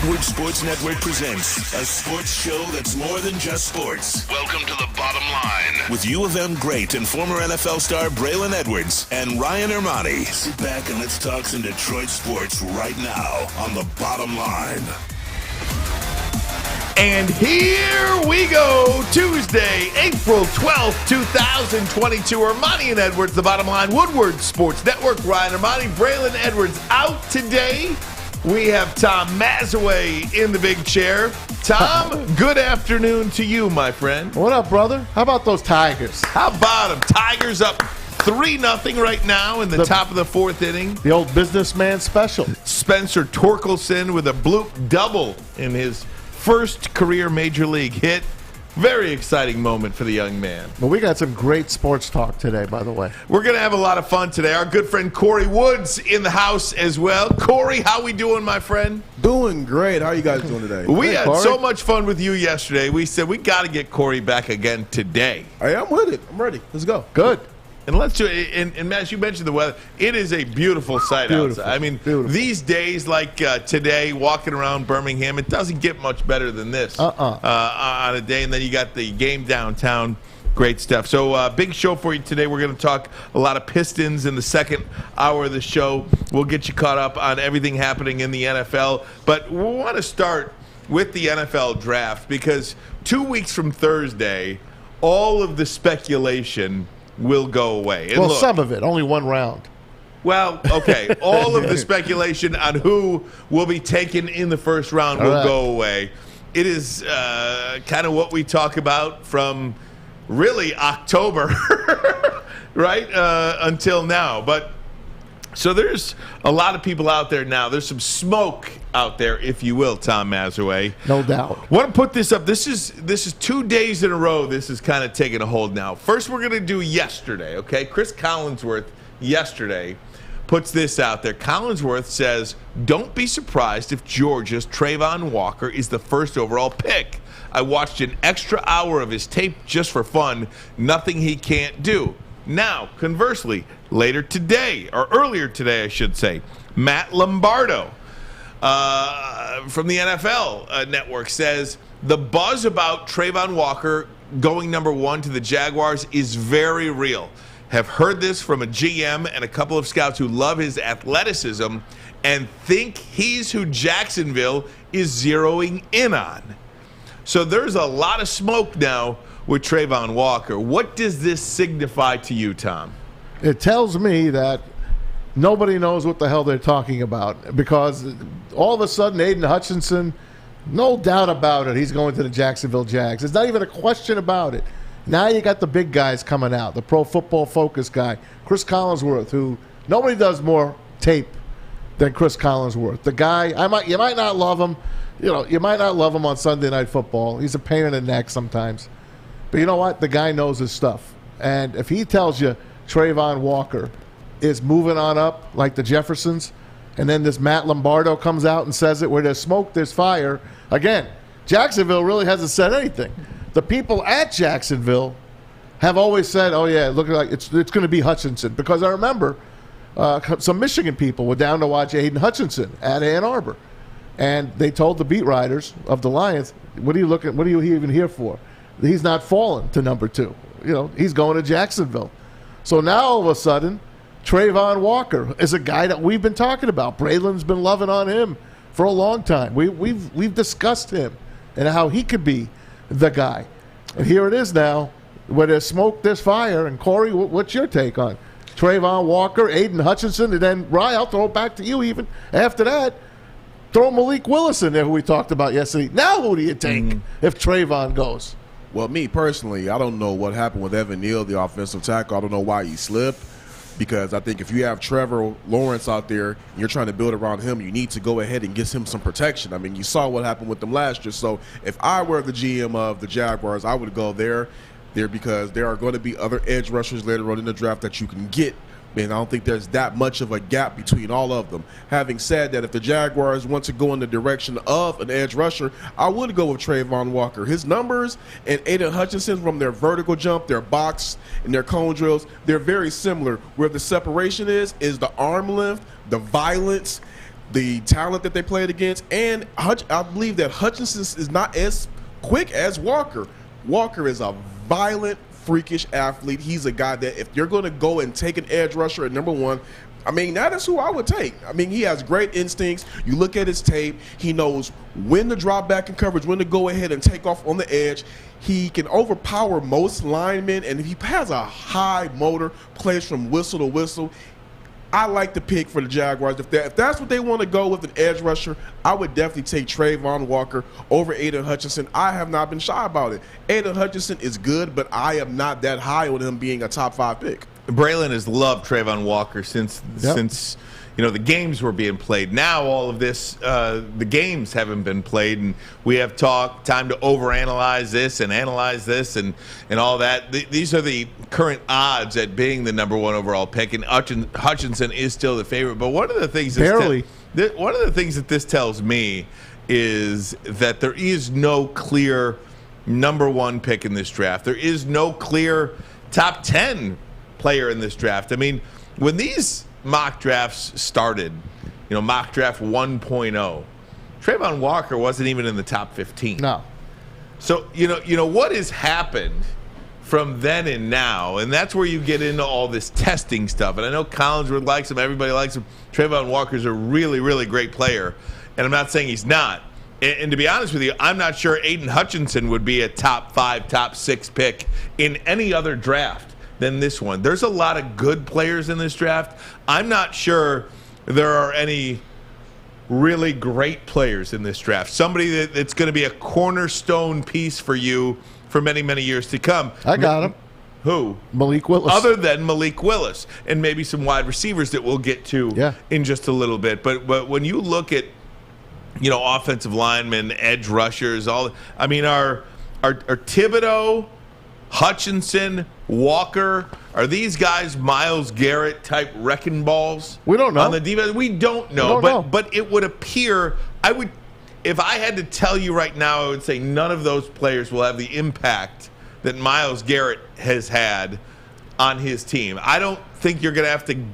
Woodward Sports Network presents a sports show that's more than just sports. Welcome to The Bottom Line with U of M great and former NFL star Braylon Edwards and Ryan Ermanni. Sit back and let's talk some Detroit sports right now on The Bottom Line. And here we go, Tuesday, April 12th, 2022. Ermanni and Edwards, The Bottom Line, Woodward Sports Network. Ryan Ermanni, Braylon Edwards out today. We have Tom Mazawey in the big chair. Tom, good afternoon to you, my friend. What up, brother? How about those Tigers? How about them? Tigers up 3-0 right now in the top of the fourth inning. The old businessman special. Spencer Torkelson with a bloop double in his first career major league hit. Very exciting moment for the young man. Well, we got some great sports talk today, by the way. We're going to have a lot of fun today. Our good friend Kory Woods in the house as well. Kory, how we doing, my friend? Doing great. How are you guys doing today? We had so much fun with you yesterday. We said we got to get Kory back again today. Hey, I'm with it. I'm ready. Let's go. Good. And let's do it. And Matt, you mentioned the weather. It is a beautiful sight outside. I mean, these days like today, walking around Birmingham, it doesn't get much better than this on a day. And then you got the game downtown. Great stuff. So big show for you today. We're going to talk a lot of Pistons in the second hour of the show. We'll get you caught up on everything happening in the NFL. But we want to start with the NFL draft because 2 weeks from Thursday, all of the speculation will go away. And well, look, some of it. Only one round. Well, okay. All of the speculation on who will be taken in the first round will go away. It is kind of what we talk about from really October, right, until now. But so there's a lot of people out there now. There's some smoke out there, if you will, Tom Mazawey. No doubt. I want to put this up. This is 2 days in a row. This is kind of taking a hold now. First, we're going to do yesterday, okay? Chris Collinsworth yesterday puts this out there. Collinsworth says, don't be surprised if Georgia's Travon Walker is the first overall pick. I watched an extra hour of his tape just for fun. Nothing he can't do. Now, conversely, later today, or earlier today, I should say, Matt Lombardo from the NFL Network says the buzz about Travon Walker going number 1 to the Jaguars is very real. Have heard this from a GM and a couple of scouts who love his athleticism and think he's who Jacksonville is zeroing in on. So there's a lot of smoke now with Travon Walker. What does this signify to you, Tom? It tells me that nobody knows what the hell they're talking about because all of a sudden Aiden Hutchinson, no doubt about it, he's going to the Jacksonville Jags. There's not even a question about it. Now you got the big guys coming out, the Pro Football Focus guy, Chris Collinsworth, who nobody does more tape than Chris Collinsworth. The guy, you might not love him. You might not love him on Sunday Night Football. He's a pain in the neck sometimes. But you know what? The guy knows his stuff. And if he tells you Travon Walker is moving on up like the Jeffersons, and then this Matt Lombardo comes out and says it, where there's smoke, there's fire. Again, Jacksonville really hasn't said anything. The people at Jacksonville have always said, oh, yeah, look like it's going to be Hutchinson. Because I remember some Michigan people were down to watch Aiden Hutchinson at Ann Arbor. And they told the beat writers of the Lions, what are you even here for? He's not falling to number 2. He's going to Jacksonville. So now all of a sudden, Travon Walker is a guy that we've been talking about. Braylon's been loving on him for a long time. We've discussed him and how he could be the guy. And here it is now, where there's smoke, there's fire. And Kory, what's your take on Travon Walker, Aiden Hutchinson, and then Ryan, I'll throw it back to you even after that. Throw Malik Willis in there, who we talked about yesterday. Now who do you take if Travon goes? Well, me personally, I don't know what happened with Evan Neal, the offensive tackle. I don't know why he slipped, because I think if you have Trevor Lawrence out there and you're trying to build around him, you need to go ahead and get him some protection. I mean, you saw what happened with them last year. So if I were the GM of the Jaguars, I would go there because there are going to be other edge rushers later on in the draft that you can get. And I don't think there's that much of a gap between all of them. Having said that, if the Jaguars want to go in the direction of an edge rusher, I would go with Travon Walker. His numbers and Aiden Hutchinson, from their vertical jump, their box, and their cone drills, they're very similar. Where the separation is the arm length, the violence, the talent that they played against, and I believe that Hutchinson is not as quick as Walker. Walker is a violent, freakish athlete. He's a guy that if you're going to go and take an edge rusher at number one, I mean, that is who I would take. I mean, he has great instincts. You look at his tape, he knows when to drop back in coverage, when to go ahead and take off on the edge. He can overpower most linemen, and he has a high motor, plays from whistle to whistle. I like the pick for the Jaguars. If that's what they want to go with, an edge rusher, I would definitely take Travon Walker over Aiden Hutchinson. I have not been shy about it. Aiden Hutchinson is good, but I am not that high on him being a top 5 pick. Braylon has loved Travon Walker since the games were being played. Now all of this, the games haven't been played, and we have time to overanalyze this and analyze this and all that. These are the current odds at being the number 1 overall pick, and Hutchinson is still the favorite. But one of the things one of the things that this tells me is that there is no clear number 1 pick in this draft. There is no clear top 10 player in this draft. I mean, when these mock drafts started, mock draft 1.0, Travon Walker wasn't even in the top 15. No. So, what has happened from then and now, and that's where you get into all this testing stuff. And I know Collinsworth likes him. Everybody likes him. Travon Walker's a really, really great player, and I'm not saying he's not. And to be honest with you, I'm not sure Aiden Hutchinson would be a top 5, top 6 pick in any other draft than this one. There's a lot of good players in this draft. I'm not sure there are any really great players in this draft. Somebody that's going to be a cornerstone piece for you for many, many years to come. I got him. Who? Malik Willis. Other than Malik Willis, and maybe some wide receivers that we'll get to in just a little bit. But when you look at offensive linemen, edge rushers, are Thibodeau, Hutchinson, Walker, are these guys Myles Garrett type wrecking balls? We don't know. On the defense, we don't know. But it would appear, if I had to tell you right now, I would say none of those players will have the impact that Myles Garrett has had on his team. I don't think you're going to have to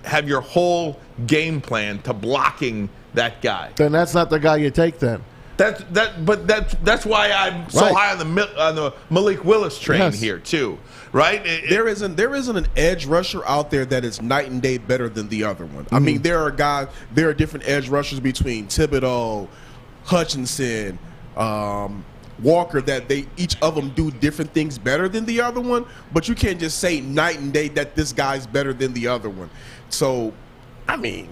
have your whole game plan to blocking that guy. Then that's not the guy you take then. That's why I'm so high on the Malik Willis train here too, right? There isn't an edge rusher out there that is night and day better than the other one. I mean, there are different edge rushers between Thibodeau, Hutchinson, Walker, that each of them do different things better than the other one, but you can't just say night and day that this guy's better than the other one. So, I mean,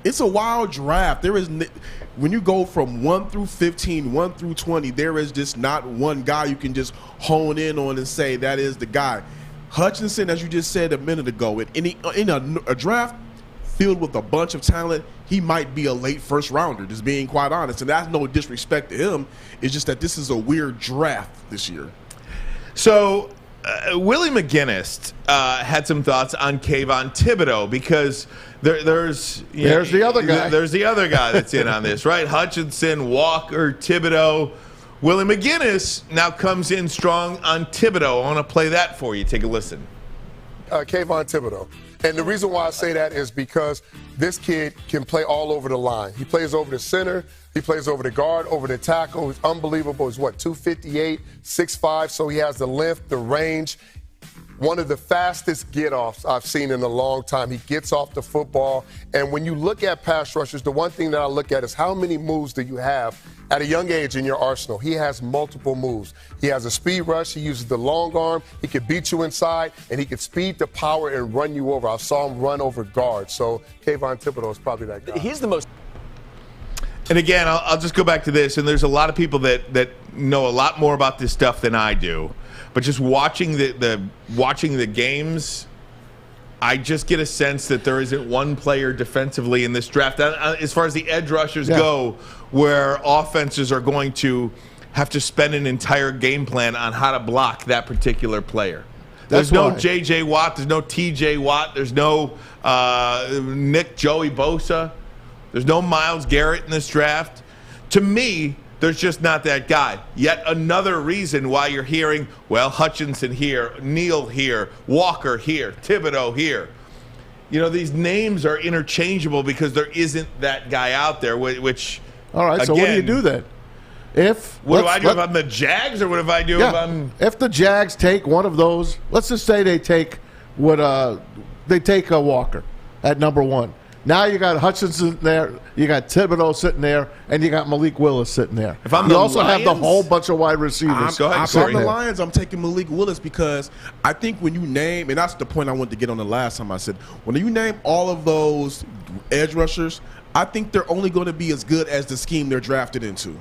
it's a wild draft. When you go from 1 through 15, 1 through 20, there is just not one guy you can just hone in on and say that is the guy. Hutchinson, as you just said a minute ago, in a draft filled with a bunch of talent, he might be a late first rounder, just being quite honest. And that's no disrespect to him. It's just that this is a weird draft this year. So Willie McGinnis had some thoughts on Kayvon Thibodeau because there's the other guy. There's the other guy that's in on this, right? Hutchinson, Walker, Thibodeau. Willie McGinnis now comes in strong on Thibodeau. I want to play that for you. Take a listen. Kayvon Thibodeau. And the reason why I say that is because this kid can play all over the line. He plays over the center. He plays over the guard, over the tackle. He's unbelievable. He's 258, 6'5", so he has the length, the range. One of the fastest get-offs I've seen in a long time. He gets off the football. And when you look at pass rushers, the one thing that I look at is how many moves do you have at a young age in your arsenal. He has multiple moves. He has a speed rush. He uses the long arm. He can beat you inside, and he can speed the power and run you over. I saw him run over guards. So Kayvon Thibodeau is probably that guy. He's the most. And again, I'll just go back to this, and there's a lot of people that know a lot more about this stuff than I do. But just watching the games, I just get a sense that there isn't one player defensively in this draft, as far as the edge rushers go, where offenses are going to have to spend an entire game plan on how to block that particular player. There's no J.J. Watt. There's no T.J. Watt. There's no Nick Joey Bosa. There's no Myles Garrett in this draft. To me, there's just not that guy. Yet another reason why you're hearing, well, Hutchinson here, Neal here, Walker here, Thibodeau here. these names are interchangeable because there isn't that guy out there, which all right, so what do you do then? What do I do if I'm the Jags, or what if I do if I'm... If the Jags take one of those, let's just say they take Walker at number 1. Now you got Hutchinson there, you got Thibodeau sitting there, and you got Malik Willis sitting there. If I'm you the also Lions, have the whole bunch of wide receivers. Go ahead, if I'm the Lions, I'm taking Malik Willis because I think when you name, and that's the point I wanted to get on the last time I said, when you name all of those edge rushers, I think they're only going to be as good as the scheme they're drafted into.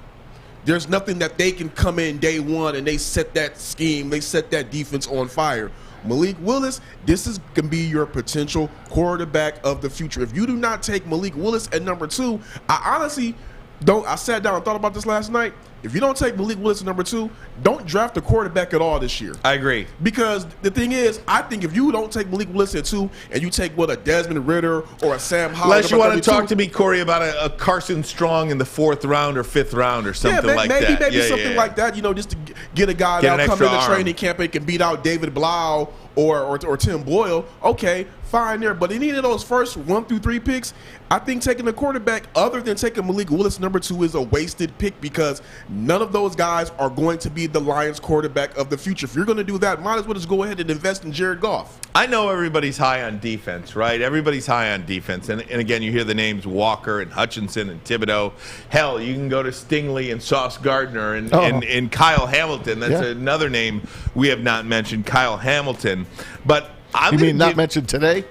There's nothing that they can come in day one and they set that scheme, they set that defense on fire. Malik Willis, this can be your potential quarterback of the future. If you do not take Malik Willis at number 2, I honestly don't. I sat down and thought about this last night. If you don't take Malik Willis at number 2, don't draft a quarterback at all this year. I agree. Because the thing is, I think if you don't take Malik Willis at 2 and you take a Desmond Ritter or a Sam Howell. Unless you want to talk to me, Kory, about a Carson Strong in the 4th round or 5th round or something like that. Maybe something like that, just to get a guy that'll come into training camp and can beat out David Blau or Tim Boyle. Okay, fine there. But in any of those first 1 through 3 picks, I think taking a quarterback other than taking Malik Willis number 2 is a wasted pick because none of those guys are going to be the Lions quarterback of the future. If you're going to do that, might as well just go ahead and invest in Jared Goff. I know everybody's high on defense, right? Everybody's high on defense. And again, you hear the names Walker and Hutchinson and Thibodeau. Hell, you can go to Stingley and Sauce Gardner and Kyle Hamilton. That's another name we have not mentioned, Kyle Hamilton. But You mean not mentioned today?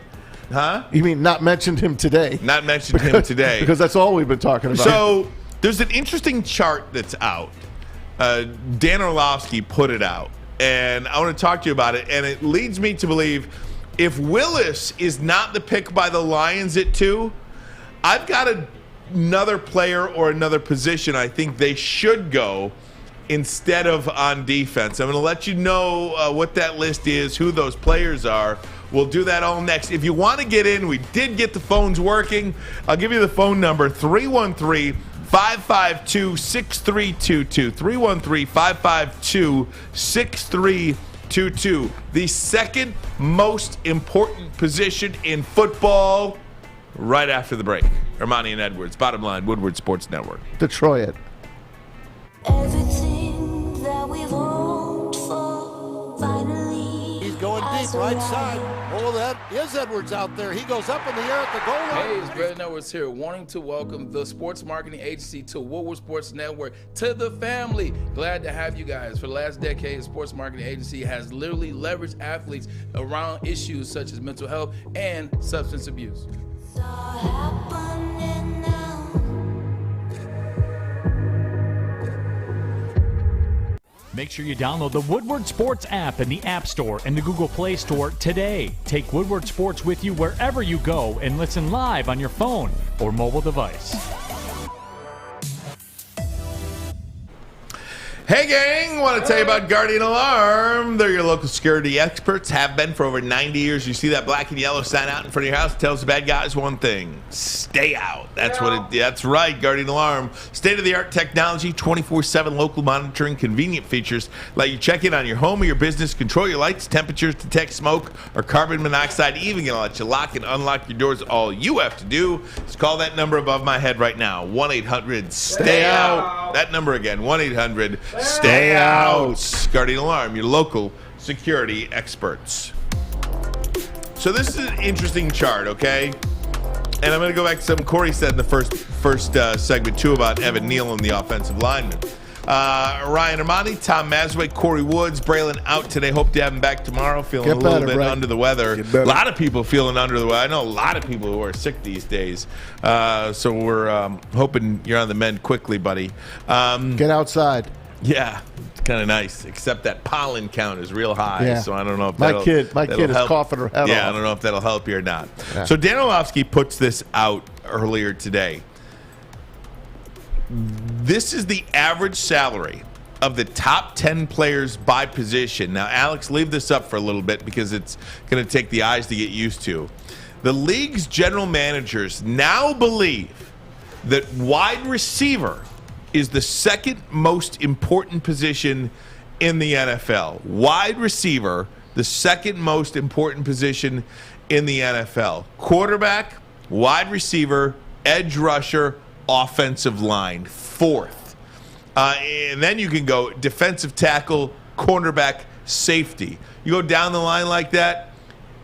Huh? You mean not mentioned him today? Not mentioned him today. Because that's all we've been talking about. So there's an interesting chart that's out. Dan Orlovsky put it out. And I want to talk to you about it. And it leads me to believe if Willis is not the pick by the Lions at 2, I've got another player or another position I think they should go instead of on defense. I'm going to let you know what that list is, who those players are. We'll do that all next. If you want to get in, we did get the phones working. I'll give you the phone number, 313-552-6322. 313-552-6322. The second most important position in football right after the break. Ermanni and Edwards, Bottom Line, Woodward Sports Network. Detroit. Everything that we've hoped for, finally. He's going deep, right side. Oh, that is Edwards out there. He goes up in the air at the goal line. Hey, it's Brandon Edwards here, wanting to welcome the sports marketing agency to Woodward Sports Network, to the family. Glad to have you guys. For the last decade, the sports marketing agency has literally leveraged athletes around issues such as mental health and substance abuse. It's all happening now. Make sure you download the Woodward Sports app in the App Store and the Google Play Store today. Take Woodward Sports with you wherever you go and listen live on your phone or mobile device. Hey gang, want to tell you about Guardian Alarm. They're your local security experts, have been for over 90 years. You see that black and yellow sign out in front of your house, it tells the bad guys one thing: stay out. That's right, Guardian Alarm. State-of-the-art technology, 24/7 local monitoring, convenient features, let you check in on your home or your business, control your lights, temperatures, detect smoke or carbon monoxide, even gonna let you lock and unlock your doors. All you have to do is call that number above my head right now, 1-800-STAY-OUT. That number again, 1-800-STAY OUT. Guardian Alarm, your local security experts. So this is an interesting chart, okay? And I'm going to go back to something Kory said in the first segment, too, about Evan Neal and the offensive lineman. Ryan Ermanni, Tom Mazawey, Kory Woods, Braylon out today. Hope to have him back tomorrow. Feeling a little bit under the weather. A lot of people feeling under the weather. I know a lot of people who are sick these days. So we're hoping you're on the mend quickly, buddy. Get outside. Yeah, it's kind of nice, except that pollen count is real high. Yeah. So I don't know if my kid is help. coughing her head off. Yeah, I don't know if that'll help you or not. Yeah. So Dan Orlovsky puts this out earlier today. This is the average salary of the top 10 players by position. Now, Alex, leave this up for a little bit because it's going to take the eyes to get used to. The league's general managers now believe that wide receiver is the second most important position in the NFL. Wide receiver, the second most important position in the NFL. Quarterback, wide receiver, edge rusher, offensive line, fourth. And then you can go defensive tackle, cornerback, safety. You go down the line like that.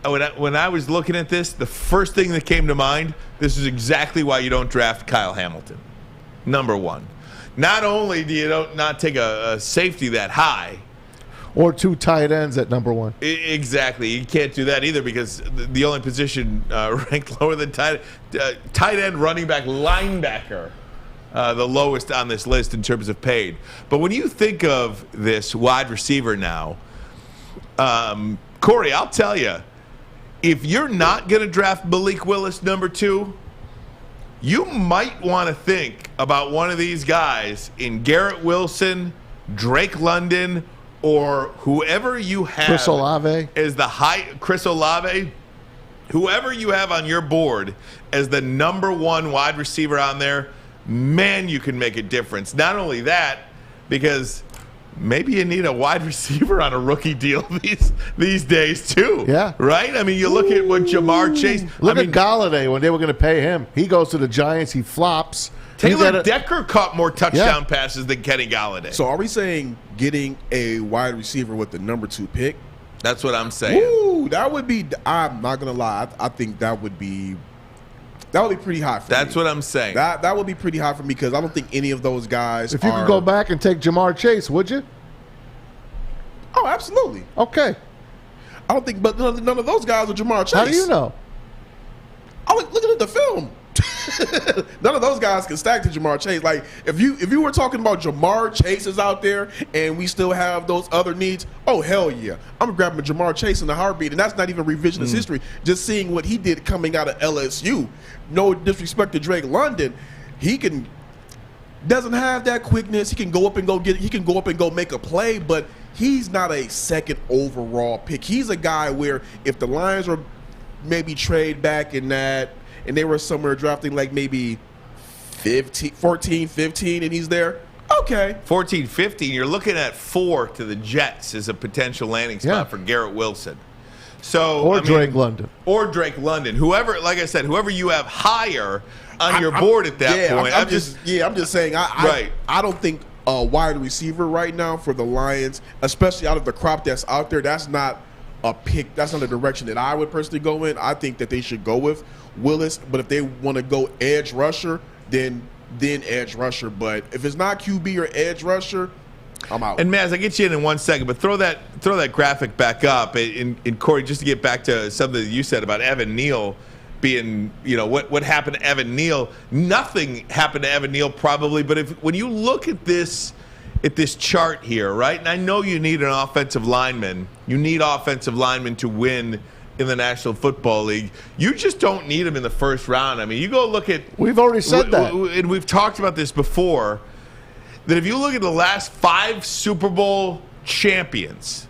When I was looking at this, the first thing that came to mind, this is exactly why you don't draft Kyle Hamilton. Number one. Not only do you not take a safety that high, or 2 tight ends at number 1. Exactly. You can't do that either because the only position ranked lower than tight end, running back, linebacker, the lowest on this list in terms of paid. But when you think of this wide receiver now, Kory, I'll tell you, if you're not going to draft Malik Willis number 2, you might want to think about one of these guys in Garrett Wilson, Drake London, or whoever you have Chris Olave as Chris Olave, whoever you have on your board as the number 1 wide receiver on there, man, you can make a difference. Not only that, because maybe you need a wide receiver on a rookie deal these days too. Yeah. Right? I mean, you look at what Jamar Chase. Look at Galladay when they were going to pay him. He goes to the Giants. He flops. Taylor Decker caught more touchdown passes than Kenny Galladay. So are we saying getting a wide receiver with the number 2 pick? That's what I'm saying. Ooh, that would be. I'm not gonna lie. I think that would be pretty high for me. That's what I'm saying. That would be pretty high for me because I don't think any of those guys. If you could go back and take Jamar Chase, would you? Oh, absolutely. Okay. I don't think, but none of those guys are Jamar Chase. How do you know? I was looking at the film. None of those guys can stack to Jamar Chase. Like if you were talking about Jamar Chases out there and we still have those other needs, oh hell yeah, I'm grabbing Jamar Chase in a heartbeat, and that's not even revisionist history. Just seeing what he did coming out of LSU. No disrespect to Drake London, doesn't have that quickness. He can go up and go make a play, but he's not a second overall pick. He's a guy where if the Lions were maybe trade back in that, and they were somewhere drafting like maybe 14, 15, and he's there, okay. 14, 15, you're looking at 4 to the Jets as a potential landing spot for Garrett Wilson. So Drake London. Or Drake London. Whoever, like I said, whoever you have higher on your board at that point. I'm just saying, I don't think a wide receiver right now for the Lions, especially out of the crop that's out there, that's not a pick. That's not the direction that I would personally go in. I think that they should go with Willis, but if they want to go edge rusher, then edge rusher. But if it's not QB or edge rusher, I'm out. And Maz, I get you in 1 second, but throw that graphic back up. In Kory, just to get back to something that you said about Evan Neal being, what happened to Evan Neal? Nothing happened to Evan Neal probably, but when you look at this chart here, right? And I know you need an offensive lineman. You need offensive linemen to win in the National Football League. You just don't need them in the first round. I mean, you go look at... We've already said that. And we've talked about this before, that if you look at the last 5 Super Bowl champions,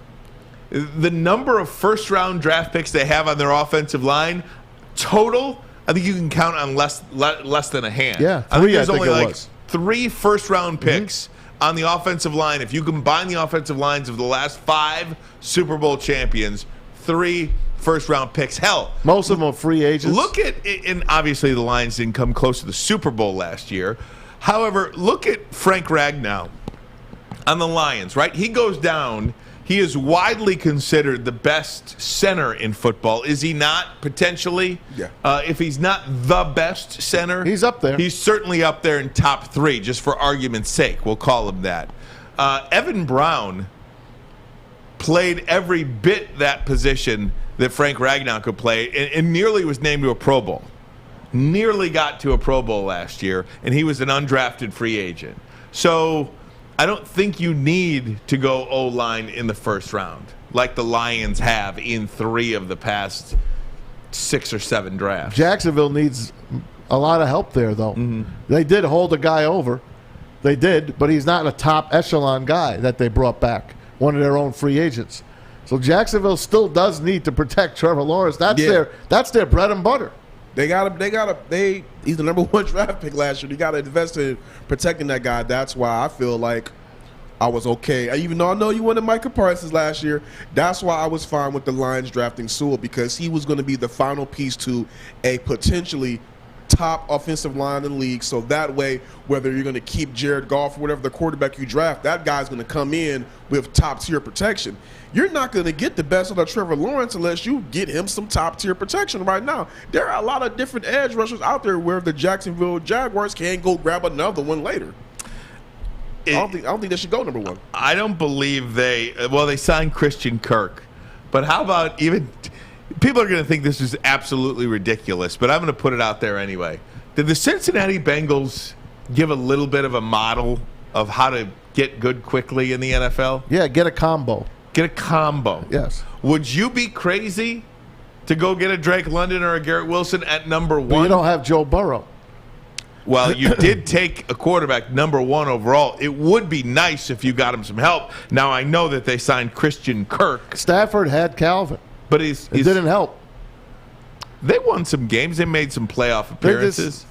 the number of first-round draft picks they have on their offensive line, total, I think you can count on less than a hand. Yeah, 3, I think there's only it like was. 3 first-round picks on the offensive line. If you combine the offensive lines of the last 5 Super Bowl champions, 3 first-round picks. Hell, most of them are free agents. Look at, and obviously the Lions didn't come close to the Super Bowl last year. However, look at Frank Ragnow on the Lions, right? He goes down. He is widely considered the best center in football. Is he not, potentially? Yeah. If he's not the best center, he's up there. He's certainly up there in top 3, just for argument's sake. We'll call him that. Evan Brown played every bit that position that Frank Ragnow could play, and nearly was named to a Pro Bowl. Nearly got to a Pro Bowl last year, and he was an undrafted free agent. So I don't think you need to go O-line in the first round like the Lions have in 3 of the past 6 or 7 drafts. Jacksonville needs a lot of help there, though. They did hold a guy over. They did, but he's not a top echelon guy that they brought back, one of their own free agents. So Jacksonville still does need to protect Trevor Lawrence. That's their bread and butter. He's the number 1 draft pick last year. You got to invest in protecting that guy. That's why I feel like I was okay. Even though I know you wanted Micah Parsons last year, that's why I was fine with the Lions drafting Sewell, because he was going to be the final piece to a potentially top offensive line in the league. So that way, whether you're going to keep Jared Goff or whatever the quarterback you draft, that guy's going to come in with top-tier protection. You're not going to get the best out of Trevor Lawrence unless you get him some top-tier protection right now. There are a lot of different edge rushers out there where the Jacksonville Jaguars can go grab another one later. I don't think they should go number one. I don't believe they signed Christian Kirk. But how about even people are going to think this is absolutely ridiculous, but I'm going to put it out there anyway. Did the Cincinnati Bengals give a little bit of a model of how to get good quickly in the NFL? Yeah, get a combo. Get a combo. Yes. Would you be crazy to go get a Drake London or a Garrett Wilson at number one? But you don't have Joe Burrow. Well, you did take a quarterback number one overall. It would be nice if you got him some help. Now, I know that they signed Christian Kirk. Stafford had Calvin. But it didn't help. They won some games. They made some playoff appearances.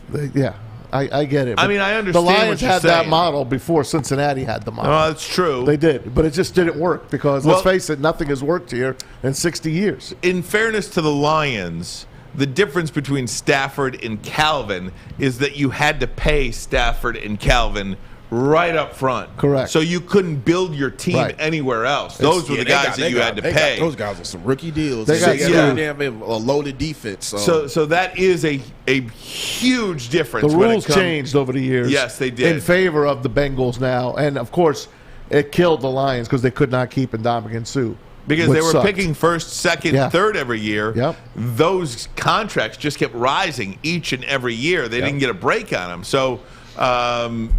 I get it. I mean, I understand. The Lions what you're had saying. that model before Cincinnati had the model. Oh, that's true. They did, but it just didn't work because, let's face it, nothing has worked here in 60 years. In fairness to the Lions, the difference between Stafford and Calvin is that you had to pay Stafford and Calvin right up front. Correct. So you couldn't build your team anywhere else. Those were the guys that you had to pay. Those guys are some rookie deals. They have a loaded defense. So that is a huge difference. The rules changed over the years. Yes, they did. In favor of the Bengals now. And, of course, it killed the Lions because they could not keep Ndamukong Suh. Because they were picking first, second, third every year. Yep. Those contracts just kept rising each and every year. They didn't get a break on them. So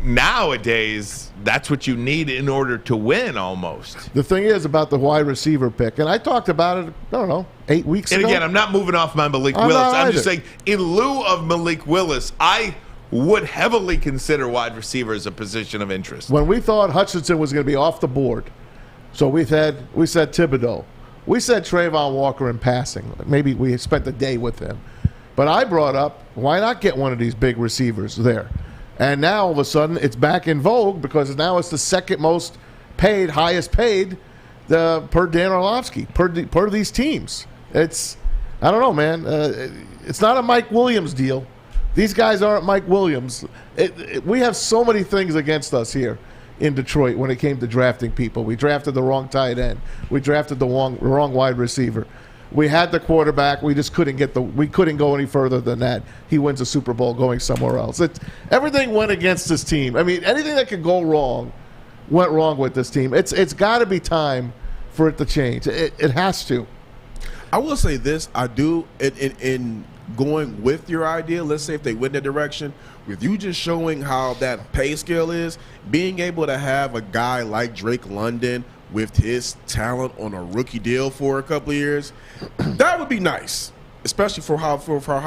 nowadays, that's what you need in order to win almost. The thing is about the wide receiver pick, and I talked about it, I don't know, 8 weeks ago. And again, I'm not moving off my Malik Willis. I'm just saying, in lieu of Malik Willis, I would heavily consider wide receiver as a position of interest. When we thought Hutchinson was going to be off the board, so we said Thibodeau. We said Travon Walker in passing. Maybe we spent the day with him. But I brought up, why not get one of these big receivers there? And now all of a sudden it's back in vogue because now it's the second most paid, highest paid per Dan Orlovsky, per these teams. It's, I don't know, man. It's not a Mike Williams deal. These guys aren't Mike Williams. We have so many things against us here in Detroit when it came to drafting people. We drafted the wrong tight end. We drafted the wrong wide receiver. We had the quarterback. We just couldn't we couldn't go any further than that. He wins a Super Bowl going somewhere else. Everything went against this team. I mean, anything that could go wrong went wrong with this team. It's got to be time for it to change. It has to. I will say this. I do, in going with your idea, let's say if they went that direction, with you just showing how that pay scale is, being able to have a guy like Drake London with his talent on a rookie deal for a couple of years, that would be nice, especially for how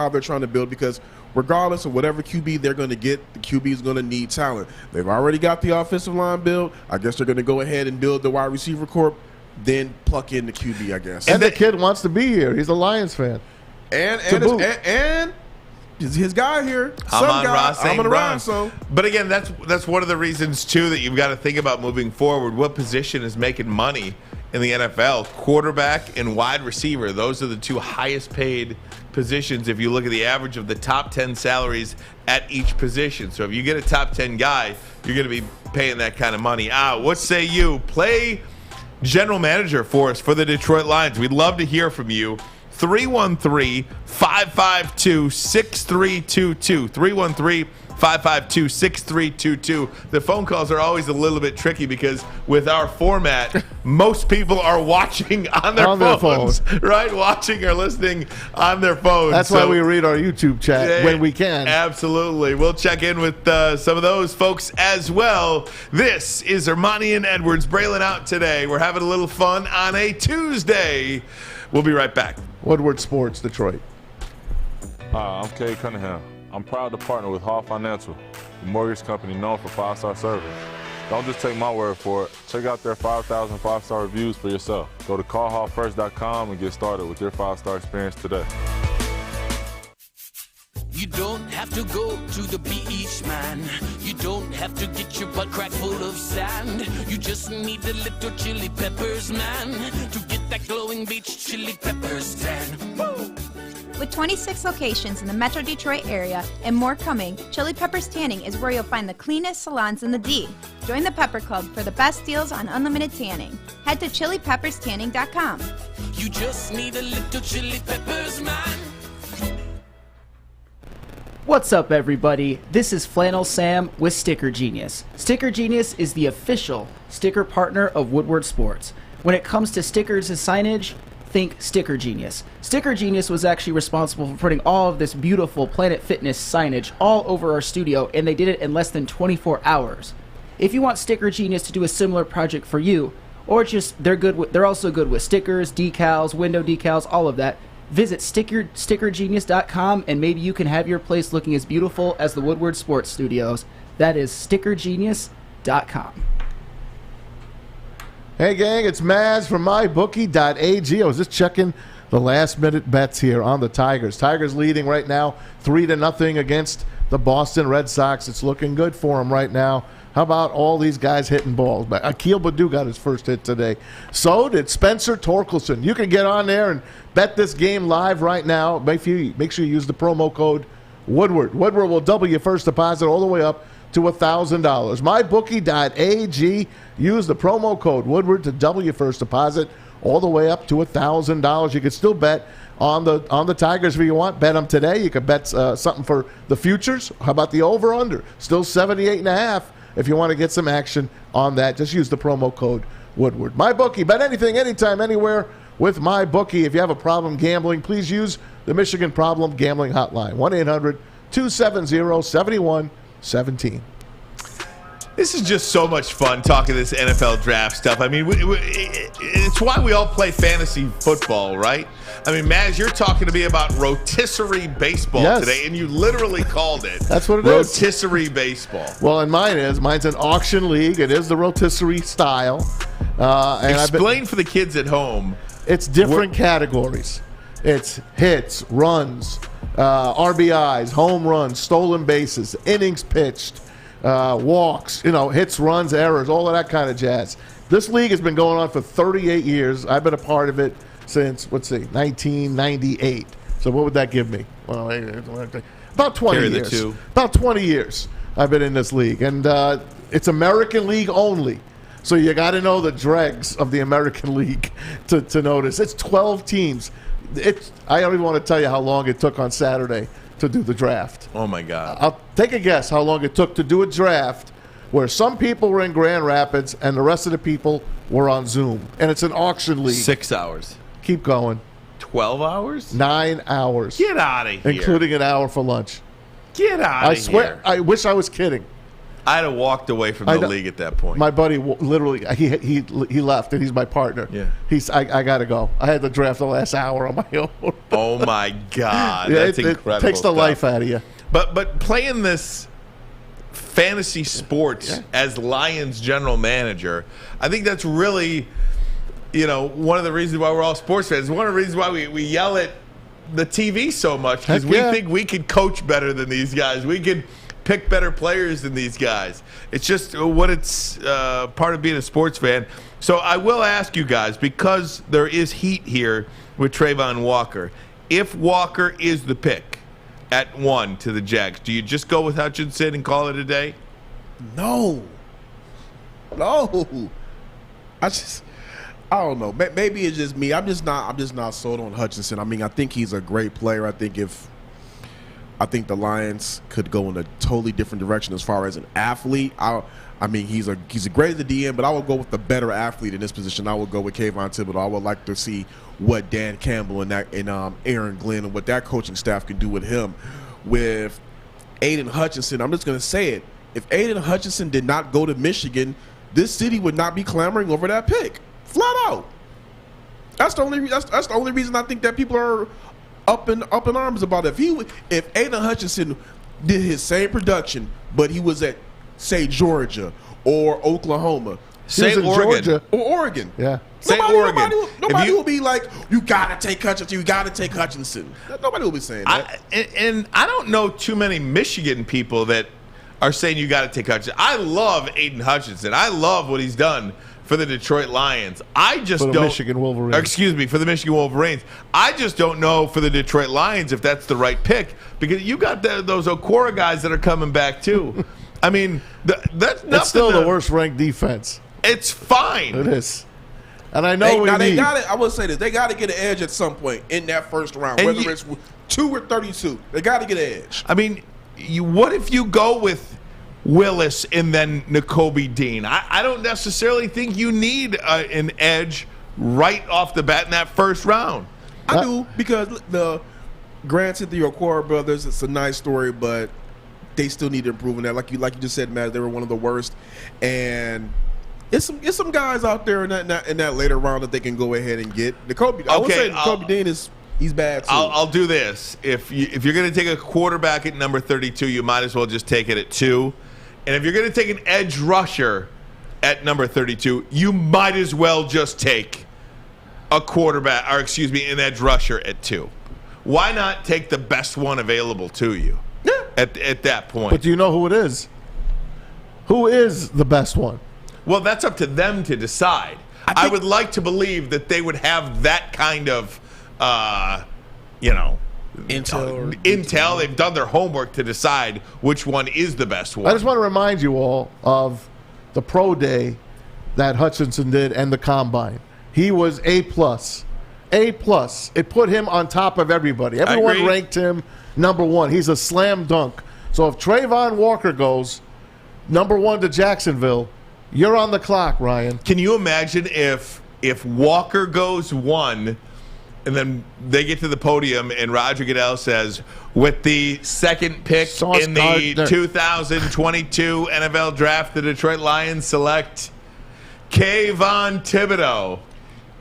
they're trying to build, because regardless of whatever QB they're going to get, the QB is going to need talent. They've already got the offensive line built. I guess they're going to go ahead and build the wide receiver corps, then pluck in the QB, I guess. And the kid wants to be here. He's a Lions fan. And his guy here, Amon-Ra. So, but again, that's one of the reasons too that you've got to think about moving forward. What position is making money in the NFL? Quarterback and wide receiver. Those are the two highest paid positions if you look at the average of the top 10 salaries at each position. So if you get a top 10 guy, you're going to be paying that kind of money. What say you? Play general manager for us for the Detroit Lions. We'd love to hear from you. 313-552-6322. 313-552-6322. The phone calls are always a little bit tricky because with our format, most people are watching on their phones, right? Watching or listening on their phones. That's why we read our YouTube chat when we can. Absolutely. We'll check in with some of those folks as well. This is Ermanni and Edwards, Braylon out today. We're having a little fun on a Tuesday. We'll be right back. Woodward Sports, Detroit. Hi, I'm Kay Cunningham. I'm proud to partner with Hall Financial, the mortgage company known for 5-star service. Don't just take my word for it. Check out their 5,000 5-star reviews for yourself. Go to callhallfirst.com and get started with your 5-star experience today. You don't have to go to the beach, man. You don't have to get your butt crack full of sand. You just need a little chili peppers, man, to get that glowing beach chili peppers tan. Woo! With 26 locations in the Metro Detroit area and more coming, Chili Peppers Tanning is where you'll find the cleanest salons in the D. Join the Pepper Club for the best deals on unlimited tanning. Head to chilipepperstanning.com. You just need a little chili peppers, man. What's up, everybody? This is Flannel Sam with Sticker Genius. Sticker Genius is the official sticker partner of Woodward Sports. When it comes to stickers and signage, think Sticker Genius. Sticker Genius was actually responsible for putting all of this beautiful Planet Fitness signage all over our studio, and they did it in less than 24 hours. If you want Sticker Genius to do a similar project for you, or just they're also good with stickers, decals, window decals, all of that, visit stickergenius.com and maybe you can have your place looking as beautiful as the Woodward Sports Studios. That is stickergenius.com. Hey, gang, it's Maz from mybookie.ag. I was just checking the last-minute bets here on the Tigers. Tigers leading right now 3-0 against the Boston Red Sox. It's looking good for them right now. How about all these guys hitting balls? Akil Baddoo got his first hit today. So did Spencer Torkelson. You can get on there and bet this game live right now. Make sure you use the promo code Woodward. Woodward will double your first deposit all the way up to $1,000. mybookie.ag. Use the promo code Woodward to double your first deposit all the way up to $1,000. You can still bet on the Tigers if you want. Bet them today. You could bet something for the futures. How about the over/under? Still 78.5. If you want to get some action on that, just use the promo code Woodward. MyBookie. Bet anything, anytime, anywhere with MyBookie. If you have a problem gambling, please use the Michigan Problem Gambling Hotline. 1-800-270-7117. This is just so much fun talking this NFL draft stuff. I mean, it's why we all play fantasy football, right? I mean, Maz, you're talking to me about rotisserie baseball today, and you literally called it. That's what it is. Rotisserie baseball. Well, and mine's an auction league. It is the rotisserie style. Explain for the kids at home. It's different categories. It's hits, runs, RBIs, home runs, stolen bases, innings pitched, walks, hits, runs, errors, all of that kind of jazz. This league has been going on for 38 years. I've been a part of it since, 1998. So what would that give me? Well, about 20 years. About 20 years I've been in this league. And it's American League only. So you got to know the dregs of the American League to notice. It's 12 teams. I don't even want to tell you how long it took on Saturday to do the draft. Oh, my God. I'll take a guess how long it took to do a draft where some people were in Grand Rapids and the rest of the people were on Zoom. And it's an auction league. 6 hours. Keep going. 12 hours? 9 hours. Get out of here. Including an hour for lunch. Get out of here. I swear, I wish I was kidding. I'd have walked away from the league at that point. My buddy literally, he left, and he's my partner. Yeah. I got to go. I had to draft the last hour on my own. Oh, my God. That's incredible. It takes the life out of you. But playing this fantasy sports as Lions general manager, I think that's really, one of the reasons why we're all sports fans. One of the reasons why we yell at the TV so much, because we think we could coach better than these guys. We could pick better players than these guys. It's just what it's part of being a sports fan. So I will ask you guys, because there is heat here with Travon Walker, if Walker is the pick at 1 to the Jags, do you just go with Hutchinson and call it a day? No. I don't know. Maybe it's just me. I'm just not sold on Hutchinson. I mean, I think he's a great player. I think the Lions could go in a totally different direction as far as an athlete. I mean, he's a great at the DM, but I would go with the better athlete in this position. I would go with Kayvon Thibodeau. I would like to see what Dan Campbell and Aaron Glenn and what that coaching staff can do with him. With Aiden Hutchinson, I'm just going to say it. If Aiden Hutchinson did not go to Michigan, this city would not be clamoring over that pick. Flat out. That's the only reason I think that people are up in arms about it. If Aiden Hutchinson did his same production, but he was at, say, Georgia or Oklahoma, Say in Oregon. Georgia. Or Oregon. Yeah. Say Oregon. Nobody will be like, you got to take Hutchinson. You got to take Hutchinson. Nobody will be saying that. And I don't know too many Michigan people that are saying you got to take Hutchinson. I love Aiden Hutchinson. I love what he's done for the Detroit Lions. I just For the don't. Michigan Wolverines. Excuse me, for the Michigan Wolverines. I just don't know for the Detroit Lions if that's the right pick because you got those Okora guys that are coming back too. I mean, that's nothing. It's still the worst ranked defense. It's fine. It is. And I know they got it. I will say this: they got to get an edge at some point in that first round, And whether it's 2 or 32. They got to get an edge. I mean, what if you go with Willis and then Nakobe Dean? I don't necessarily think you need an edge right off the bat in that first round. I do, because granted, the Okora brothers, it's a nice story, but they still need to improve in that. Like you just said, Matt, they were one of the worst, and it's some guys out there in that later round that they can go ahead and get. I would say Nakobe Dean he's bad too. I'll do this. If you're going to take a quarterback at number 32, you might as well just take it at 2. And if you're going to take an edge rusher at number 32, you might as well just take an edge rusher at 2. Why not take the best one available to you at that point? But do you know who it is? Who is the best one? Well, that's up to them to decide. I would like to believe that they would have that kind of, intel. They've done their homework to decide which one is the best one. I just want to remind you all of the pro day that Hutchinson did and the combine. He was A+. A+. It put him on top of everybody. Everyone ranked him number 1. He's a slam dunk. So if Travon Walker goes number 1 to Jacksonville, you're on the clock, Ryan. Can you imagine if Walker goes 1 and then they get to the podium and Roger Goodell says, with the second pick in the 2022 NFL Draft, the Detroit Lions select Kayvon Thibodeau.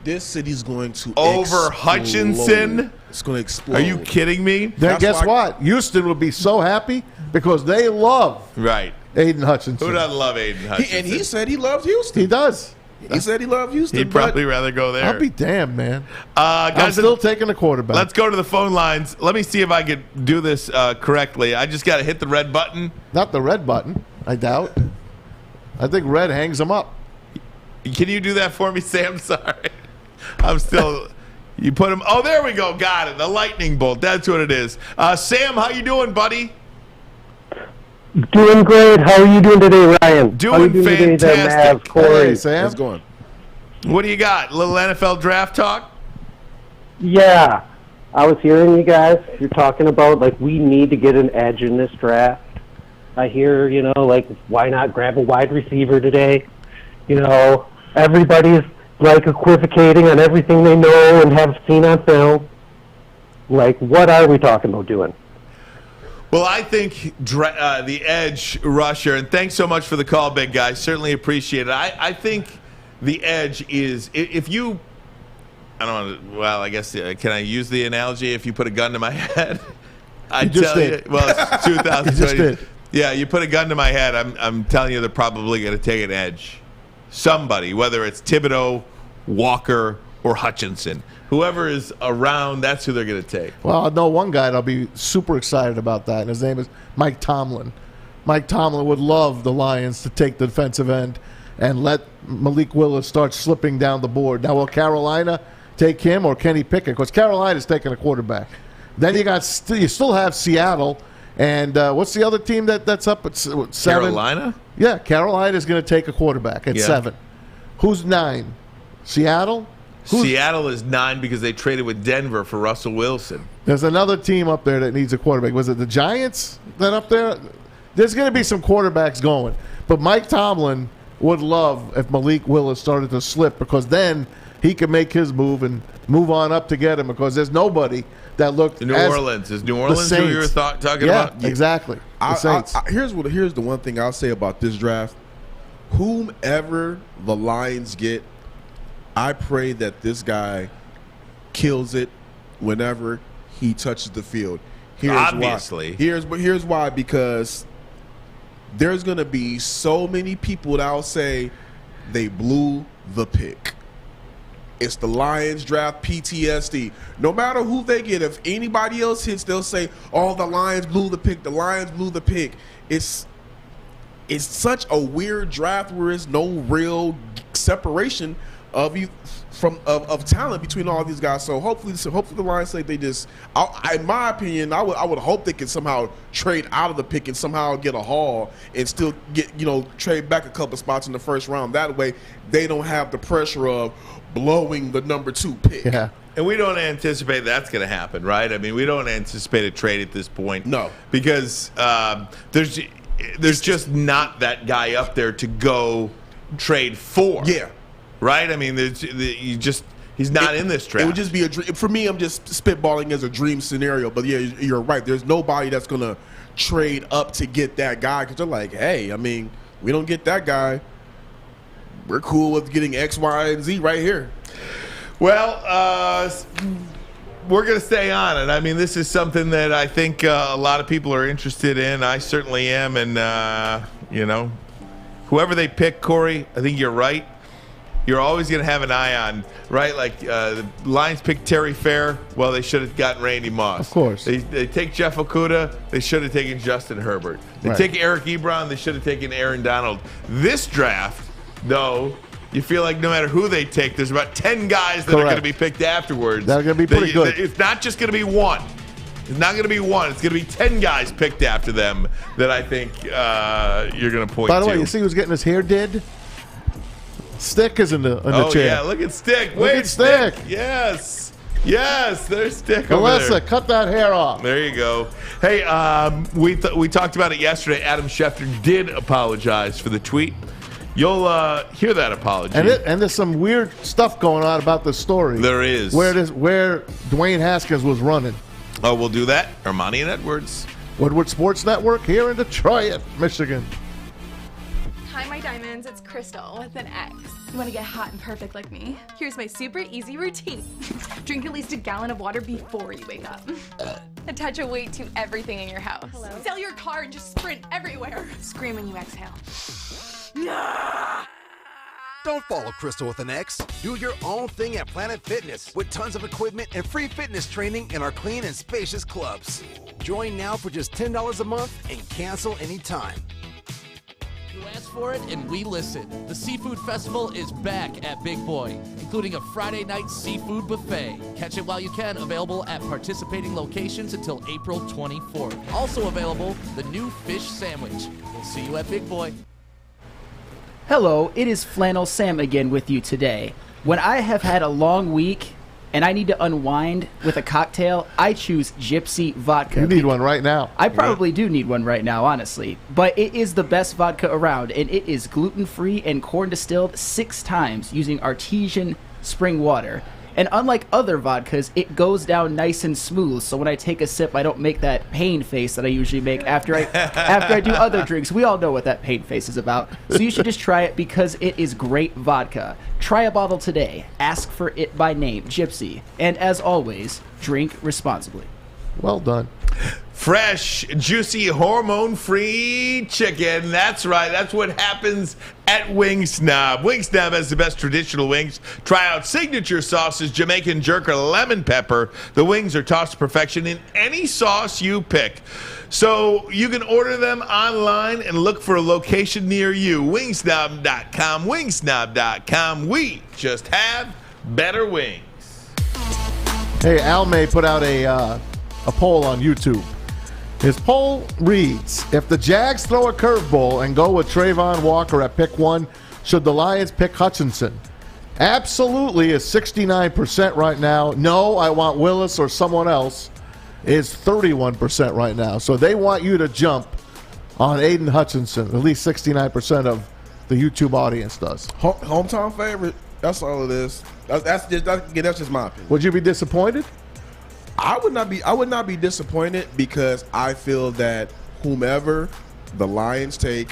This city's going to over explode. Hutchinson. It's going to explode. Are you kidding me? Then guess what? Houston would be so happy because they love Aiden Hutchinson. Who doesn't love Aiden Hutchinson? He said he loves Houston. He does. He said he loved Houston. He'd probably rather go there. I'll be damned, man. Guys, I'm still taking the quarterback. Let's go to the phone lines. Let me see if I could do this correctly. I just got to hit the red button. Not the red button, I doubt. I think red hangs them up. Can you do that for me, Sam? Sorry. I'm still... You put him... Oh, there we go. Got it. The lightning bolt. That's what it is. Sam, how you doing, buddy? Doing great. How are you doing today, Ryan? Doing fantastic. Today, Mav, Kory? Hey, Sam. How's it going? What do you got? A little NFL draft talk? Yeah. I was hearing you guys. You're talking about, we need to get an edge in this draft. I hear, why not grab a wide receiver today? Everybody's, equivocating on everything they know and have seen on film. What are we talking about doing? Well, I think the edge rusher, and thanks so much for the call, big guy. Certainly appreciate it. I think the edge is, if you, I don't know, well, I guess, can I use the analogy? If you put a gun to my head, I tell you, well, it's 2020. Yeah, you put a gun to my head, I'm telling you they're probably going to take an edge. Somebody, whether it's Thibodeau, Walker, or Hutchinson. Whoever is around, that's who they're going to take. Well, I know one guy that'll be super excited about that, and his name is Mike Tomlin. Mike Tomlin would love the Lions to take the defensive end and let Malik Willis start slipping down the board. Now, will Carolina take him or Kenny Pickett? Because Carolina's taking a quarterback. Then you still have Seattle, and what's the other team that's up at 7? Carolina? Yeah, Carolina's going to take a quarterback at 7. Who's 9? Seattle? Seattle is 9 because they traded with Denver for Russell Wilson. There's another team up there that needs a quarterback. Was it the Giants that up there? There's going to be some quarterbacks going. But Mike Tomlin would love if Malik Willis started to slip because then he could make his move and move on up to get him because there's nobody that looked New Orleans. Is New Orleans who you were talking about? Yeah, exactly. The Saints. Here's the one thing I'll say about this draft. Whomever the Lions get, I pray that this guy kills it whenever he touches the field. Obviously. Here's why, because there's going to be so many people that will say, they blew the pick. It's the Lions draft PTSD. No matter who they get, if anybody else hits, they'll say, "Oh, the Lions blew the pick. The Lions blew the pick." It's such a weird draft where there's no real separation of talent between all these guys. So hopefully the Lions say they just, in my opinion, I would hope they can somehow trade out of the pick and somehow get a haul and still get, trade back a couple spots in the first round. That way they don't have the pressure of blowing the number 2 pick. Yeah. And we don't anticipate that's going to happen, right? I mean, we don't anticipate a trade at this point. No. Because there's just not that guy up there to go trade for. Yeah. Right? I mean, he's not in this draft. It would just be a dream. For me, I'm just spitballing as a dream scenario. But yeah, you're right. There's nobody that's going to trade up to get that guy because they're like, hey, I mean, we don't get that guy. We're cool with getting X, Y, and Z right here. Well, we're going to stay on it. I mean, this is something that I think a lot of people are interested in. I certainly am. And, whoever they pick, Kory, I think you're right. You're always going to have an eye on, right? Like the Lions picked Terry Fair. Well, they should have gotten Randy Moss. Of course. They take Jeff Okudah. They should have taken Justin Herbert. They take Eric Ebron. They should have taken Aaron Donald. This draft, though, you feel like no matter who they take, there's about 10 guys that are going to be picked afterwards. They're going to be pretty good. It's not just going to be one. It's not going to be one. It's going to be 10 guys picked after them that I think you're going to point to. By the way, you see who's getting his hair did? Stick is in the chair. Oh, yeah, look at Stick. Look at Stick. Yes, there's Stick over Melissa, there. cut that hair off. There you go. Hey, we talked about it yesterday. Adam Schefter did apologize for the tweet. You'll hear that apology. And there's some weird stuff going on about the story. There is. Where Dwayne Haskins was running. Oh, we'll do that. Ermanni and Edwards. Woodward Sports Network here in Detroit, Michigan. Hi, my diamonds. It's Crystal with an X. You want to get hot and perfect like me? Here's my super easy routine. Drink at least a gallon of water before you wake up. Attach a weight to everything in your house. Hello? Sell your car and just sprint everywhere. Scream when you exhale. Don't follow Crystal with an X. Do your own thing at Planet Fitness with tons of equipment and free fitness training in our clean and spacious clubs. Join now for just $10 a month and cancel anytime. You asked for it and we listened. The Seafood Festival is back at Big Boy, including a Friday night seafood buffet. Catch it while you can, available at participating locations until April 24th. Also available, the new fish sandwich. We'll see you at Big Boy. Hello, it is Flannel Sam again with you today. When I have had a long week and I need to unwind with a cocktail, I choose Gypsy Vodka. You need one right now. I probably do need one right now, honestly. But it is the best vodka around, and it is gluten-free and corn distilled 6 times using artesian spring water. And unlike other vodkas, it goes down nice and smooth, so when I take a sip, I don't make that pain face that I usually make after I do other drinks. We all know what that pain face is about. So you should just try it because it is great vodka. Try a bottle today. Ask for it by name, Gypsy. And as always, drink responsibly. Well done. Fresh, juicy, hormone-free chicken. That's right. That's what happens at Wing Snob. Wing Snob has the best traditional wings. Try out signature sauces, Jamaican jerk, or lemon pepper. The wings are tossed to perfection in any sauce you pick. So you can order them online and look for a location near you. Wingsnob.com, wingsnob.com. We just have better wings. Hey, Al May put out a poll on YouTube. His poll reads, if the Jags throw a curveball and go with Travon Walker at pick 1, should the Lions pick Hutchinson? Absolutely is 69% right now. No, I want Willis or someone else is 31% right now. So they want you to jump on Aiden Hutchinson. At least 69% of the YouTube audience does. Hometown favorite. That's all it is. That's just my opinion. Would you be disappointed? I would not be disappointed because I feel that whomever the Lions take,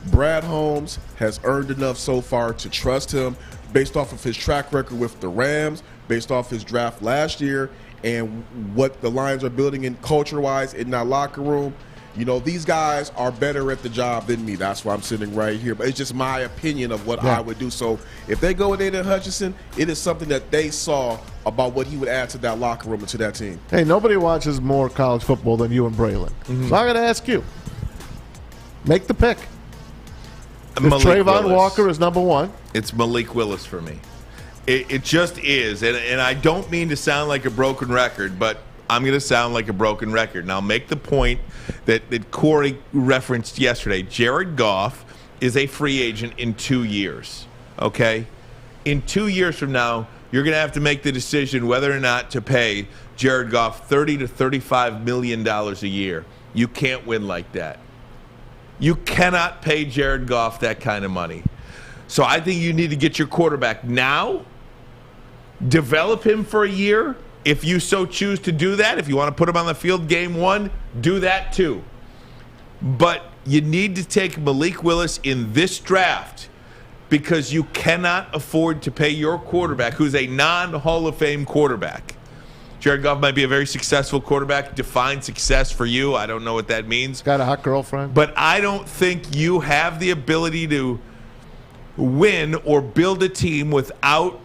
Brad Holmes has earned enough so far to trust him based off of his track record with the Rams, based off his draft last year, and what the Lions are building in culture-wise in that locker room. these guys are better at the job than me. That's why I'm sitting right here. But it's just my opinion of what I would do. So if they go with Aiden Hutchinson, it is something that they saw about what he would add to that locker room and to that team. Hey, nobody watches more college football than you and Braylon. Mm-hmm. So I'm going to ask you. Make the pick. If Travon Walker is number one. It's Malik Willis for me. It just is. And I don't mean to sound like a broken record, but I'm going to sound like a broken record. And I'll make the point that Kory referenced yesterday. Jared Goff is a free agent in 2 years, okay? In 2 years from now, you're going to have to make the decision whether or not to pay Jared Goff $30 to $35 million a year. You can't win like that. You cannot pay Jared Goff that kind of money. So I think you need to get your quarterback now, develop him for a year. If you so choose to do that, if you want to put him on the field game one, do that too. But you need to take Malik Willis in this draft because you cannot afford to pay your quarterback, who's a non-Hall of Fame quarterback. Jared Goff might be a very successful quarterback. Define success for you. I don't know what that means. Got a hot girlfriend. But I don't think you have the ability to win or build a team without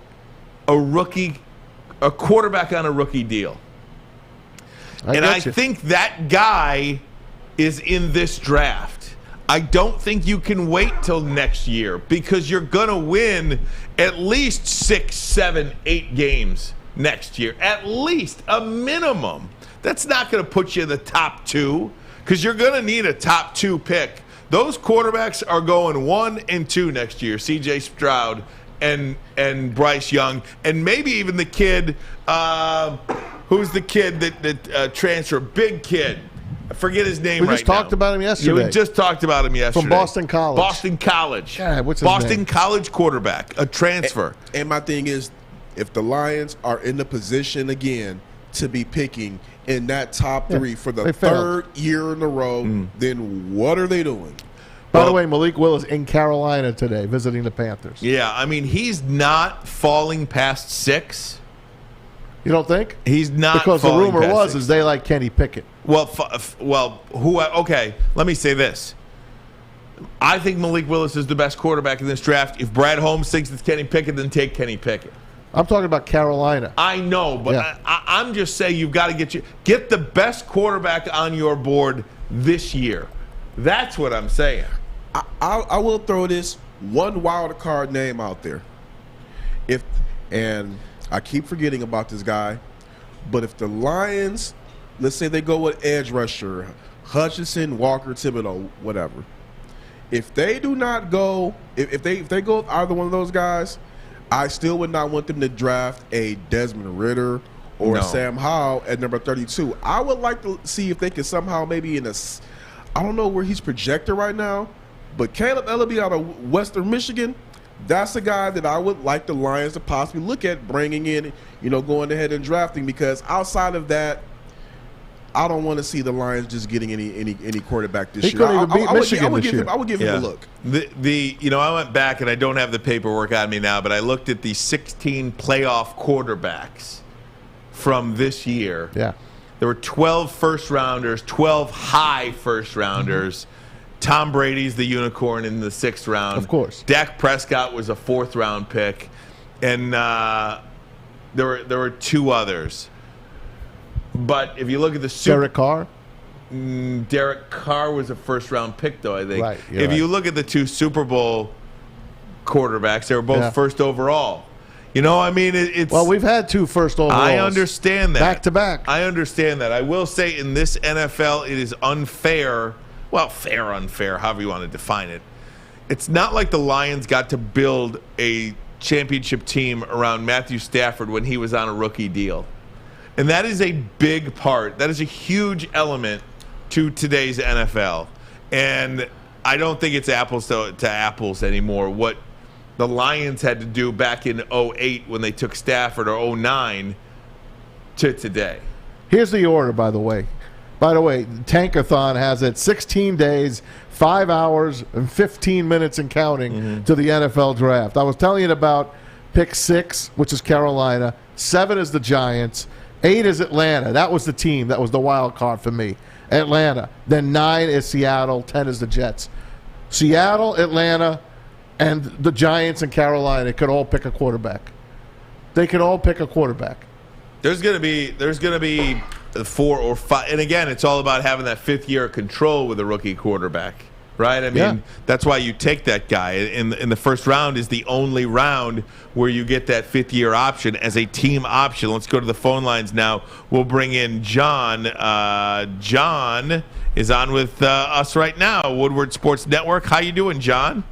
a quarterback on a rookie deal. I think that guy is in this draft. I don't think you can wait till next year because you're going to win at least 6, 7, 8 games next year. At least a minimum. That's not going to put you in the top 2 because you're going to need a top 2 pick. Those quarterbacks are going 1 and 2 next year. C.J. Stroud and Bryce Young, and maybe even the kid, who's the kid that transferred? Big kid. I forget his name right now. We just talked about him yesterday. We just talked about him yesterday. From Boston College. Boston College. Yeah, what's his Boston name? College quarterback, a transfer. And my thing is, if the Lions are in the position again to be picking in that top 3 for the 3rd year in a row, then what are they doing? By the way, Malik Willis in Carolina today visiting the Panthers. Yeah, I mean, he's not falling past 6. You don't think? He's not because the falling rumor past was 6. is they like Kenny Pickett. Okay, let me say this. I think Malik Willis is the best quarterback in this draft. If Brad Holmes thinks it's Kenny Pickett, then take Kenny Pickett. I'm talking about Carolina. I know, but I'm just saying you've got to get the best quarterback on your board this year. That's what I'm saying. I will throw this one wild card name out there. And I keep forgetting about this guy, but if the Lions, let's say they go with edge rusher, Hutchinson, Walker, Thibodeau, whatever. If they do not go, if they go with either one of those guys, I still would not want them to draft a Desmond Ridder or Sam Howell at number 32. I would like to see if they can somehow maybe I don't know where he's projected right now, but Caleb Ellaby out of Western Michigan, that's a guy that I would like the Lions to possibly look at bringing in, going ahead and drafting, because outside of that, I don't want to see the Lions just getting any quarterback this year. He couldn't even beat Michigan this year. I would give him a look. I went back, and I don't have the paperwork on me now, but I looked at the 16 playoff quarterbacks from this year. Yeah. There were 12 first-rounders, 12 high first-rounders. Mm-hmm. Tom Brady's the unicorn in the 6th round. Of course. Dak Prescott was a 4th-round pick. And there were 2 others. But if you look at the Derek Carr? Derek Carr was a 1st-round pick, though, I think. Right. If you look at the 2 Super Bowl quarterbacks, they were both 1st overall. It's... Well, we've had 2 first overalls. I understand that. Back to back. I understand that. I will say in this NFL, it is unfair. Well, fair, unfair, however you want to define it. It's not like the Lions got to build a championship team around Matthew Stafford when he was on a rookie deal. And that is a big part. That is a huge element to today's NFL. And I don't think it's apples to apples anymore. What the Lions had to do back in 2008 when they took Stafford, or 2009 to today. Here's the order, by the way. Tankathon has it 16 days, 5 hours, and 15 minutes and counting to the NFL draft. I was telling you about pick 6, which is Carolina. 7 is the Giants. 8 is Atlanta. That was the team. That was the wild card for me. Atlanta. Then 9 is Seattle. 10 is the Jets. Seattle, Atlanta, and the Giants and Carolina could all pick a quarterback. They could all pick a quarterback. There's gonna be 4 or 5, and again, it's all about having that 5th year of control with a rookie quarterback, right? I mean, that's why you take that guy. In the first round is the only round where you get that 5th year option as a team option. Let's go to the phone lines now. We'll bring in John. John is on with us right now, Woodward Sports Network. How you doing, John?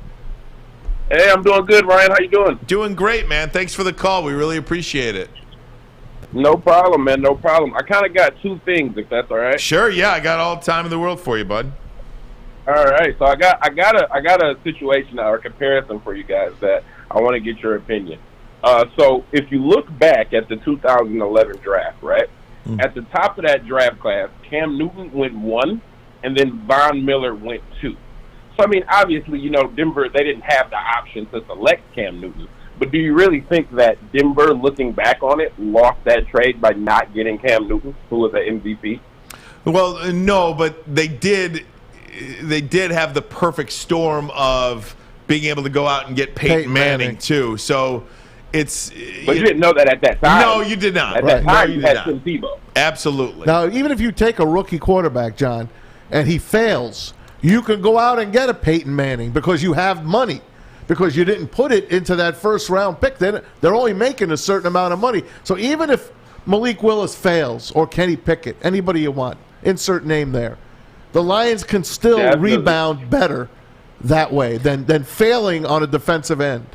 Hey, I'm doing good, Ryan. How you doing? Doing great, man. Thanks for the call. We really appreciate it. No problem, man. No problem. I kind of got 2 things, if that's all right. Sure. Yeah, I got all the time in the world for you, bud. All right. So I got a situation or a comparison for you guys that I want to get your opinion. So if you look back at the 2011 draft, right? At the top of that draft class, Cam Newton went 1, and then Von Miller went 2. So, I mean, obviously, Denver, they didn't have the option to select Cam Newton. But do you really think that Denver, looking back on it, lost that trade by not getting Cam Newton, who was an MVP? Well, no, but they did have the perfect storm of being able to go out and get Peyton Manning, too. So it's... But you didn't know that at that time. No, you did not. At that time, no, you had Tim Tebow. Absolutely. Now, even if you take a rookie quarterback, John, and he fails, you can go out and get a Peyton Manning because you have money. Because you didn't put it into that first-round pick. They're only making a certain amount of money. So even if Malik Willis fails or Kenny Pickett, anybody you want, insert name there, the Lions can still rebound better that way than failing on a defensive end.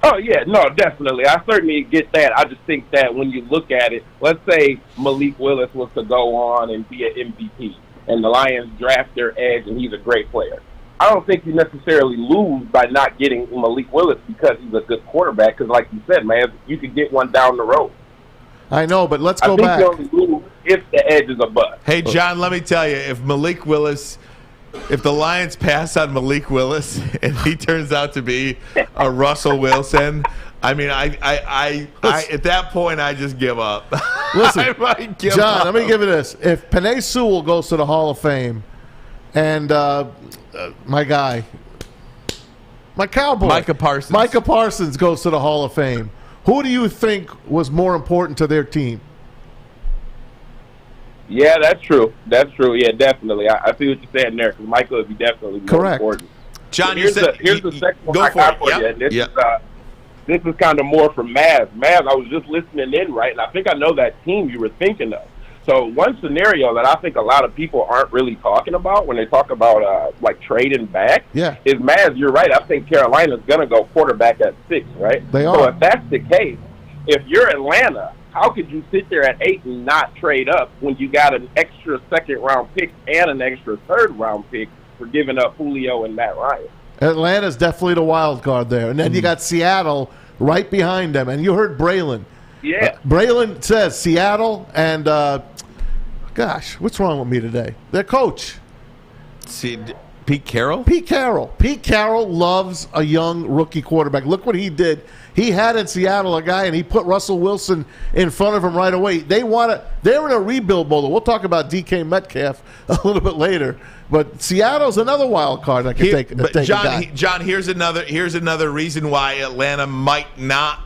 Oh, yeah, no, definitely. I certainly get that. I just think that when you look at it, let's say Malik Willis was to go on and be an MVP, and the Lions draft their edge, and he's a great player. I don't think you necessarily lose by not getting Malik Willis because he's a good quarterback. Because, like you said, man, you could get one down the road. I know, but let's go back. I think you only lose if the edge is a bust. Hey, John, let me tell you, if the Lions pass on Malik Willis and he turns out to be a Russell Wilson, I mean, I at that point, I just give up. Listen, I might give John, up. let me give you this. If Penei Sewell goes to the Hall of Fame and my guy, my cowboy, Micah Parsons goes to the Hall of Fame, who do you think was more important to their team? Yeah, that's true. That's true. Yeah, definitely. I see what you're saying there, because Michael would be definitely more important. John, here's the second one I got for you. And this is kind of more from Maz. Maz, I was just listening in, right, and I think I know that team you were thinking of. So one scenario that I think a lot of people aren't really talking about when they talk about like trading back is, Maz, you're right. I think Carolina's going to go quarterback at 6, right? They are. So if that's the case, if you're Atlanta, how could you sit there at 8 and not trade up when you got an extra 2nd-round pick and an extra 3rd-round pick for giving up Julio and Matt Ryan? Atlanta's definitely the wild card there. And then you got Seattle right behind them. And you heard Braylon. Yeah. Braylon says Seattle and, gosh, what's wrong with me today? Their coach. See, Pete Carroll? Pete Carroll loves a young rookie quarterback. Look what he did. He had in Seattle a guy, and he put Russell Wilson in front of him right away. They're in a rebuild mode. We'll talk about DK Metcalf a little bit later. But Seattle's another wild card that can take a guy. John, here's another reason why Atlanta might not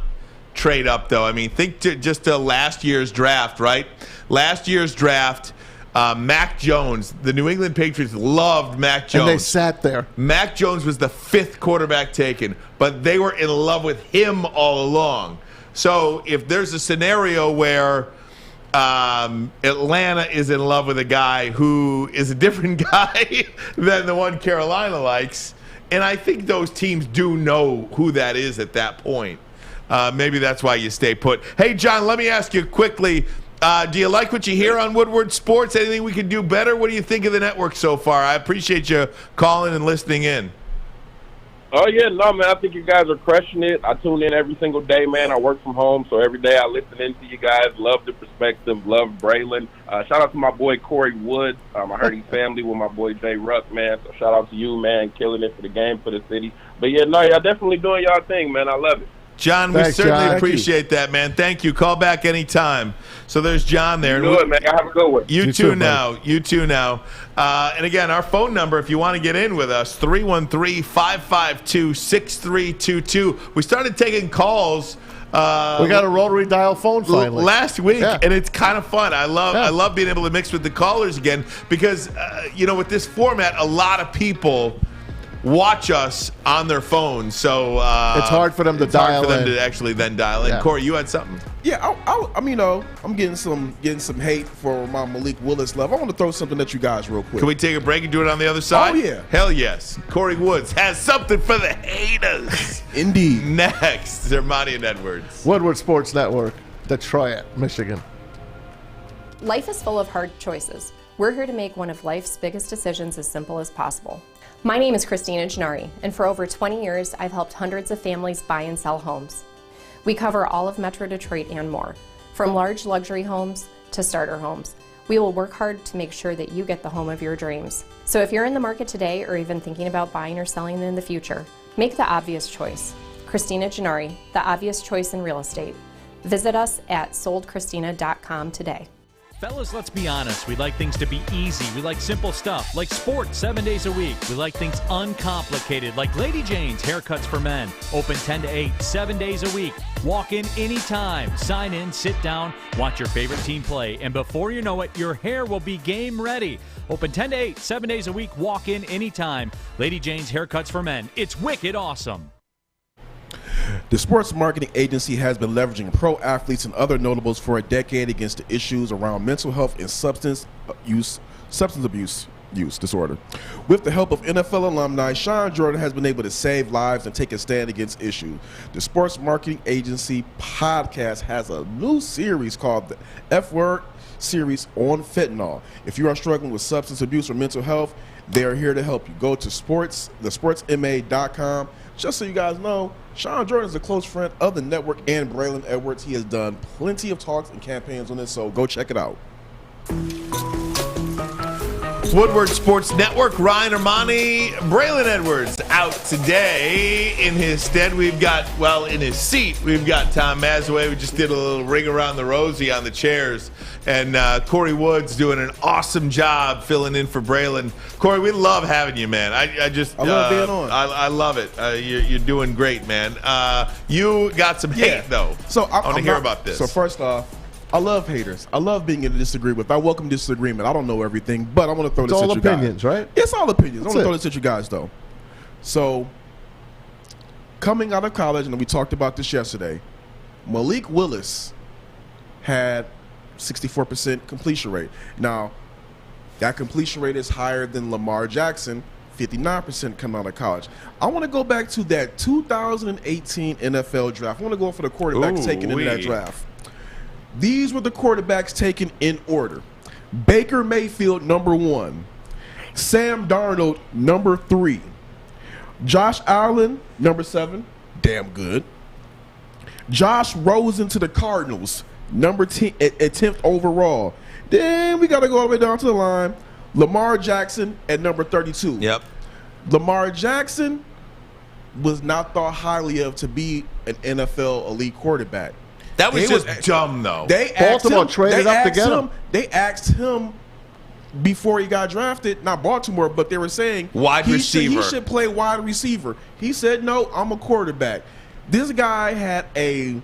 trade up, though. I mean, think just to last year's draft, right? Last year's draft, Mac Jones, the New England Patriots loved Mac Jones. And they sat there. Mac Jones was the 5th quarterback taken, but they were in love with him all along. So if there's a scenario where Atlanta is in love with a guy who is a different guy than the one Carolina likes, and I think those teams do know who that is at that point. Maybe that's why you stay put. Hey, John, let me ask you quickly, do you like what you hear on Woodward Sports? Anything we can do better? What do you think of the network so far? I appreciate you calling and listening in. Oh, yeah, no, man, I think you guys are crushing it. I tune in every single day, man. I work from home, so every day I listen in to you guys. Love the perspective. Love Braylon. Shout out to my boy Kory Woods. I heard he's family with my boy Jay Ruck, man. So shout out to you, man, killing it for the game, for the city. But, yeah, no, y'all definitely doing y'all thing, man. I love it. John, we Thanks, certainly John. appreciate that, man. Thank you. Call back anytime. So there's John there. Do it, man. Have a good one. You too now. You too now. And again, our phone number, if you want to get in with us, 313-552-6322. We started taking calls. We got a rotary dial phone finally last week, and it's kind of fun. I love being able to mix with the callers again because with this format, a lot of people watch us on their phones, so it's hard for them to dial hard for them in. to actually then dial in. Yeah. Corey, you had something? Yeah, I'm getting some hate for my Malik Willis love. I want to throw something at you guys real quick. Can we take a break and do it on the other side? Oh, yeah. Hell yes. Kory Woods has something for the haters. Indeed. Next, Ermanni and Edwards. Woodward Sports Network, Detroit, Michigan. Life is full of hard choices. We're here to make one of life's biggest decisions as simple as possible. My name is Christina Gennari, and for over 20 years, I've helped hundreds of families buy and sell homes. We cover all of Metro Detroit and more, from large luxury homes to starter homes. We will work hard to make sure that you get the home of your dreams. So if you're in the market today or even thinking about buying or selling in the future, make the obvious choice. Christina Gennari, the obvious choice in real estate. Visit us at soldchristina.com today. Fellas, let's be honest. We like things to be easy. We like simple stuff, like sports 7 days a week. We like things uncomplicated, like Lady Jane's Haircuts for Men. Open 10 to 8, 7 days a week. Walk in anytime. Sign in, sit down, watch your favorite team play, and before you know it, your hair will be game ready. Open 10 to 8, 7 days a week. Walk in anytime. Lady Jane's Haircuts for Men. It's wicked awesome. The sports marketing agency has been leveraging pro athletes and other notables for a decade against the issues around mental health and substance abuse disorder. With the help of NFL alumni, Sean Jordan has been able to save lives and take a stand against issues. The sports marketing agency podcast has a new series called the F Word series on fentanyl. If you are struggling with substance abuse or mental health, they are here to help you. Go to thesportsma.com. Just so you guys know, Sean Jordan is a close friend of the network and Braylon Edwards. He has done plenty of talks and campaigns on this, so go check it out. Woodward Sports Network, Ryan Ermanni, Braylon Edwards out today. In his stead, in his seat, we've got Tom Mazawey. We just did a little ring around the rosy on the chairs. And Kory Woods doing an awesome job filling in for Braylon. Kory, we love having you, man. I love being on. I love it. You're doing great, man. You got some hate, though. So I want to hear about this. So first off, I love haters. I love being in a disagreement. I welcome disagreement. I don't know everything, but I want to throw this at you guys. It's all opinions, right? It's all opinions. I want to throw this at you guys, though. So, coming out of college, and we talked about this yesterday, Malik Willis had 64% completion rate. Now, that completion rate is higher than Lamar Jackson, 59% coming out of college. I want to go back to that 2018 NFL draft. I want to go for the quarterbacks taken in that draft. These were the quarterbacks taken in order. Baker Mayfield, number 1. Sam Darnold, number 3. Josh Allen, number 7. Damn good. Josh Rosen to the Cardinals, number 10, 10th overall. Then we got to go all the way down to the line. Lamar Jackson at number 32. Yep. Lamar Jackson was not thought highly of to be an NFL elite quarterback. That was just dumb, though. Baltimore traded up to get him. They asked him before he got drafted, not Baltimore, but they were saying wide receiver. He should play wide receiver. He said, no, I'm a quarterback. This guy had a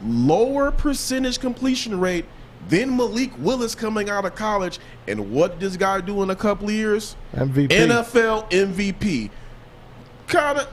lower percentage completion rate than Malik Willis coming out of college. And what did this guy do in a couple of years? MVP. NFL MVP. Kind of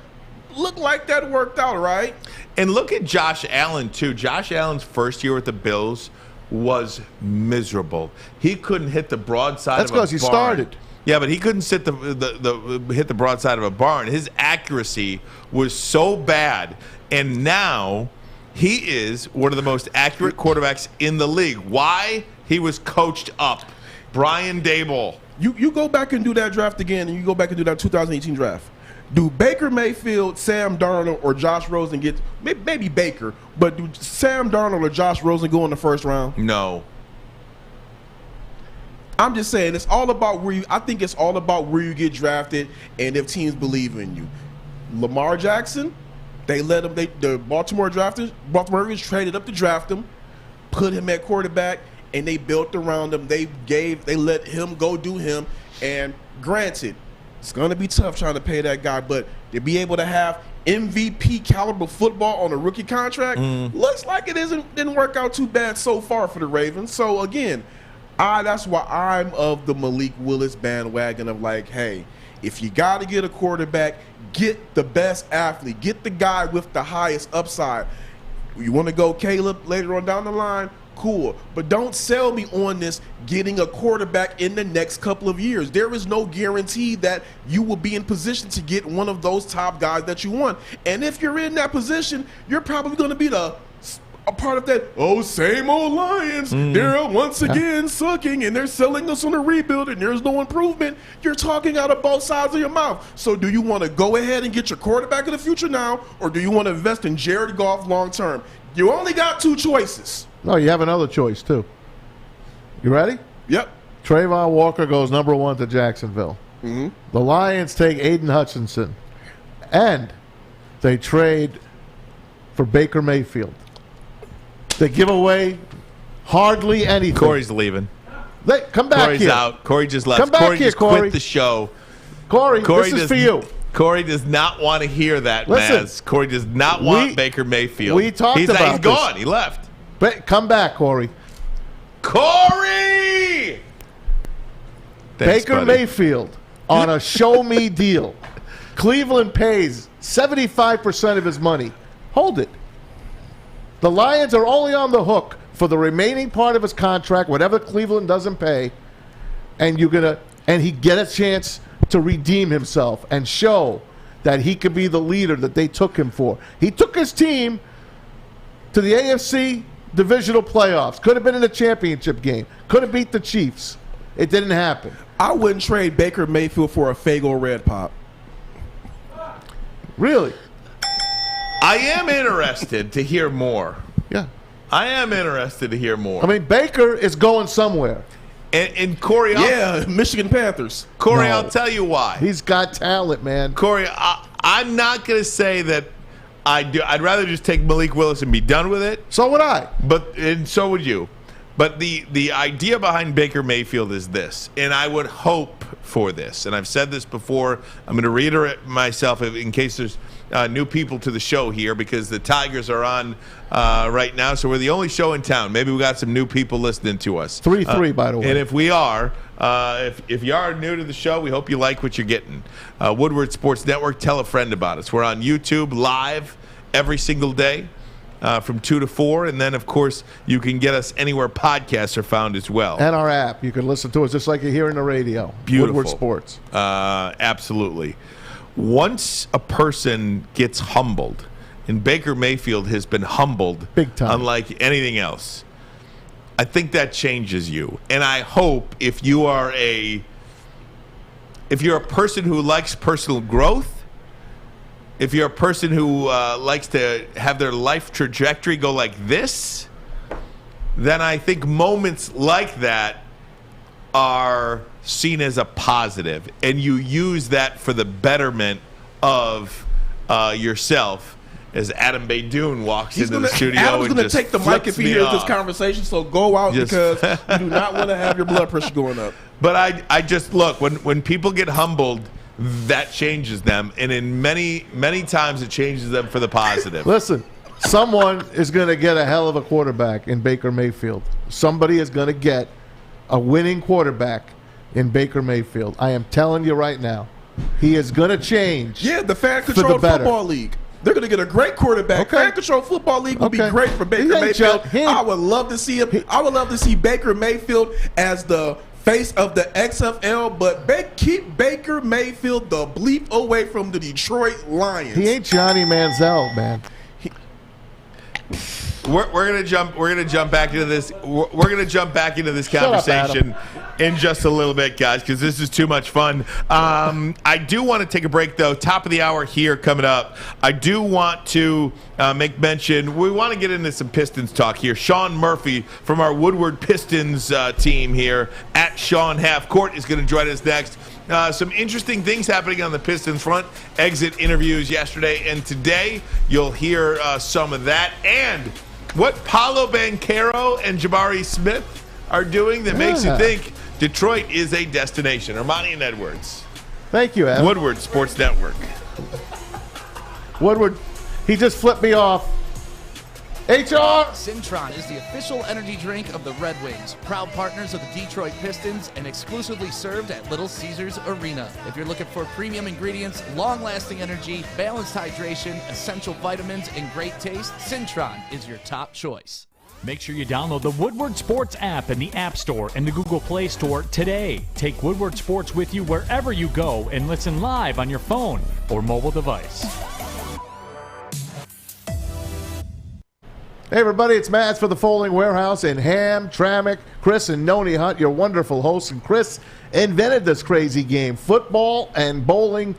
looked like that worked out, right? And look at Josh Allen, too. Josh Allen's first year with the Bills was miserable. He couldn't hit the broadside That's of a barn. because he started. Yeah, but he couldn't hit the broadside of a barn. His accuracy was so bad. And now he is one of the most accurate quarterbacks in the league. Why? He was coached up. Brian Daboll. You go back and do that draft again, and you go back and do that 2018 draft. Do Baker Mayfield, Sam Darnold, or Josh Rosen get – maybe Baker, but do Sam Darnold or Josh Rosen go in the first round? No. I'm just saying it's all about where you – I think it's all about where you get drafted and if teams believe in you. Lamar Jackson, They let him. The Baltimore Ravens traded up to draft him, put him at quarterback, and they built around him. They let him go do him. And granted, it's going to be tough trying to pay that guy, but to be able to have MVP caliber football on a rookie contract looks like it didn't work out too bad so far for the Ravens. So again, that's why I'm of the Malik Willis bandwagon of like, hey, if you got to get a quarterback, get the best athlete, get the guy with the highest upside. You want to go Caleb later on down the line? Cool, but don't sell me on this getting a quarterback in the next couple of years. There is no guarantee that you will be in position to get one of those top guys that you want. And if you're in that position, you're probably going to be a part of that, same old Lions. They're once again sucking, and they're selling us on a rebuild, and there's no improvement. You're talking out of both sides of your mouth. So do you want to go ahead and get your quarterback in the future now, or do you want to invest in Jared Goff long term? You only got two choices. No, you have another choice, too. You ready? Yep. Travon Walker goes number 1 to Jacksonville. The Lions take Aiden Hutchinson, and they trade for Baker Mayfield. They give away hardly anything. Corey's leaving. Come back Corey's here. out. Corey just left. Come back Corey here, just Corey. quit the show. Corey, this is for you. Corey does not want to hear that, Listen, Maz. Corey does not want Baker Mayfield. We talked about He's this. gone. He left. Come back, Corey. Corey! Thanks, Baker buddy. Mayfield on a show-me deal. Cleveland pays 75% of his money. Hold it. The Lions are only on the hook for the remaining part of his contract, whatever Cleveland doesn't pay, and he get a chance to redeem himself and show that he could be the leader that they took him for. He took his team to the AFC divisional playoffs. Could have been in the championship game. Could have beat the Chiefs. It didn't happen. I wouldn't trade Baker Mayfield for a Faygo Red Pop. Really? I am interested to hear more. Yeah. I am interested to hear more. I mean, Baker is going somewhere. And Corey, Michigan Panthers. Corey, No. I'll tell you why. He's got talent, man. Corey, I'm not going to say that I do. I'd rather just take Malik Willis and be done with it. So would I. And so would you. But the idea behind Baker Mayfield is this, and I would hope for this, and I've said this before. I'm going to reiterate myself in case there's new people to the show here, because the Tigers are on right now, so we're the only show in town. Maybe we got some new people listening to us. 3-3, by the way. And if we are, if you are new to the show, we hope you like what you're getting. Woodward Sports Network, tell a friend about us. We're on YouTube live every single day. From 2 to 4, and then, of course, you can get us anywhere podcasts are found as well. And our app. You can listen to us just like you hear in the radio. Beautiful. Woodward Sports. Absolutely. Once a person gets humbled, and Baker Mayfield has been humbled big time, unlike anything else, I think that changes you. And I hope if you're a person who likes personal growth, if you're a person who likes to have their life trajectory go like this, then I think moments like that are seen as a positive, and you use that for the betterment of yourself. As Adam Baydoun walks into the studio, Adam's and going to just take the mic if he hears this off. conversation, so go out because you do not want to have your blood pressure going up. But I just look, when people get humbled, that changes them, and in many times it changes them for the positive. Listen, someone is going to get a hell of a quarterback in Baker Mayfield. Somebody is going to get a winning quarterback in Baker Mayfield. I am telling you right now, he is going to change. Yeah, the fan-controlled football league. They're going to get a great quarterback. Okay. Fan-controlled football league would be great for Baker Mayfield. I would love to see him. I would love to see Baker Mayfield as the face of the XFL, but keep Baker Mayfield the bleep away from the Detroit Lions. He ain't Johnny Manziel, man. We're gonna jump back into this. We're gonna jump back into this conversation. in just a little bit, guys, because this is too much fun. I do want to take a break, though. Top of the hour here coming up. I do want to make mention. We want to get into some Pistons talk here. Sean Murphy from our Woodward Pistons team here at Sean Half Court is going to join us next. Some interesting things happening on the Pistons front. Exit interviews yesterday and today. You'll hear some of that. And what Paolo Banchero and Jabari Smith are doing that makes you think Detroit is a destination. Ermanni and Edwards. Thank you, Adam. Woodward Sports Network. Woodward, he just flipped me off. HR! Cintron is the official energy drink of the Red Wings, proud partners of the Detroit Pistons, and exclusively served at Little Caesars Arena. If you're looking for premium ingredients, long-lasting energy, balanced hydration, essential vitamins, and great taste, Cintron is your top choice. Make sure you download the Woodward Sports app in the App Store and the Google Play Store today. Take Woodward Sports with you wherever you go and listen live on your phone or mobile device. Hey everybody, it's Mads for the Folding Warehouse in Hamtramck. Chris and Noni Hunt, your wonderful hosts. And Chris invented this crazy game, football and bowling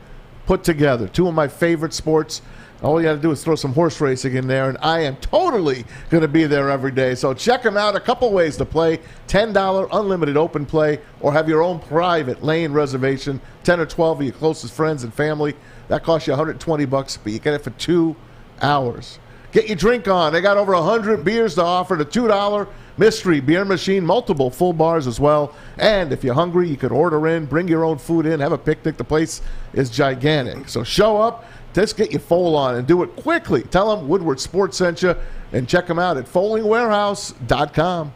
put together. Two of my favorite sports. All you got to do is throw some horse racing in there, and I am totally going to be there every day. So check them out. A couple ways to play. $10 unlimited open play, or have your own private lane reservation. 10 or 12 of your closest friends and family. That costs you $120, but you get it for 2 hours. Get your drink on. They got over 100 beers to offer. The $2 mystery beer machine, multiple full bars as well. And if you're hungry, you could order in, bring your own food in, have a picnic. The place is gigantic. So show up, just get your foal on and do it quickly. Tell them Woodward Sports sent you, and check them out at foldingwarehouse.com.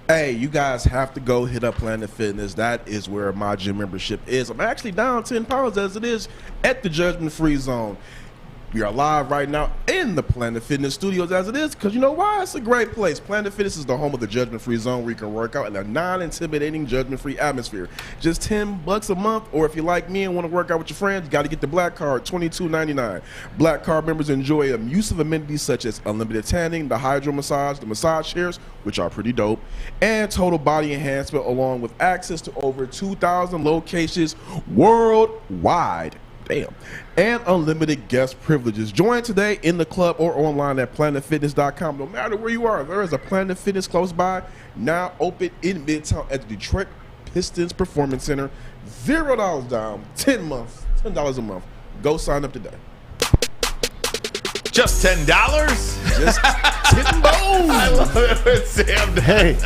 Hey, you guys have to go hit up Planet Fitness. That is where my gym membership is. I'm actually down 10 pounds as it is at the Judgment Free Zone. We are live right now in the Planet Fitness studios as it is, because you know why? It's a great place. Planet Fitness is the home of the Judgment-Free Zone, where you can work out in a non-intimidating, judgment-free atmosphere. Just $10 a month, or if you're like me and want to work out with your friends, you got to get the Black Card, $22.99. Black Card members enjoy use of amenities such as unlimited tanning, the hydro massage, the massage chairs, which are pretty dope, and total body enhancement, along with access to over 2,000 locations worldwide. Damn. And unlimited guest privileges. Join today in the club or online at planetfitness.com. No matter where you are, there is a Planet Fitness close by, now open in Midtown at the Detroit Pistons Performance Center. $0 down, 10 months, $10 a month. Go sign up today. Just $10? Just $10. I love it with Sam. Hey.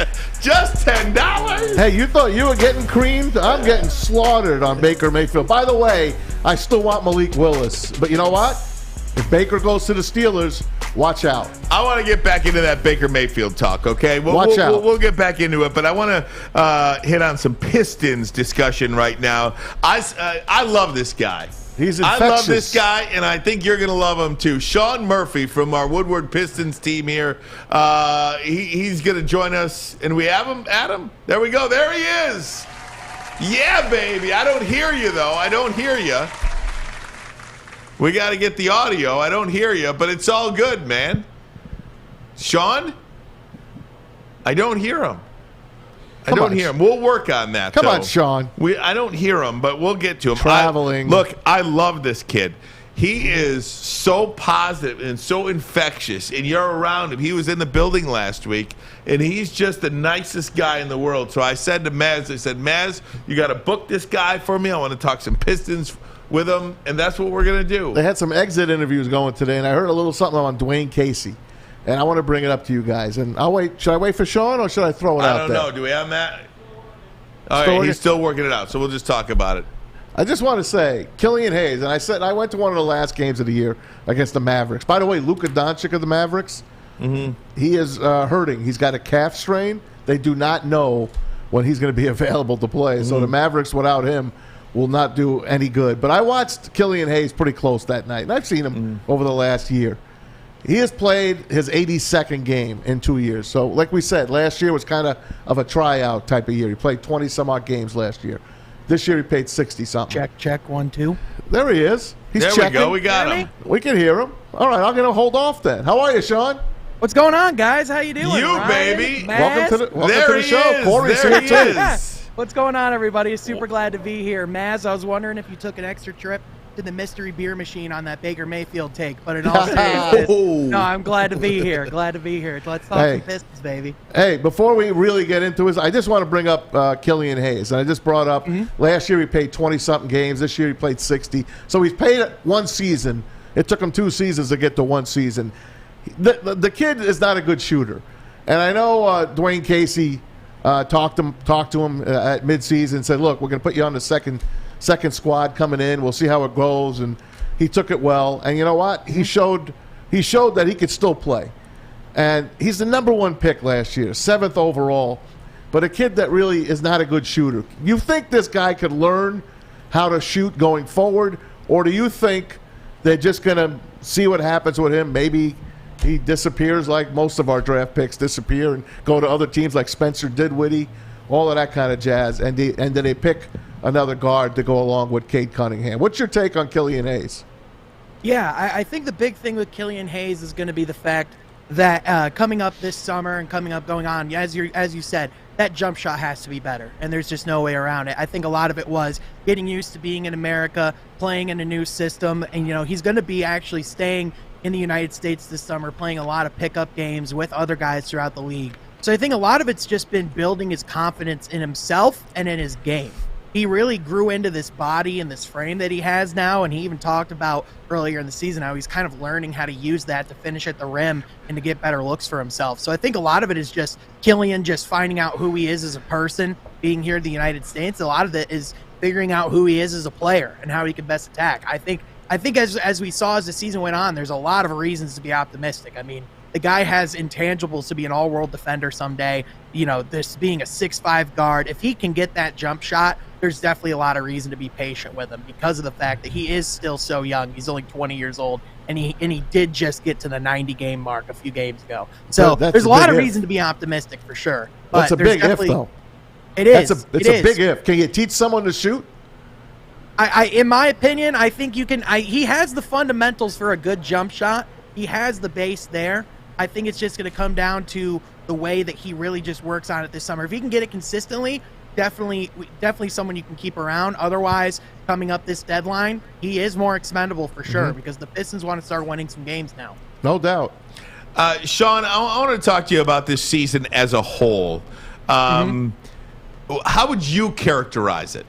Just $10? Hey, you thought you were getting creamed? I'm getting slaughtered on Baker Mayfield. By the way, I still want Malik Willis. But you know what? If Baker goes to the Steelers, watch out. I want to get back into that Baker Mayfield talk, okay? Watch out. We'll get back into it, but I want to hit on some Pistons discussion right now. I love this guy. He's infectious. I love this guy, and I think you're going to love him too. Sean Murphy from our Woodward Pistons team here. He's going to join us, and we have him. Adam, there we go. There he is. Yeah, baby. I don't hear you, though. I don't hear you. We got to get the audio. I don't hear you, but it's all good, man. Sean? I don't hear him. I don't hear him. We'll work on that. Come on, Sean. I don't hear him, but we'll get to him. Traveling. Look, I love this kid. He is so positive and so infectious, and you're around him. He was in the building last week, and he's just the nicest guy in the world. So I said to Maz, Maz, you got to book this guy for me. I want to talk some Pistons with him, and that's what we're going to do. They had some exit interviews going today, and I heard a little something on Dwayne Casey. And I want to bring it up to you guys. And I'll wait. Should I wait for Sean, or should I throw it out there? I don't know. Do we have Matt? All right, he's still working it out, so we'll just talk about it. I just want to say, Killian Hayes, and I went to one of the last games of the year against the Mavericks. By the way, Luka Doncic of the Mavericks, he is hurting. He's got a calf strain. They do not know when he's going to be available to play. So the Mavericks, without him, will not do any good. But I watched Killian Hayes pretty close that night, and I've seen him over the last year. He has played his 82nd game in 2 years. So, like we said, last year was kind of a tryout type of year. He played 20-some-odd games last year. This year he played 60-something. Check, 1, 2. There he is. He's there checking. We go. We got him. We can hear him. All right, I'm going to hold off then. How are you, Sean? What's going on, guys? How you doing? You, Ryan, baby. Maz? Welcome to the show. Kory's There here he too. is. What's going on, everybody? Super glad to be here. Maz, I was wondering if you took an extra trip to the mystery beer machine on that Baker Mayfield take, but in all seriousness, no, I'm glad to be here. Glad to be here. Let's talk some Pistons, baby. Hey, before we really get into this, I just want to bring up Killian Hayes. And I just brought up last year he played 20-something games. This year he played 60. So he's played one season. It took him 2 seasons to get to one season. The kid is not a good shooter. And I know Dwayne Casey talked to him at midseason and said, look, we're going to put you on the second squad coming in. We'll see how it goes. And he took it well. And you know what? He showed that he could still play. And he's the number 1 pick last year, 7th overall. But a kid that really is not a good shooter. You think this guy could learn how to shoot going forward? Or do you think they're just going to see what happens with him? Maybe he disappears like most of our draft picks disappear and go to other teams like Spencer Dinwiddie, all of that kind of jazz. And then they pick another guard to go along with Cade Cunningham. What's your take on Killian Hayes? Yeah, I think the big thing with Killian Hayes is going to be the fact that coming up this summer and going on, as you said, that jump shot has to be better, and there's just no way around it. I think a lot of it was getting used to being in America, playing in a new system, and he's going to be actually staying in the United States this summer, playing a lot of pickup games with other guys throughout the league. So I think a lot of it's just been building his confidence in himself and in his game. He really grew into this body and this frame that he has now, and he even talked about earlier in the season how he's kind of learning how to use that to finish at the rim and to get better looks for himself. So I think a lot of it is just Killian just finding out who he is as a person, being here in the United States. A lot of it is figuring out who he is as a player and how he can best attack. I think as we saw as the season went on, there's a lot of reasons to be optimistic. I mean, the guy has intangibles to be an all-world defender someday. This being a 6'5" guard, if he can get that jump shot, there's definitely a lot of reason to be patient with him because of the fact that he is still so young. He's only 20 years old, and he did just get to the 90-game mark a few games ago. So there's a lot of reason to be optimistic for sure. But That's a big if, though. It is. It's a big if. Can you teach someone to shoot? In my opinion, I think you can. He has the fundamentals for a good jump shot. He has the base there. I think it's just going to come down to the way that he really just works on it this summer. If he can get it consistently, definitely someone you can keep around. Otherwise, coming up this deadline, he is more expendable for sure because the Pistons want to start winning some games now. No doubt. Sean, I want to talk to you about this season as a whole. How would you characterize it?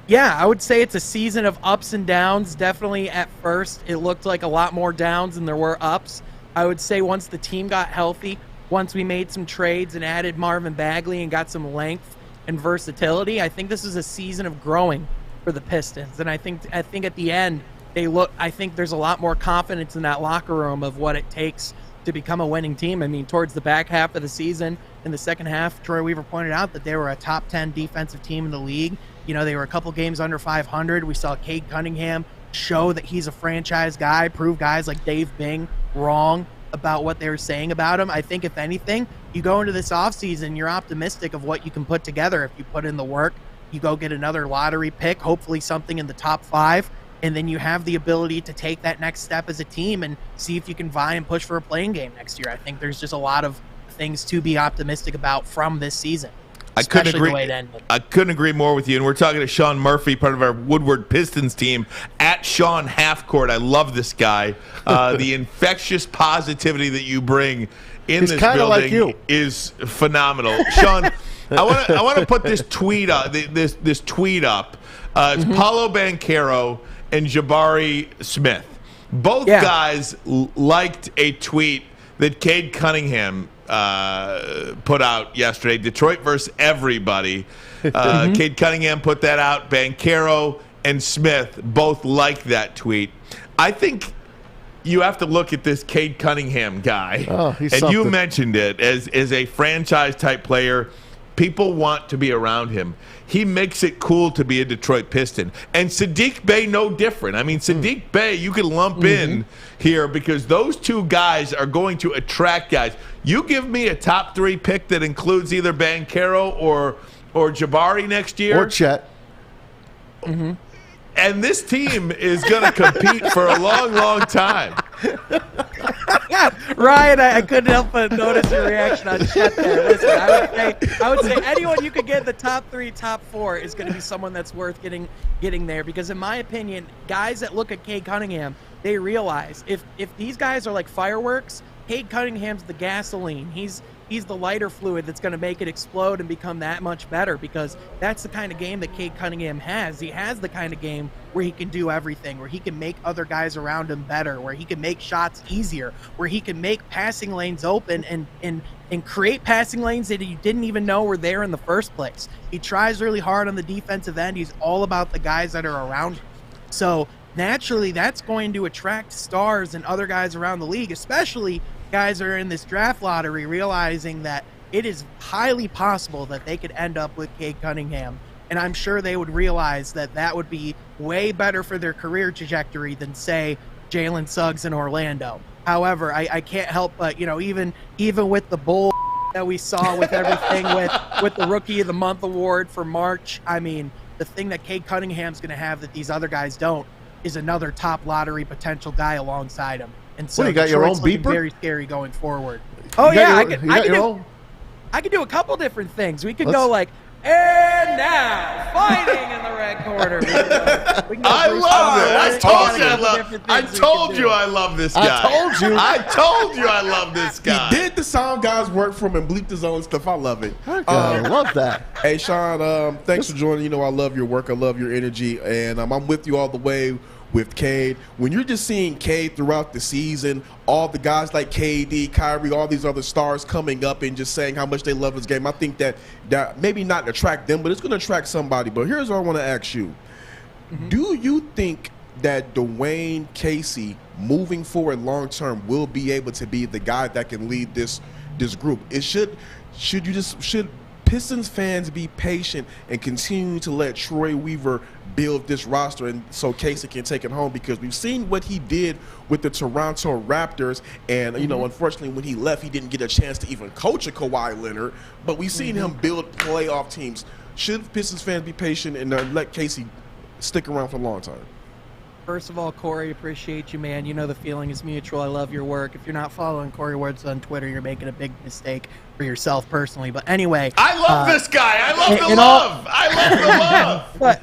Yeah, I would say it's a season of ups and downs. Definitely at first, it looked like a lot more downs than there were ups. I would say once the team got healthy, once we made some trades and added Marvin Bagley and got some length and versatility, I think this is a season of growing for the Pistons. And I think at the end, I think there's a lot more confidence in that locker room of what it takes to become a winning team. I mean, towards the back half of the season, in the second half, Troy Weaver pointed out that they were a top 10 defensive team in the league. They were a couple games under 500. We saw Cade Cunningham show that he's a franchise guy, prove guys like Dave Bing wrong about what they were saying about him. I think if anything, you go into this offseason, you're optimistic of what you can put together if you put in the work. You go get another lottery pick, hopefully something in the top 5, and then you have the ability to take that next step as a team and see if you can vie and push for a playing game next year. I think there's just a lot of things to be optimistic about from this season. I couldn't agree more with you. And we're talking to Sean Murphy, part of our Woodward Pistons team, at Sean Halfcourt. I love this guy. The infectious positivity that you bring in this building is phenomenal. Sean, I want to put this tweet up. This tweet up. It's Paolo Banchero and Jabari Smith. Both guys liked a tweet that Cade Cunningham put out yesterday. Detroit versus everybody. Cade Cunningham put that out. Banchero and Smith both liked that tweet. I think you have to look at this Cade Cunningham guy. And something. You mentioned it as a franchise-type player. People want to be around him. He makes it cool to be a Detroit Piston. And Saddiq Bey, no different. I mean, Saddiq Bey, you can lump in here because those two guys are going to attract guys. You give me a top 3 pick that includes either Banchero or Jabari next year. Or Chet. And this team is going to compete for a long, long time. Ryan, I couldn't help but notice your reaction on chat there. Listen, I would say anyone you could get in the top 3, top 4 is going to be someone that's worth getting there, because in my opinion, guys that look at Cade Cunningham, they realize if these guys are like fireworks, Cade Cunningham's the gasoline. He's the lighter fluid that's going to make it explode and become that much better, because that's the kind of game that Cade Cunningham has. He has the kind of game where he can do everything, where he can make other guys around him better, where he can make shots easier, where he can make passing lanes open and create passing lanes that he didn't even know were there in the first place. He tries really hard on the defensive end. He's all about the guys that are around him. So naturally, that's going to attract stars and other guys around the league, especially guys are in this draft lottery, realizing that it is highly possible that they could end up with Cade Cunningham. And I'm sure they would realize that that would be way better for their career trajectory than, say, Jalen Suggs in Orlando. However, I can't help but, even with the bull that we saw with everything with the Rookie of the Month award for March, I mean, the thing that Cade Cunningham's going to have that these other guys don't is another top lottery potential guy alongside him. And so you got your own beeper? Very scary going forward. Oh yeah, I could do a couple different things. We could go like, and now fighting in the red corner. I love it. I told you I love this guy. I told you I love this guy. He did the sound guys work for him and bleeped his own stuff. I love it. I love that. Hey, Sean, thanks for joining. I love your work. I love your energy. And I'm with you all the way with Cade. When you're just seeing Cade throughout the season, all the guys like KD, Kyrie, all these other stars coming up and just saying how much they love his game, I think that maybe not attract them, but it's going to attract somebody. But here's what I want to ask you. Do you think that Dwayne Casey, moving forward long term, will be able to be the guy that can lead this group? Should Pistons fans be patient and continue to let Troy Weaver build this roster and so Casey can take it home? Because we've seen what he did with the Toronto Raptors, and unfortunately when he left, he didn't get a chance to even coach a Kawhi Leonard, but we've seen him build playoff teams. Should Pistons fans be patient and let Casey stick around for a long time? First of all, Kory, appreciate you, man. You know the feeling is mutual. I love your work. If you're not following Kory Woods on Twitter, you're making a big mistake for yourself personally. But anyway, I love this guy. I love the love. I love the love.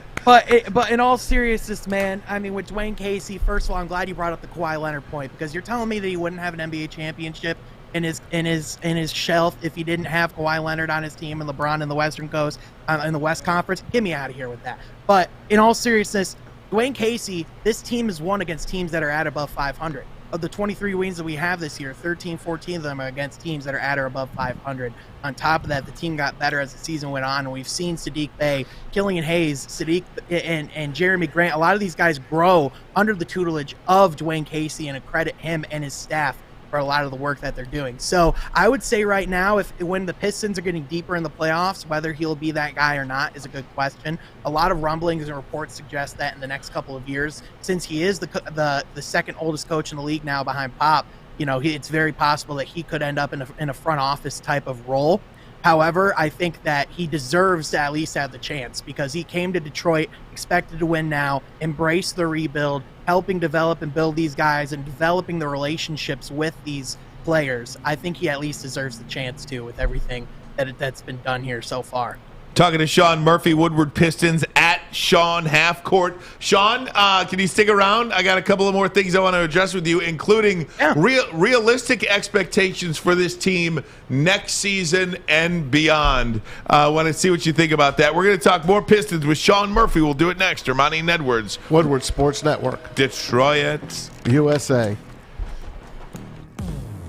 But in all seriousness, man, I mean, with Dwayne Casey, first of all, I'm glad you brought up the Kawhi Leonard point, because you're telling me that he wouldn't have an NBA championship in his shelf if he didn't have Kawhi Leonard on his team and LeBron in the Western Coast in the West Conference. Get me out of here with that. But in all seriousness, Dwayne Casey, this team has won against teams that are at above 500. Of the 23 wins that we have this year, 14 of them are against teams that are at or above 500. On top of that, the team got better as the season went on, and we've seen Saddiq Bey, Killian Hayes, Saddiq, and Jeremy Grant. A lot of these guys grow under the tutelage of Dwayne Casey, and I credit him and his staff for a lot of the work that they're doing. So I would say right now, when the Pistons are getting deeper in the playoffs, whether he'll be that guy or not is a good question. A lot of rumblings and reports suggest that in the next couple of years, since he is the second oldest coach in the league now behind Pop, it's very possible that he could end up in a front office type of role. However, I think that he deserves to at least have the chance, because he came to Detroit expected to win now, embrace the rebuild, helping develop and build these guys and developing the relationships with these players. I think he at least deserves the chance to, with everything that's been done here so far. Talking to Sean Murphy, Woodward Pistons, at Sean Halfcourt. Sean, can you stick around? I got a couple of more things I want to address with you, including realistic expectations for this team next season and beyond. I want to see what you think about that. We're going to talk more Pistons with Sean Murphy. We'll do it next. Ermanni and Edwards. Woodward Sports Network. Detroit. USA.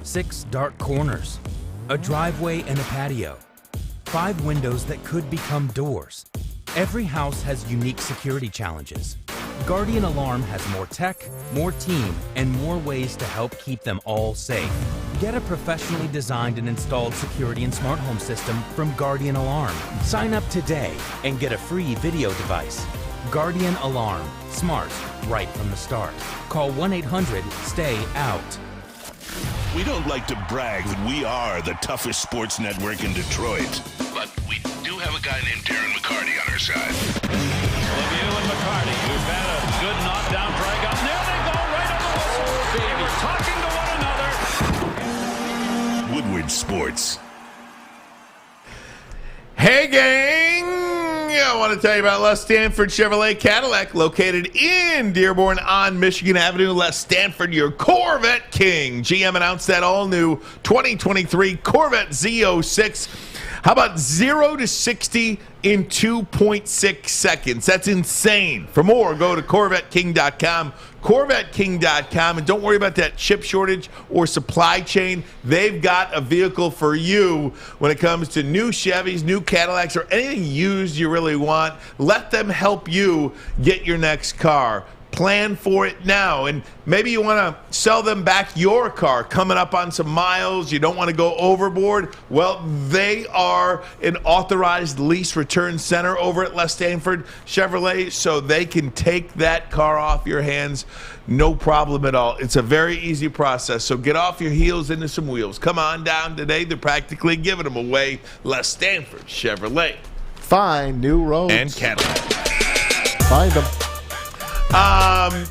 6 dark corners, a driveway and a patio. 5 windows that could become doors. Every house has unique security challenges. Guardian Alarm has more tech, more team, and more ways to help keep them all safe. Get a professionally designed and installed security and smart home system from Guardian Alarm. Sign up today and get a free video device. Guardian Alarm. Smart right from the start. Call 1-800-STAY-OUT. We don't like to brag that we are the toughest sports network in Detroit, but we do have a guy named Darren McCarty on our side. Lemieux and McCarty, who's had a sports. Hey, gang! I want to tell you about Les Stanford Chevrolet Cadillac, located in Dearborn on Michigan Avenue. Les Stanford, your Corvette king. GM announced that all-new 2023 Corvette Z06. How about 0 to 60 in 2.6 seconds? That's insane. For more, go to CorvetteKing.com. CorvetteKing.com. And don't worry about that chip shortage or supply chain. They've got a vehicle for you when it comes to new Chevys, new Cadillacs, or anything used you really want. Let them help you get your next car. Plan for it now. And maybe you want to sell them back your car coming up on some miles. You don't want to go overboard. Well, they are an authorized lease return center over at Les Stanford Chevrolet, so they can take that car off your hands. No problem at all. It's a very easy process. So get off your heels into some wheels. Come on down today. They're practically giving them away. Les Stanford Chevrolet. Find new roads. And Cadillac. Find them.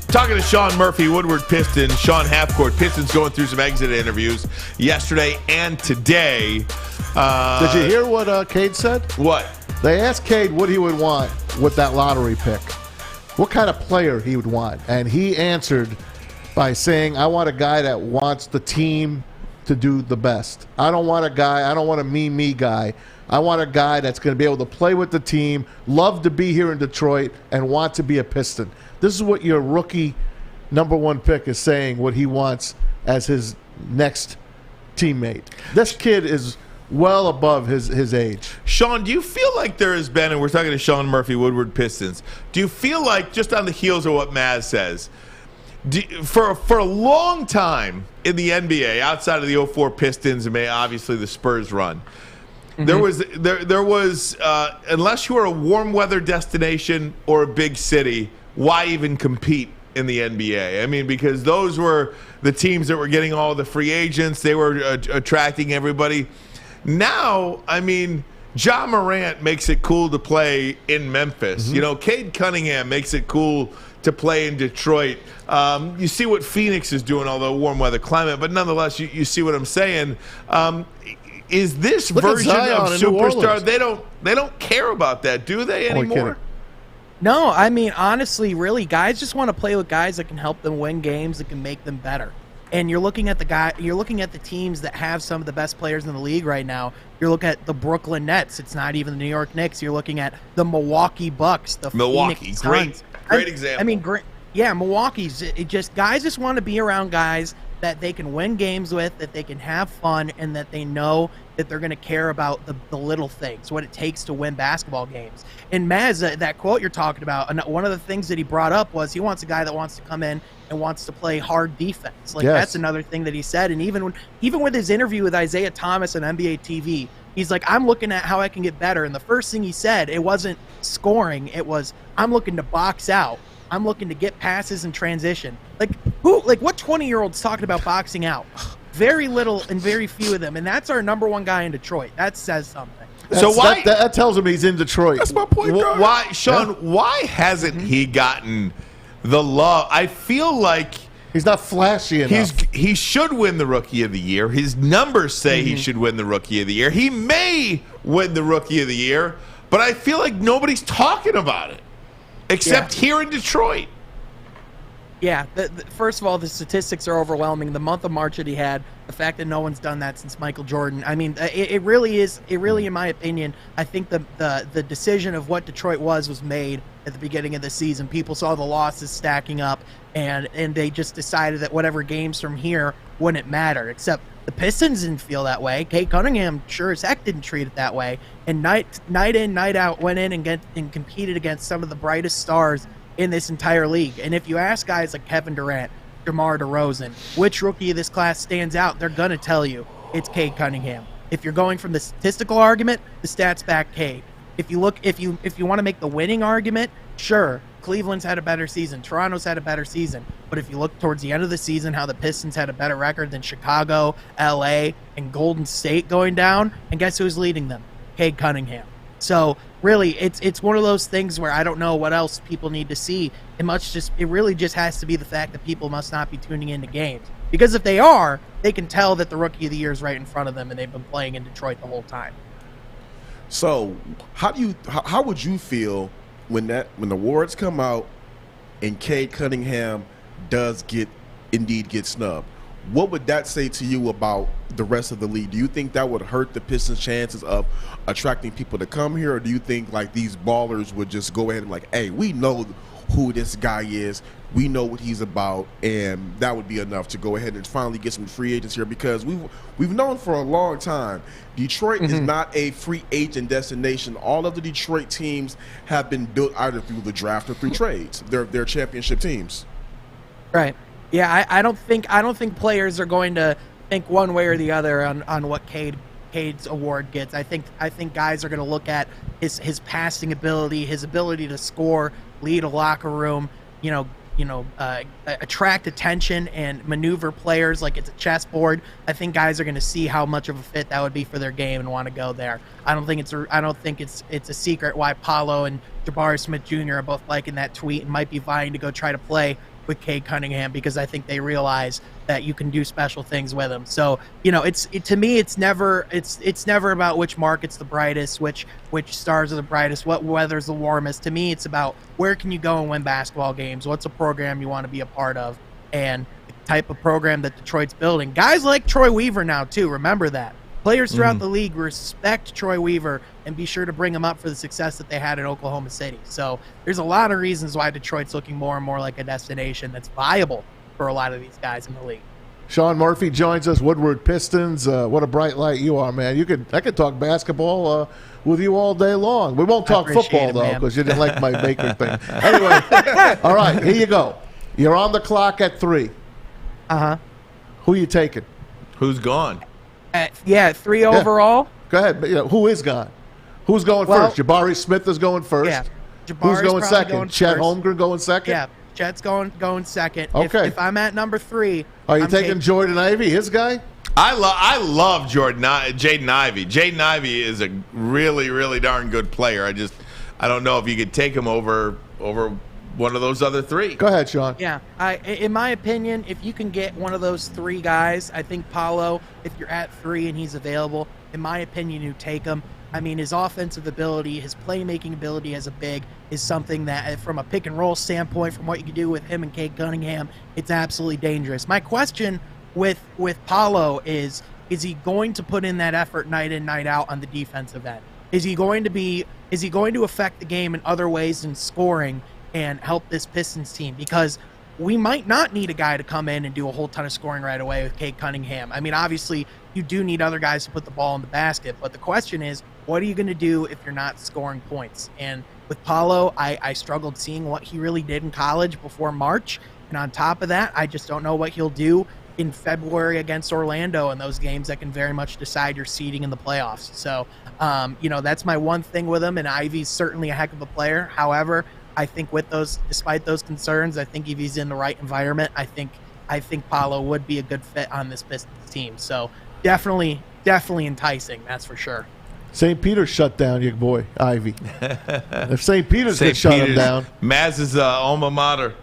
Talking to Sean Murphy, Woodward Pistons, Sean Halfcourt. Pistons going through some exit interviews yesterday and today. Did you hear what Cade said? What? They asked Cade what he would want with that lottery pick. What kind of player he would want. And he answered by saying, I want a guy that wants the team to do the best. I don't want a me guy. I want a guy that's going to be able to play with the team, love to be here in Detroit, and want to be a Piston. This is what your rookie number one pick is saying, what he wants as his next teammate. This kid is well above his age. Sean, do you feel like there has been, and we're talking to Sean Murphy, Woodward Pistons, do you feel like, just on the heels of what Maz says, for a long time in the NBA, outside of the 04 Pistons and obviously the Spurs run, there was unless you were a warm weather destination or a big city, why even compete in the NBA? I mean, because those were the teams that were getting all the free agents. They were attracting everybody. Now, I mean, Ja Morant makes it cool to play in Memphis. You know, Cade Cunningham makes it cool to play in Detroit. You see what Phoenix is doing, although warm weather climate, but nonetheless, you see what I'm saying. Is this version of superstar? They don't care about that, do they anymore? No, I mean, honestly, really, guys just want to play with guys that can help them win games, that can make them better. And you're looking at the teams that have some of the best players in the league right now. You're looking at the Brooklyn Nets. It's not even the New York Knicks. You're looking at the Milwaukee Bucks, the Phoenix Suns. Great example. I mean, Milwaukee's guys just want to be around guys that they can win games with, that they can have fun, and that they know that they're going to care about the little things, what it takes to win basketball games. And Maz, that quote you're talking about, one of the things that he brought up was he wants a guy that wants to come in and wants to play hard defense. Like, that's another thing that he said. And even with his interview with Isaiah Thomas on NBA TV, he's like, I'm looking at how I can get better. And the first thing he said, it wasn't scoring. It was, I'm looking to box out. I'm looking to get passes and transition. Like what 20-year-old's talking about boxing out? Very little and very few of them. And that's our number one guy in Detroit. That says something. That tells him he's in Detroit. That's my point. Why, Sean, why hasn't he gotten the love? I feel like he's not flashy enough. He should win the Rookie of the Year. His numbers say he should win the Rookie of the Year. He may win the Rookie of the Year, but I feel like nobody's talking about it except here in Detroit. Yeah, first of all, the statistics are overwhelming. The month of March that he had, the fact that no one's done that since Michael Jordan. I mean, it really is. It really, in my opinion, I think the decision of what Detroit was made at the beginning of the season. People saw the losses stacking up, and they just decided that whatever games from here wouldn't matter. Except the Pistons didn't feel that way. Cade Cunningham sure as heck didn't treat it that way. And night in, night out, went in and competed against some of the brightest stars in this entire league. And if you ask guys like Kevin Durant, DeMar DeRozan, which rookie of this class stands out, they're gonna tell you it's Cade Cunningham. If you're going from the statistical argument, the stats back Cade. If you want to make the winning argument, sure, Cleveland's had a better season, Toronto's had a better season. But if you look towards the end of the season, how the Pistons had a better record than Chicago, LA, and Golden State going down, and guess who's leading them? Cade Cunningham. So really, it's one of those things where I don't know what else people need to see. It really just has to be the fact that people must not be tuning into games. Because if they are, they can tell that the Rookie of the Year is right in front of them, and they've been playing in Detroit the whole time. So, how would you feel when the awards come out and Cade Cunningham does get snubbed? What would that say to you about the rest of the league? Do you think that would hurt the Pistons' chances of attracting people to come here, or do you think like these ballers would just go ahead and like, hey, we know who this guy is, we know what he's about, and that would be enough to go ahead and finally get some free agents here? Because we've known for a long time Detroit is not a free agent destination. All of the Detroit teams have been built either through the draft or through trades. They're championship teams. Right. Yeah, I don't think players are going to think one way or the other on what Cade's award gets. I think guys are going to look at his passing ability, his ability to score, lead a locker room, attract attention and maneuver players like it's a chessboard. I think guys are going to see how much of a fit that would be for their game and want to go there. I don't think it's a secret why Paolo and Jabari Smith Jr. are both liking that tweet and might be vying to go try to play with Cade Cunningham, because I think they realize that you can do special things with him. So, to me, it's never about which market's the brightest, which stars are the brightest, what weather's the warmest. To me, it's about where can you go and win basketball games, what's a program you want to be a part of, and the type of program that Detroit's building. Guys like Troy Weaver now, too. Remember that. Players throughout the league respect Troy Weaver and be sure to bring him up for the success that they had in Oklahoma City. So there's a lot of reasons why Detroit's looking more and more like a destination that's viable for a lot of these guys in the league. Sean Murphy joins us, Woodward Pistons. What a bright light you are, man. I could talk basketball with you all day long. We won't talk football, though, because you didn't like my baking thing. Anyway, all right, here you go. You're on the clock at 3. Uh-huh. Who are you taking? Who's gone? 3 overall. Go ahead. Who is gone? Who's going first? Jabari Smith is going first. Yeah. Who's going second? Chet Holmgren going second? Yeah, Chet's going second. Okay. If I'm at number 3. Are you taking Jordan Ivey, his guy? I love Jaden Ivey. Jaden Ivey is a really, really darn good player. I don't know if you could take him over one of those other 3. Go ahead, Sean. Yeah, in my opinion, if you can get one of those 3 guys, I think Paolo, if you're at 3 and he's available, in my opinion, you take him. I mean, his offensive ability, his playmaking ability as a big is something that, from a pick and roll standpoint, from what you can do with him and Cade Cunningham, it's absolutely dangerous. My question with Paolo is he going to put in that effort night in, night out on the defensive end? Is he going to affect the game in other ways than scoring and help this Pistons team? Because we might not need a guy to come in and do a whole ton of scoring right away with Cade Cunningham. I mean, obviously, you do need other guys to put the ball in the basket, but the question is, what are you going to do if you're not scoring points? And with Paolo, I struggled seeing what he really did in college before March. And on top of that, I just don't know what he'll do in February against Orlando in those games that can very much decide your seeding in the playoffs. So, that's my one thing with him, and Ivy's certainly a heck of a player. However, I think despite those concerns, I think if he's in the right environment, I think Paolo would be a good fit on this Pistons team. So definitely enticing, that's for sure. St. Peter's shut down your boy, Ivy. If St. Peter's could shut him down. Maz's alma mater.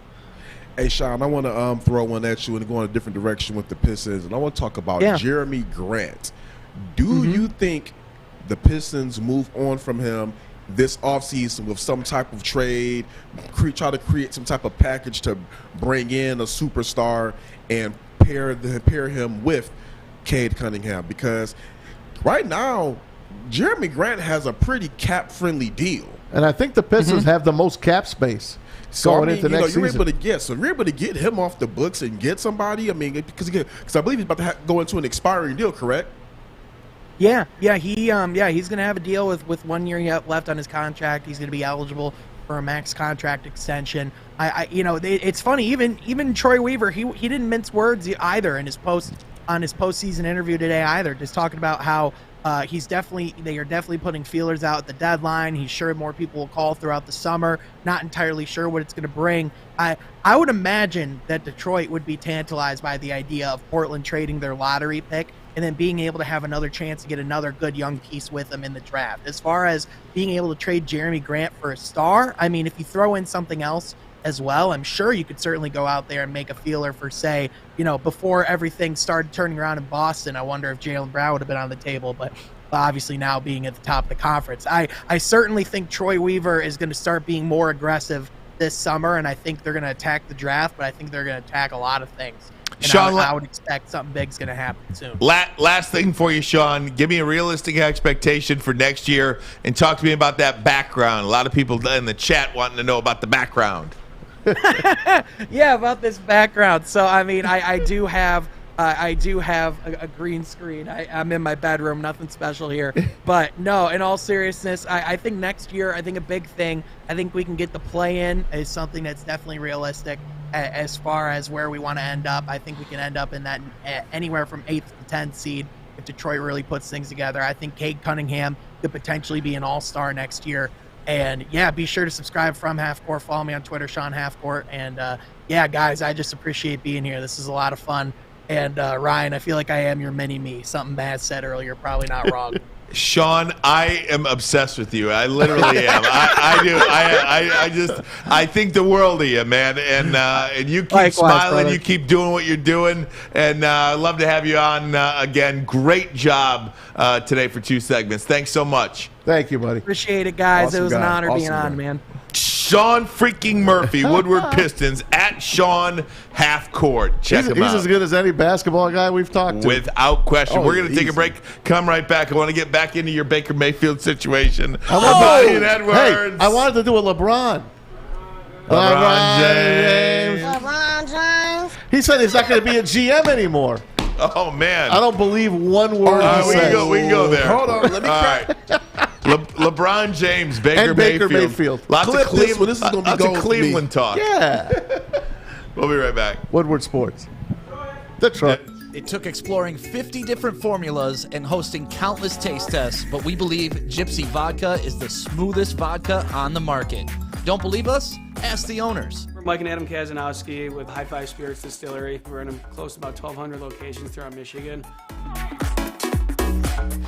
Hey, Sean, I want to throw one at you and go in a different direction with the Pistons. And I want to talk about Jeremy Grant. Do you think the Pistons move on from him this offseason with some type of trade, try to create some type of package to bring in a superstar and pair him with Cade Cunningham? Because right now, Jeremy Grant has a pretty cap-friendly deal. And I think the Pistons have the most cap space going into next season. You're able to get him off the books and get somebody. I mean, because I believe he's about to go into an expiring deal, correct? Yeah, he's going to have a deal with 1 year left on his contract. He's going to be eligible for a max contract extension. It's funny. Even Troy Weaver, he didn't mince words either on his postseason interview today either. Just talking about how they are definitely putting feelers out at the deadline. He's sure more people will call throughout the summer. Not entirely sure what it's going to bring. I would imagine that Detroit would be tantalized by the idea of Portland trading their lottery pick and then being able to have another chance to get another good young piece with them in the draft. As far as being able to trade Jeremy Grant for a star, I mean, if you throw in something else as well. I'm sure you could certainly go out there and make a feeler for, say, before everything started turning around in Boston. I wonder if Jaylen Brown would have been on the table, but obviously now being at the top of the conference. I certainly think Troy Weaver is going to start being more aggressive this summer, and I think they're going to attack the draft, but I think they're going to attack a lot of things. And Sean, I would expect something big's going to happen soon. Last thing for you, Sean. Give me a realistic expectation for next year, and talk to me about that background. A lot of people in the chat wanting to know about the background. Yeah, about this background. So, I mean, I do have a green screen. I'm in my bedroom, nothing special here. But no, in all seriousness, I think next year, I think a big thing, I think we can get the play-in is something that's definitely realistic as far as where we want to end up. I think we can end up in that anywhere from 8th to 10th seed if Detroit really puts things together. I think Cade Cunningham could potentially be an all-star next year. And, yeah, be sure to subscribe from Half Court. Follow me on Twitter, Sean Half Court. And, yeah, guys, I just appreciate being here. This is a lot of fun. And, Ryan, I feel like I am your mini-me. Something Matt said earlier, probably not wrong. Sean, I am obsessed with you. I literally am. I do. I think the world of you, man. And you keep Likewise, smiling. brother. You keep doing what you're doing. And I'd love to have you on again. Great job today for 2 segments. Thanks so much. Thank you, buddy. Appreciate it, guys. Awesome it was an guy. honor being Awesome on, guy. man. Sean freaking Murphy, Woodward Pistons, at Sean Half Court. Check him He's out. as good as any basketball guy we've talked to. Without question. Oh, We're going to take easy. a break. Come right back. I want to get back into your Baker Mayfield situation. Oh! Ryan Edwards. Hey, I wanted to do a LeBron. LeBron James. He said he's not going to be a GM anymore. Oh, man. I don't believe one word he said. We can go there. Hold on, let me All right. LeBron James, Baker And Baker Mayfield. Mayfield. Lots Clip of this Cleveland, one. This is gonna be lots of gold for me. Cleveland talk. Yeah. We'll be right back. Woodward Sports. Detroit. It took exploring 50 different formulas and hosting countless taste tests, but we believe Gypsy Vodka is the smoothest vodka on the market. Don't believe us? Ask the owners. We're Mike and Adam Kazanowski with High Five Spirits Distillery. We're in close to about 1,200 locations throughout Michigan.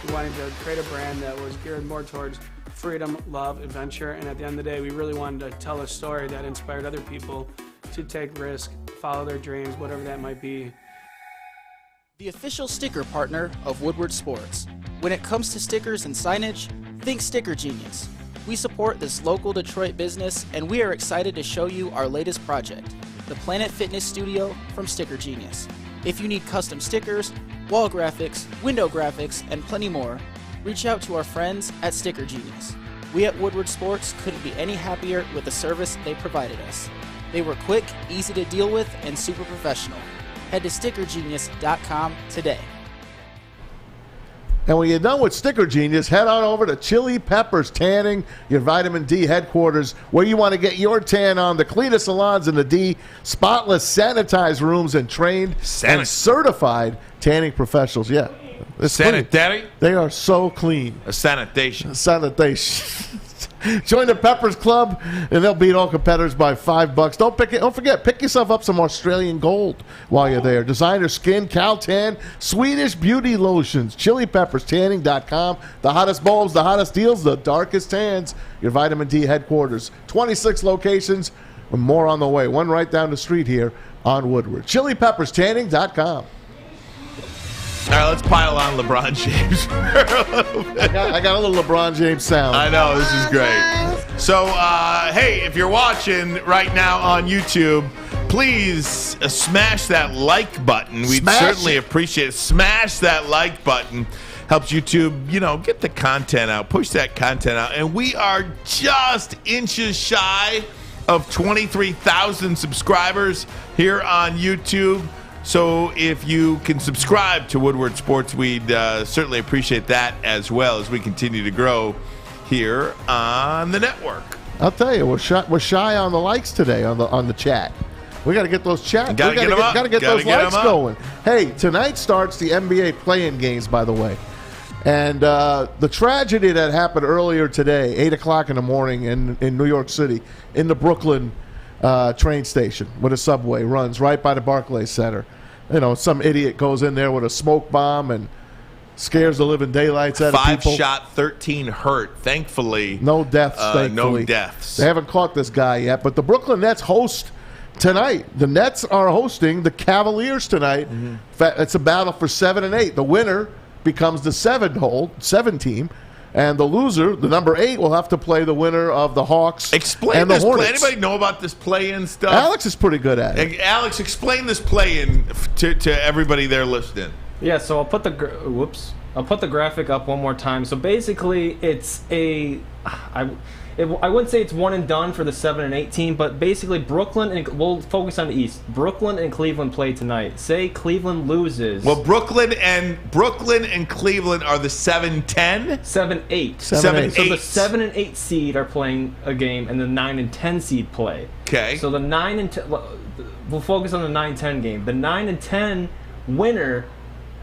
We wanted to create a brand that was geared more towards freedom, love, adventure, and at the end of the day, we really wanted to tell a story that inspired other people to take risks, follow their dreams, whatever that might be. The official sticker partner of Woodward Sports. When it comes to stickers and signage, think Sticker Genius. We support this local Detroit business, and we are excited to show you our latest project, the Planet Fitness Studio from Sticker Genius. If you need custom stickers, wall graphics, window graphics, and plenty more, reach out to our friends at Sticker Genius. We at Woodward Sports couldn't be any happier with the service they provided us. They were quick, easy to deal with, and super professional. Head to stickergenius.com today. And when you're done with Sticker Genius, head on over to Chili Peppers Tanning, your vitamin D headquarters, where you want to get your tan on. The cleanest salons in the D, spotless, sanitized rooms, and trained and certified tanning professionals. Yeah. It's clean. Sanitary? They are so clean. A sanitation. Sanitation. Join the Peppers Club, and they'll beat all competitors by $5. Don't forget, pick yourself up some Australian gold while you're there. Designer Skin, Caltan, Swedish Beauty Lotions, ChiliPeppersTanning.com. The hottest bulbs, the hottest deals, the darkest tans. Your vitamin D headquarters. 26 locations, and more on the way. One right down the street here on Woodward. ChiliPeppersTanning.com. All right, let's pile on LeBron James for a little bit. I got a little LeBron James sound. I know, this is great. So, hey, if you're watching right now on YouTube, please smash that like button. We'd certainly appreciate it. Smash that like button. Helps YouTube, get the content out, push that content out. And we are just inches shy of 23,000 subscribers here on YouTube. So if you can subscribe to Woodward Sports, we'd certainly appreciate that as well as we continue to grow here on the network. I'll tell you, we're shy on the likes today on the chat. We got to get those chats. Got to get those likes going. Hey, tonight starts the NBA play-in games, by the way. And the tragedy that happened earlier today, 8 o'clock in the morning in New York City, in the Brooklyn train station where the subway runs right by the Barclays Center. Some idiot goes in there with a smoke bomb and Scares the living daylights out of 5 people. shot, 13 hurt. Thankfully, No deaths, thankfully. no deaths. They haven't caught this guy yet, but the Brooklyn Nets host tonight. The Nets are hosting the Cavaliers tonight. It's a battle for 7 and 8. The winner becomes the 7 team, and the loser, the number 8, will have to play the winner of the Hawks Explain and the this play. Hornets. Anybody know about this play-in stuff? Alex is pretty good at it. Alex, explain this play-in to everybody there listening. Yeah, so I'll put the graphic up one more time. So basically, it's I wouldn't say it's one and done for the 7 and 8 team, but basically Brooklyn, and we'll focus on the East. Brooklyn and Cleveland play tonight. Say Cleveland loses. Well, Brooklyn and Cleveland are the 7-10? 7-8. 7-8. So the 7 and 8 seed are playing a game, and the 9 and 10 seed play. Okay. So the 9 and 10, we'll focus on the 9-10 game. The 9 and 10 winner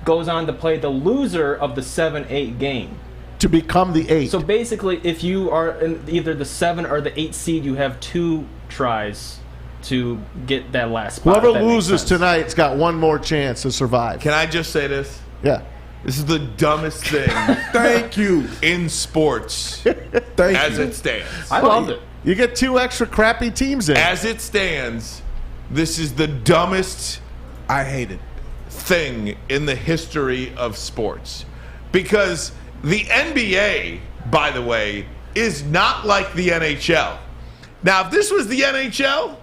goes on to play the loser of the 7-8 game to become the 8. So basically, if you are in either the 7 or the 8 seed, you have 2 tries to get that last spot. Whoever loses tonight's got one more chance to survive. Can I just say this? Yeah. This is the dumbest thing. Thank you. In sports, as it stands. I loved it. You get 2 extra crappy teams in. As it stands, this is the dumbest. I hate it. Thing in the history of sports, because the NBA, by the way, is not like the NHL. Now, if this was the NHL,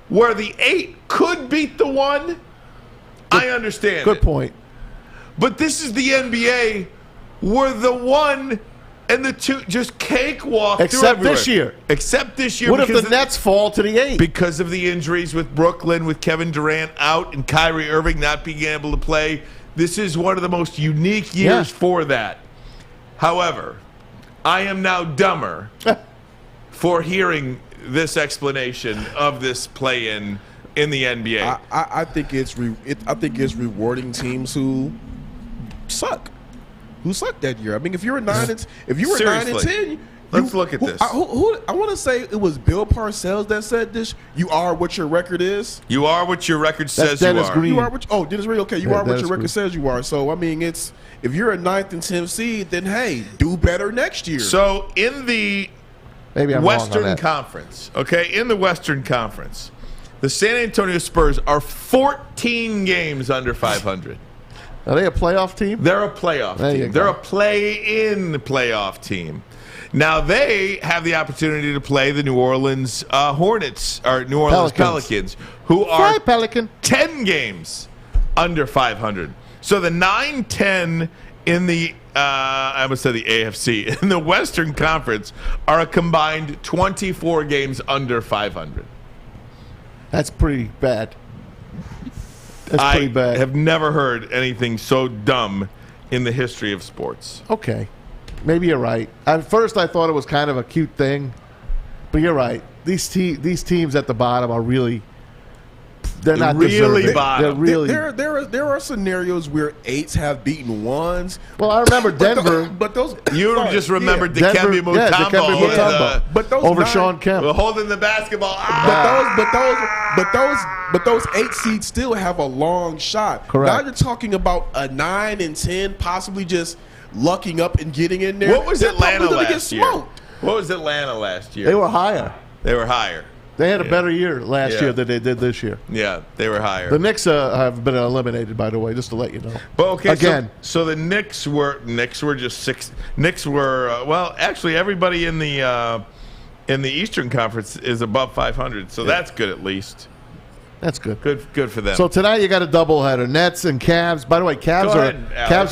where the 8 could beat the 1, I understand. Good point. But this is the NBA, where the 1 and the 2 just cakewalk through Except everywhere. this year. Except this year. What if because the Nets fall to the 8? Because of the injuries with Brooklyn, with Kevin Durant out and Kyrie Irving not being able to play. This is one of the most unique years for that. However, I am now dumber for hearing this explanation of this play-in in the NBA. I think it's rewarding teams who suck. Who sucked that year? I mean, if you were 9 and 10, let's look at this. I want to say it was Bill Parcells that said this. You are what your record is. You are what your record says you Dennis are. Green. You are what? Dennis Green. Okay, you are what Dennis your record Green. says you are. So I mean, if you're a 9th and 10th seed, then hey, do better next year. So in the Maybe I'm Western wrong on that. Conference, in the Western Conference, the San Antonio Spurs are 14 games under 500. Are they a playoff team? They're a playoff team. They're a play-in playoff team. Now they have the opportunity to play the New Orleans Hornets or New Orleans Pelicans, who are 10 games under 500. So the 9-10 in the I almost said the AFC in the Western Conference are a combined 24 games under 500. That's pretty bad. That's pretty bad. I have never heard anything so dumb in the history of sports. Okay. Maybe you're right. At first, I thought it was kind of a cute thing, but you're right. These teams at the bottom are really they're not really deserving. bottom. They're really. There are scenarios where 8s have beaten 1s. Well, I remember Denver. But those you just remembered Denver, Dikembe Mutombo, Dikembe Mutombo. But those over 9, Sean Kemp. holding the basketball. But those 8 seeds still have a long shot. Correct. Now you're talking about a 9 and 10 possibly just lucking up and getting in there. What was They're Atlanta probably gonna last get year? smoked. What was Atlanta last year? They were higher. They were higher. They had a better year last Yeah. year than they did this year. Yeah, they were higher. The Knicks have been eliminated, by the way, just to let you know. But okay, again, so the Knicks were just 6. Knicks were well, actually everybody in the Eastern Conference is above 500, so that's good at least. that's good. Good for them. So tonight you got a doubleheader: Nets and Cavs. By the way, Cavs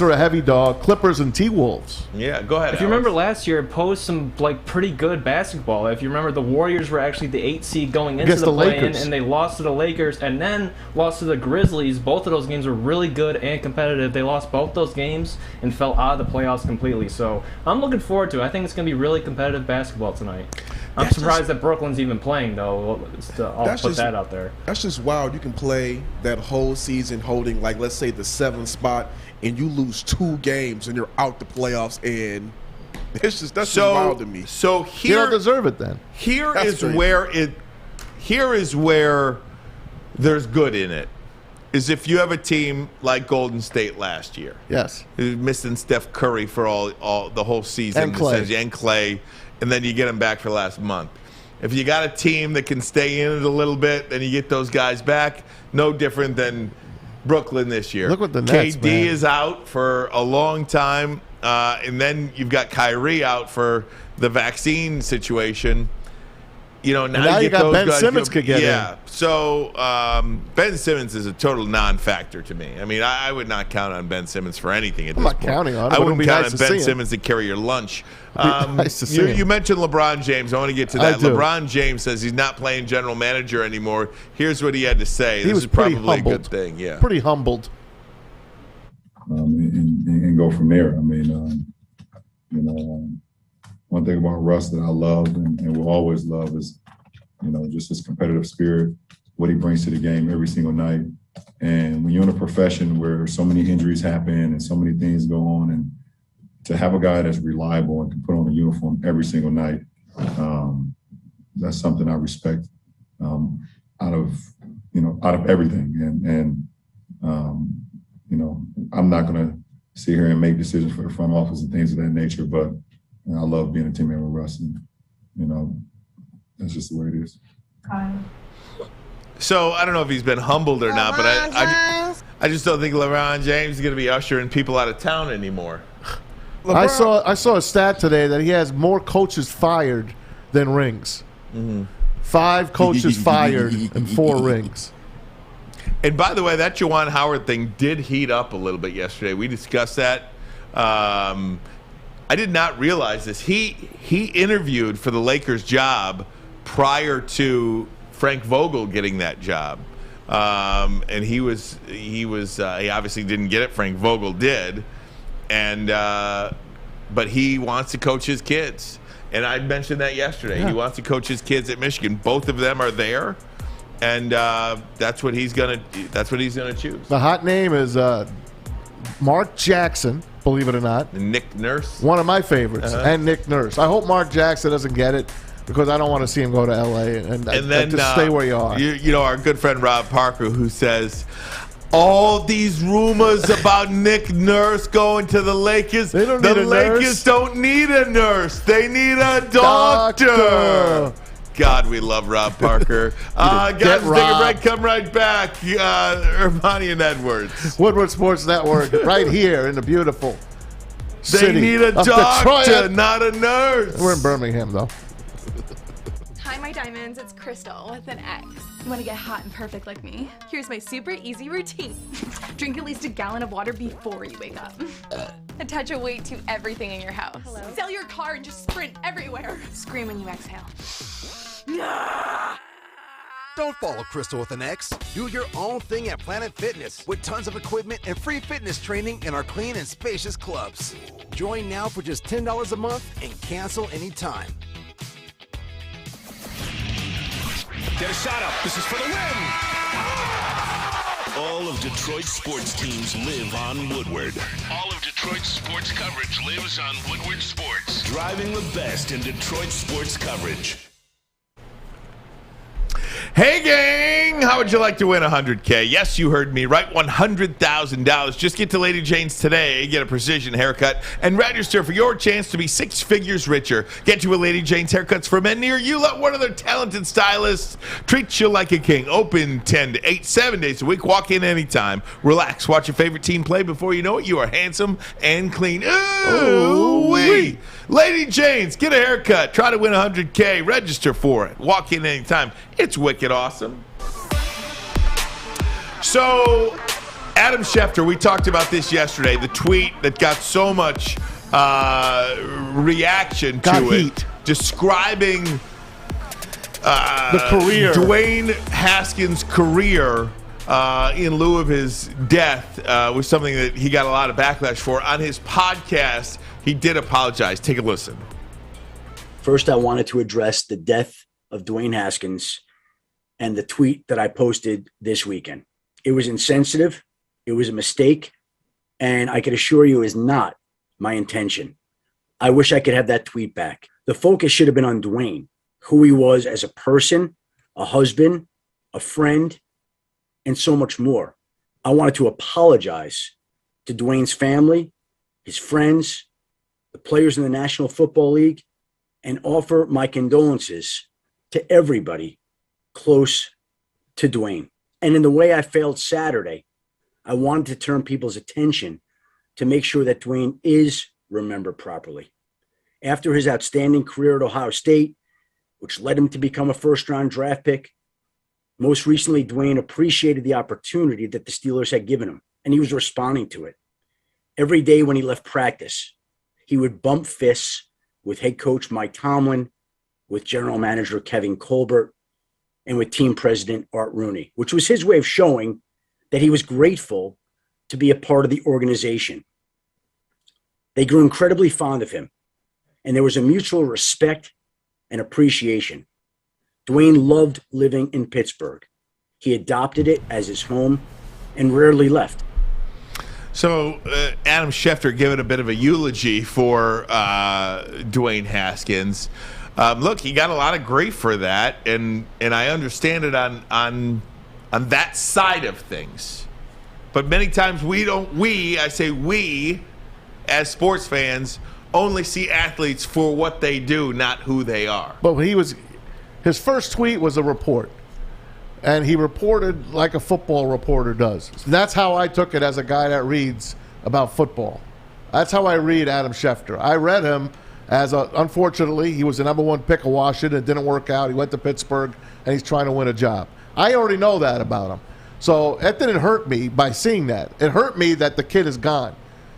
are a heavy dog. Clippers and T-Wolves. Yeah, go ahead. If you remember last year, it posed some pretty good basketball. If you remember, the Warriors were actually the 8 seed going into Against the the play-in, Lakers. and they lost to the Lakers, and then lost to the Grizzlies. Both of those games were really good and competitive. They lost both those games and fell out of the playoffs completely. So I'm looking forward to it. I think it's going to be really competitive basketball tonight. I'm surprised that Brooklyn's even playing, though. I'll put that out there. That's just wild. You can play that whole season holding, like, let's say the 7th spot, and you lose 2 games and you're out the playoffs, and that's just wild to me. So You don't deserve it then. Here is where there's good in it. is if you have a team like Golden State last year. Yes. Who's missing Steph Curry for all the whole season. And Clay. And Clay, and then you get him back for last month. If you got a team that can stay in it a little bit, then you get those guys back. No different than Brooklyn this year. Look what the Nets, KD man. is out for a long time, and then you've got Kyrie out for the vaccine situation. You know, now you get got those Ben guys. Simmons could get yeah. in. So Ben Simmons is a total non-factor to me. I mean, I would not count on Ben Simmons for anything at I'm this not point. counting on it. I It would wouldn't be count nice on to Ben see him. Simmons to carry your lunch. Nice to see him. You mentioned LeBron James. I want to get to I that. do. LeBron James says he's not playing general manager anymore. Here's what he had to say. He This was is probably pretty humbled. a good thing. Yeah. Pretty humbled. And go from there. I mean, one thing about Russ that I love and will always love is, just his competitive spirit, what he brings to the game every single night. And when you're in a profession where so many injuries happen and so many things go on, and to have a guy that's reliable and can put on a uniform every single night, that's something I respect out of everything. And I'm not going to sit here and make decisions for the front office and things of that nature, but I love being a teammate with Russ, and that's just the way it is. So I don't know if he's been humbled or not, but I just don't think LeBron James is going to be ushering people out of town anymore. I saw a stat today that he has more coaches fired than rings. Mm-hmm. 5 coaches fired and 4 rings. And by the way, that Juwan Howard thing did heat up a little bit yesterday. We discussed that. I did not realize this. He interviewed for the Lakers job prior to Frank Vogel getting that job, and he obviously didn't get it. Frank Vogel did, and but he wants to coach his kids, and I mentioned that yesterday. Yeah. He wants to coach his kids at Michigan. Both of them are there, and that's what he's gonna choose. The hot name is Mark Jackson, believe it or not. Nick Nurse. One of my favorites, Uh-huh. and Nick Nurse. I hope Mark Jackson doesn't get it, because I don't want to see him go to L.A. and then just stay where you are. You know, our good friend Rob Parker, who says all these rumors about Nick Nurse going to the Lakers. They don't the need a Lakers nurse. don't need a nurse. They need a doctor. God, we love Rob Parker. Guys, Get take a Rob. break. Come right back. Ermanni and Edwards. Woodward Sports Network, right here in the beautiful They city need a of doctor, Detroit. not a nurse. We're in Birmingham, though. Hi, my diamonds. It's Crystal with an X. You want to get hot and perfect like me? Here's my super easy routine. Drink at least a gallon of water before you wake up. Attach a weight to everything in your house. Sell your car and just sprint everywhere. Scream when you exhale. Don't follow Crystal with an X. Do your own thing at Planet Fitness with tons of equipment and free fitness training in our clean and spacious clubs. Join now for just $10 a month and cancel anytime. Get a shot up. This is for the win. All of Detroit's sports teams live on Woodward. All of Detroit's sports coverage lives on Woodward Sports. Driving the best in Detroit sports coverage. Hey, gang! How would you like to win $100K? Yes, you heard me right. $100,000. Just get to Lady Jane's today, get a precision haircut, and register for your chance to be 6 figures richer. Get to a Lady Jane's Haircuts for men near you. Let one of their talented stylists treat you like a king. Open 10 to 8, 7 days a week. Walk in anytime. Relax. Watch your favorite team play. Before you know it, you are handsome and clean. Ooh-wee! Lady Jane's, get a haircut. Try to win $100K. Register for it. Walk in anytime. It's wicked awesome. So, Adam Schefter, we talked about this yesterday. The tweet that got so much reaction to it, describing the career, Dwayne Haskins' career in lieu of his death was something that he got a lot of backlash for. On his podcast, he did apologize. Take a listen. First, I wanted to address the death of Dwayne Haskins and the tweet that I posted this weekend. It was insensitive. It was a mistake. And I can assure you it is not my intention. I wish I could have that tweet back. The focus should have been on Dwayne, who he was as a person, a husband, a friend, and so much more. I wanted to apologize to Dwayne's family, his friends, the players in the National Football League, and offer my condolences to everybody close to Dwayne. And in the way I failed Saturday, I wanted to turn people's attention to make sure that Dwayne is remembered properly. After his outstanding career at Ohio State, which led him to become a first-round draft pick, most recently, Dwayne appreciated the opportunity that the Steelers had given him, and he was responding to it. Every day when he left practice, he would bump fists with head coach Mike Tomlin, with general manager Kevin Colbert, and with team president Art Rooney, which was his way of showing that he was grateful to be a part of the organization. They grew incredibly fond of him, and there was a mutual respect and appreciation. Dwayne loved living in Pittsburgh. He adopted it as his home and rarely left. So Adam Schefter giving a bit of a eulogy for Dwayne Haskins. Look, he got a lot of grief for that, and I understand it on that side of things. But many times we as sports fans only see athletes for what they do, not who they are. But his first tweet was a report, and he reported like a football reporter does. So that's how I took it as a guy that reads about football. That's how I read Adam Schefter. I read him as unfortunately, he was the number one pick of Washington. It didn't work out. He went to Pittsburgh, and he's trying to win a job. I already know that about him. So it didn't hurt me by seeing that. It hurt me that the kid is gone.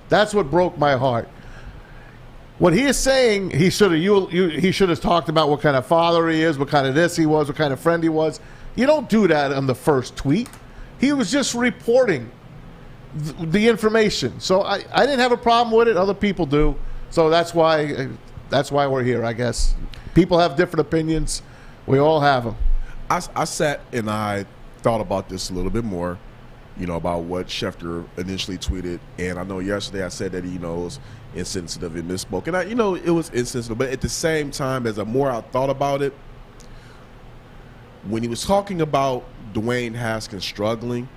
That's what broke my heart. What he is saying, he should have talked about what kind of father he is, what kind of this he was, what kind of friend he was. You don't do that on the first tweet. He was just reporting the information. So I didn't have a problem with it. Other people do. So that's why we're here, I guess. People have different opinions. We all have them. I sat and I thought about this a little bit more, about what Schefter initially tweeted. And I know yesterday I said that he knows insensitive and misspoke. And it was insensitive. But at the same time, as the more I thought about it, when he was talking about Dwayne Haskins struggling,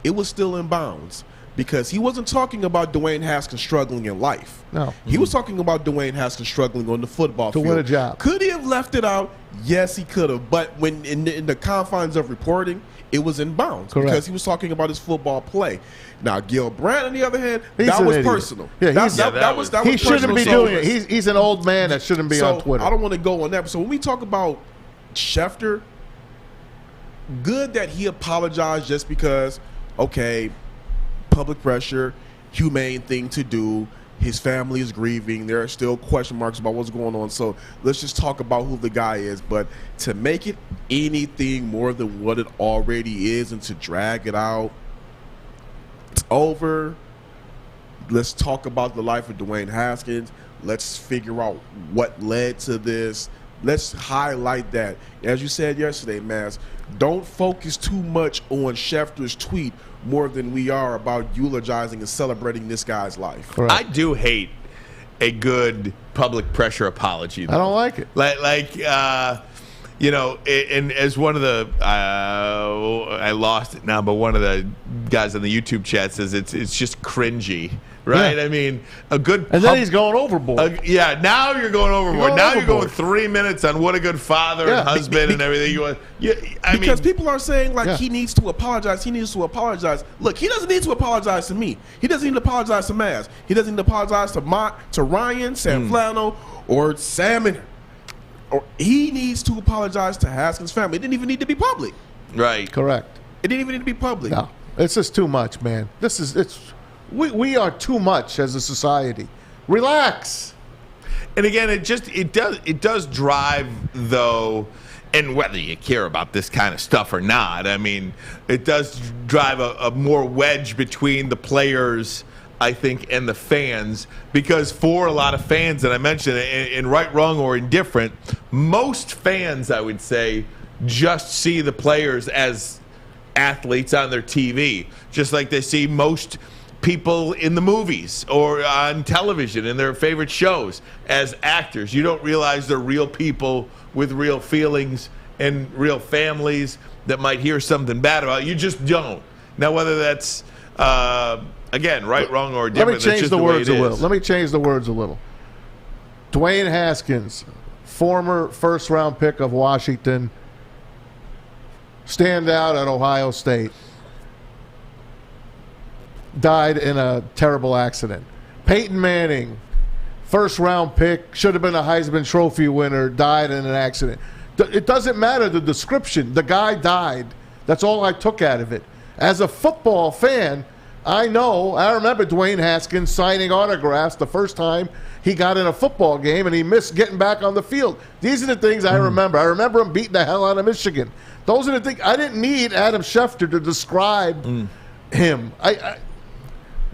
it was still in bounds. Because he wasn't talking about Dwayne Haskins struggling in life. No. He was talking about Dwayne Haskins struggling on the football field. To win a job. Could he have left it out? Yes, he could have. But when in the confines of reporting, it was in bounds. Correct. Because he was talking about his football play. Now, Gil Brandt, on the other hand, He's that an was idiot. personal. Yeah, that was he shouldn't be personal. doing it. He's an old man that shouldn't be on Twitter. I don't want to go on that. So when we talk about Schefter, good that he apologized just because, okay, public pressure, humane thing to do. His family is grieving. There are still question marks about what's going on. So let's just talk about who the guy is. But to make it anything more than what it already is and to drag it out, it's over. Let's talk about the life of Dwayne Haskins. Let's figure out what led to this. Let's highlight that. As you said yesterday, Maz, don't focus too much on Schefter's tweet more than we are about eulogizing and celebrating this guy's life. Correct. I do hate a good public pressure apology, though. I don't like it. And as one of the I lost it now, but one of the guys on the YouTube chat says it's just cringy, right? Yeah. I mean, a good and then he's going overboard. Now you're going overboard. You're going 3 minutes on what a good father and husband and everything. Because people are saying he needs to apologize. He needs to apologize. Look, he doesn't need to apologize to me. He doesn't need to apologize to Maz. He doesn't need to apologize to Ryan, Sam Flannel, or Sam. Or he needs to apologize to Haskins' family. It didn't even need to be public. Right. Correct. It didn't even need to be public. No, it's just too much, man. We are too much as a society. Relax. And again, it does drive, though, and whether you care about this kind of stuff or not, I mean, it does drive a more wedge between the players, I think, and the fans, because for a lot of fans that I mentioned, in right, wrong, or indifferent, most fans, I would say, just see the players as athletes on their TV, just like they see most people in the movies or on television in their favorite shows as actors. You don't realize they're real people with real feelings and real families that might hear something bad about you. You just don't. Now, whether that's again right, wrong, or different, let me change that's just the way words it a little. is. Let me change the words a little. Dwayne Haskins, former first-round pick of Washington, standout at Ohio State, died in a terrible accident. Peyton Manning, first-round pick, should have been a Heisman Trophy winner, died in an accident. It doesn't matter the description. The guy died. That's all I took out of it. As a football fan, I remember Dwayne Haskins signing autographs the first time he got in a football game, and he missed getting back on the field. These are the things I remember. I remember him beating the hell out of Michigan. Those are the things. I didn't need Adam Schefter to describe him. I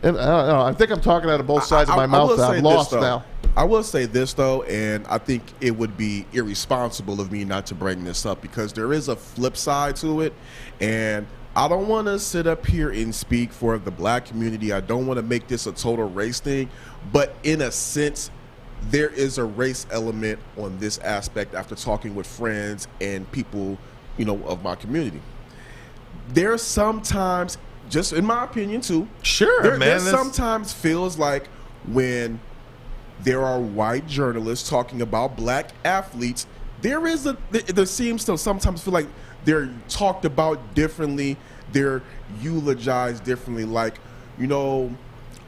don't know. I think I'm talking out of both sides of my mouth. I'm lost now. I will say this, though, and I think it would be irresponsible of me not to bring this up because there is a flip side to it, and I don't want to sit up here and speak for the black community. I don't want to make this a total race thing, but in a sense, there is a race element on this aspect after talking with friends and people, of my community. There's sometimes, just in my opinion too, there sometimes feels like when there are white journalists talking about black athletes, there seems to sometimes feel like they're talked about differently, they're eulogized differently. Like, when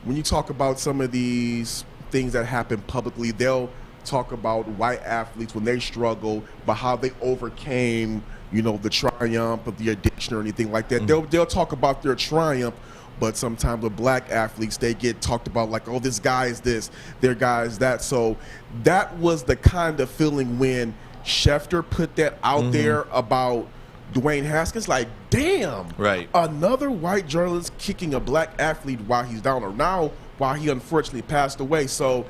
you talk about some of these things that happen publicly, they'll talk about white athletes when they struggle, but how they overcame, the triumph of the addiction or anything like that. They'll talk about their triumph, but sometimes with black athletes, they get talked about like, oh, this guy is this, their guy is that. So that was the kind of feeling when Schefter put that out there about Dwayne Haskins, like, damn, right, another white journalist kicking a black athlete while he's down, or now while he unfortunately passed away. So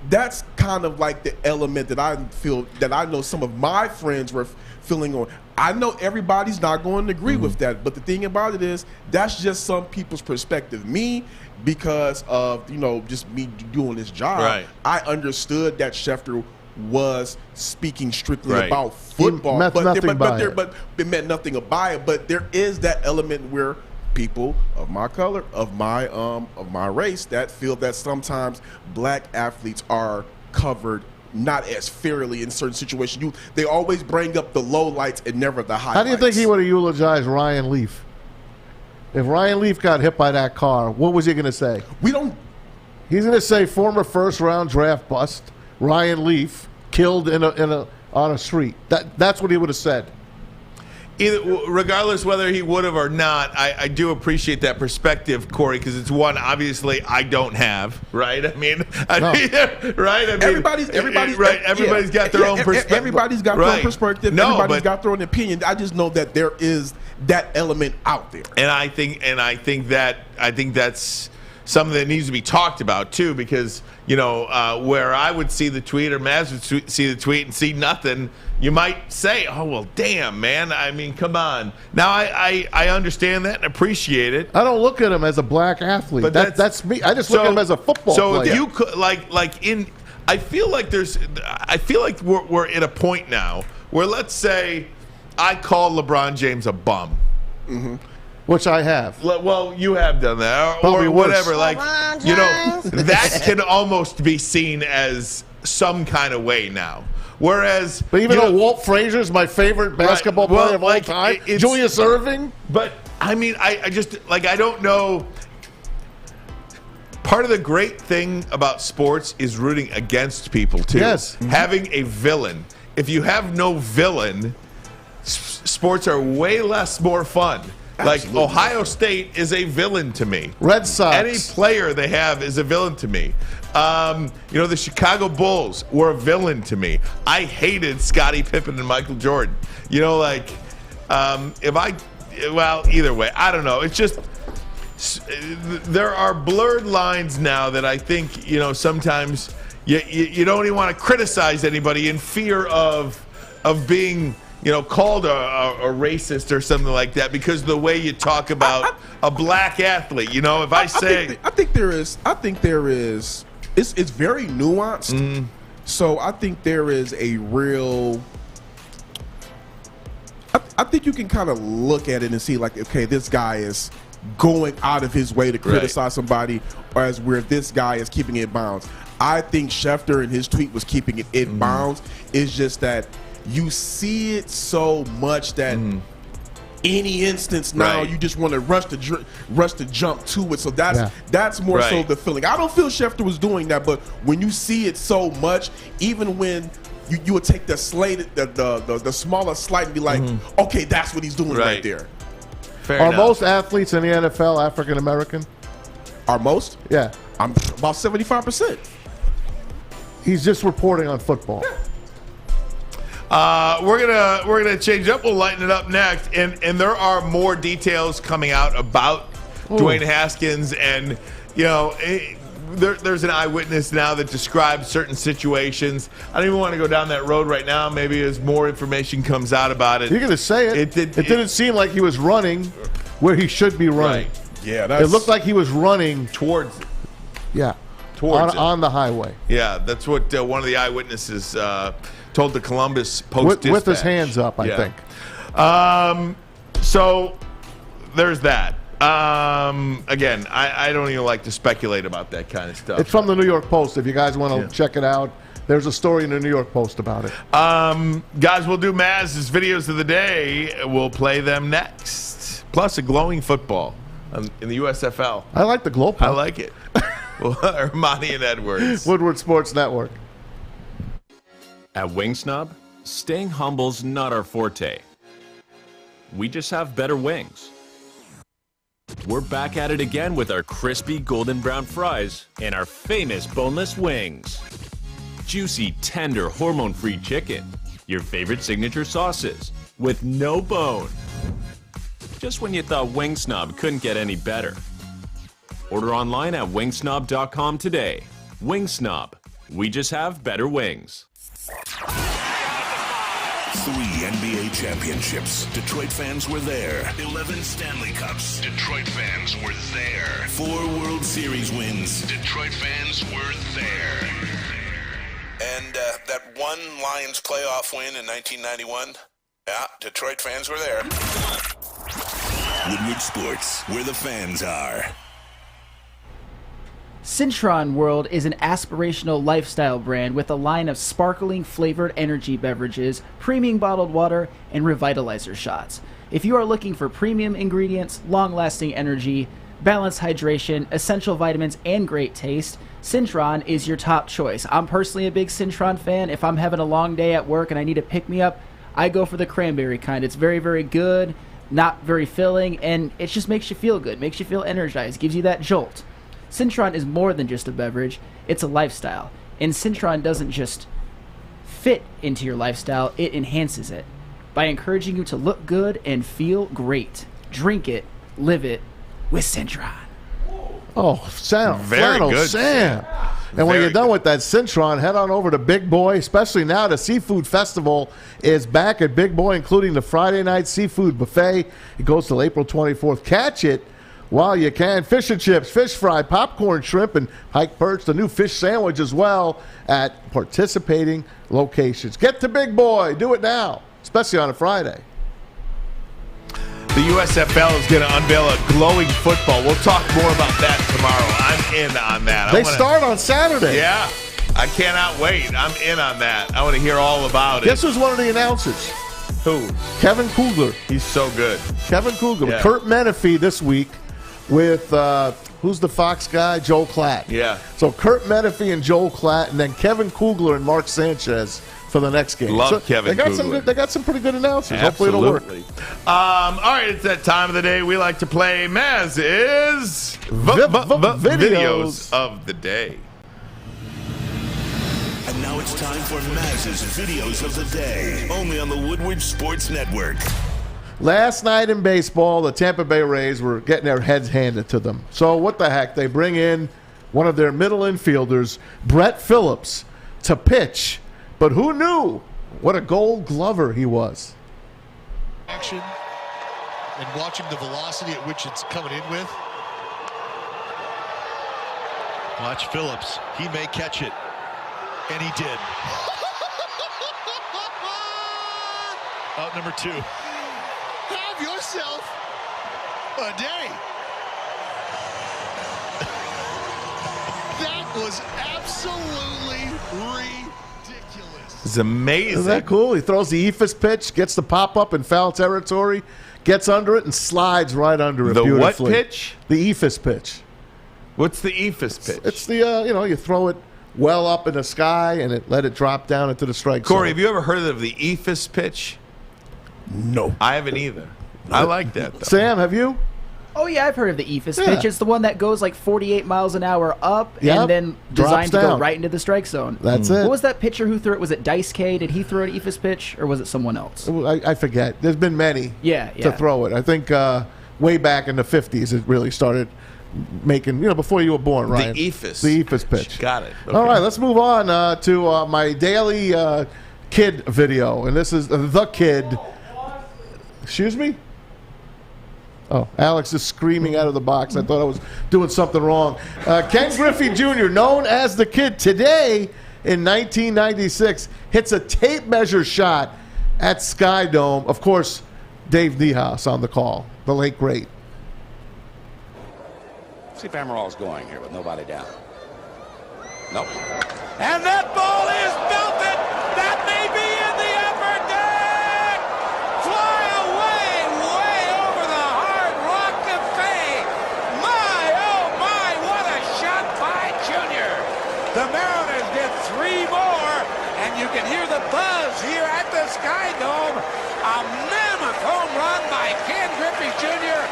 that's kind of like the element that I feel that I know some of my friends were feeling on. I know everybody's not going to agree with that, but the thing about it is that's just some people's perspective. Me, because of just me doing this job, right, I understood that Schefter was speaking strictly right about football, but it meant nothing about it. But there is that element where people of my color, of my race, that feel that sometimes black athletes are covered not as fairly in certain situations. They always bring up the lowlights and never the highlights. How do you think he would have eulogized Ryan Leaf? If Ryan Leaf got hit by that car, what was he going to say? He's going to say former first-round draft bust, Ryan Leaf killed on a street. That's what he would have said. Regardless whether he would have or not, I do appreciate that perspective, Kory, because it's one obviously I don't have, right? Everybody's got their own perspective. Everybody's got their own perspective. Everybody's got their own opinion. I just know that there is that element out there, and I think that's something that needs to be talked about too, because where I would see the tweet or Maz would see the tweet and see nothing, you might say, oh, well, damn, man. I mean, come on. Now, I understand that and appreciate it. I don't look at him as a black athlete. But that's me. I just look at him as a football player. So if you could, I feel like we're at a point now where, let's say, I call LeBron James a bum. Mm-hmm. Which I have. Well, you have done that, or whatever. That can almost be seen as some kind of way now. Whereas, but even though Walt Frazier is my favorite basketball player of all time, Julius Erving. But I mean, I just I don't know. Part of the great thing about sports is rooting against people too. Yes, having a villain. If you have no villain, sports are way more fun. Absolutely. Like Ohio State is a villain to me. Red Sox. Any player they have is a villain to me. The Chicago Bulls were a villain to me. I hated Scottie Pippen and Michael Jordan. Either way, I don't know. It's just there are blurred lines now that I think sometimes you don't even want to criticize anybody in fear of being called a racist or something like that because of the way you talk about a black athlete. If I say, I think there is. It's very nuanced. So I think there is a real. I think you can kind of look at it and see, like, okay, this guy is going out of his way to criticize somebody, whereas where this guy is keeping it bounds. I think Schefter in his tweet was keeping it in bounds. It's just that you see it so much that any instance now you just want to rush to jump to it. So that's more so the feeling. I don't feel Schefter was doing that, but when you see it so much, even when you would take the smaller slight and be like, okay, that's what he's doing right there. Are most athletes in the NFL African American? Are most? Yeah. I'm about 75%. He's just reporting on football. We're gonna change up. We'll lighten it up next, and there are more details coming out about Dwayne Haskins, and there's an eyewitness now that describes certain situations. I don't even want to go down that road right now. Maybe as more information comes out about it. You're gonna say it. It didn't seem like he was running where he should be running. Yeah, it looked like he was running towards it. Yeah, towards on the highway. Yeah, that's what one of the eyewitnesses told the Columbus Post with his hands up, I think. So there's that. Again, I don't even like to speculate about that kind of stuff. It's from the New York Post. If you guys want to check it out, there's a story in the New York Post about it. Guys, we'll do Maz's videos of the day. We'll play them next. Plus a glowing football in the USFL. I like the glow pump. I like it. Ermanni and Edwards. Woodward Sports Network. At Wingsnob, staying humble's not our forte. We just have better wings. We're back at it again with our crispy golden brown fries and our famous boneless wings. Juicy, tender, hormone-free chicken. Your favorite signature sauces with no bone. Just when you thought Wingsnob couldn't get any better. Order online at wingsnob.com today. Wingsnob. We just have better wings. 3 NBA championships. Detroit fans were there. 11 Stanley Cups. Detroit fans were there. 4 World Series wins. Detroit fans were there. And that one Lions playoff win in 1991. Yeah, Detroit fans were there. Woodward Sports, where the fans are. Cintron World is an aspirational lifestyle brand with a line of sparkling flavored energy beverages, premium bottled water, and revitalizer shots. If you are looking for premium ingredients, long-lasting energy, balanced hydration, essential vitamins, and great taste, Cintron is your top choice. I'm personally a big Cintron fan. If I'm having a long day at work and I need a pick-me-up, I go for the cranberry kind. It's very, very good, not very filling, and it just makes you feel good, makes you feel energized, gives you that jolt. Cintron is more than just a beverage, it's a lifestyle. And Cintron doesn't just fit into your lifestyle, it enhances it by encouraging you to look good and feel great. Drink it, live it with Cintron. Oh, Sam. Very good, Sam. And when you're done with that Cintron, head on over to Big Boy, especially now the Seafood Festival is back at Big Boy, including the Friday night seafood buffet. It goes till April 24th. Catch it while you can. Fish and chips, fish fry, popcorn, shrimp, and pike perch. The new fish sandwich as well at participating locations. Get to Big Boy. Do it now, especially on a Friday. The USFL is going to unveil a glowing football. We'll talk more about that tomorrow. I'm in on that. They start on Saturday. Yeah. I cannot wait. I'm in on that. I want to hear all about it. Guess who's one of the announcers? Who? Kevin Kugler. He's so good. Kevin Kugler. Yeah. Kurt Menefee this week with, who's the Fox guy? Joel Klatt. Yeah. So Kurt Menefee and Joel Klatt, and then Kevin Kugler and Mark Sanchez for the next game. Love Kevin Kugler. They got some pretty good announcers. Absolutely. Hopefully it'll work. All right, it's that time of the day we like to play Maz's videos of the day. And now it's time for Maz's videos of the day, only on the Woodward Sports Network. Last night in baseball, the Tampa Bay Rays were getting their heads handed to them. So what the heck? They bring in one of their middle infielders, Brett Phillips, to pitch. But who knew what a Gold Glover he was? Action and watching the velocity at which it's coming in with. Watch Phillips. He may catch it. And he did. Out number 2. Have yourself a day. That was absolutely ridiculous. It's amazing. Isn't that cool? He throws the ephus pitch, gets the pop-up in foul territory, gets under it, and slides right under it beautifully. The what pitch? The ephus pitch. What's the ephus pitch? It's the, you throw it well up in the sky and let it drop down into the strike zone. Corey, have you ever heard of the ephus pitch? No. I haven't either. I like that, though. Sam, have you? Oh, yeah, I've heard of the ephus pitch. It's the one that goes like 48 miles an hour up and then Drops designed to go down. right into the strike zone. That's it. What was that pitcher who threw it? Was it Dice K? Did he throw an ephus pitch, or was it someone else? I forget. There's been many to throw it. I think way back in the 50s it really started making, before you were born, Ryan. The ephus. The ephus pitch. Got it. Okay. All right, let's move on to my daily kid video. And this is the kid. Excuse me? Oh, Alex is screaming out of the box. I thought I was doing something wrong. Ken Griffey Jr., known as the Kid, today in 1996, hits a tape measure shot at Sky Dome. Of course, Dave Niehaus on the call, the late great. See if Amarillo's going here with nobody down. Nope. And that ball is belted. That may be in the upper deck. Fly away, way over the Hard Rock Cafe. My, oh my, what a shot by Junior. The Mariners get 3 more, and you can hear the buzz here at the Sky Dome. A mammoth home run by Ken Griffey Jr.,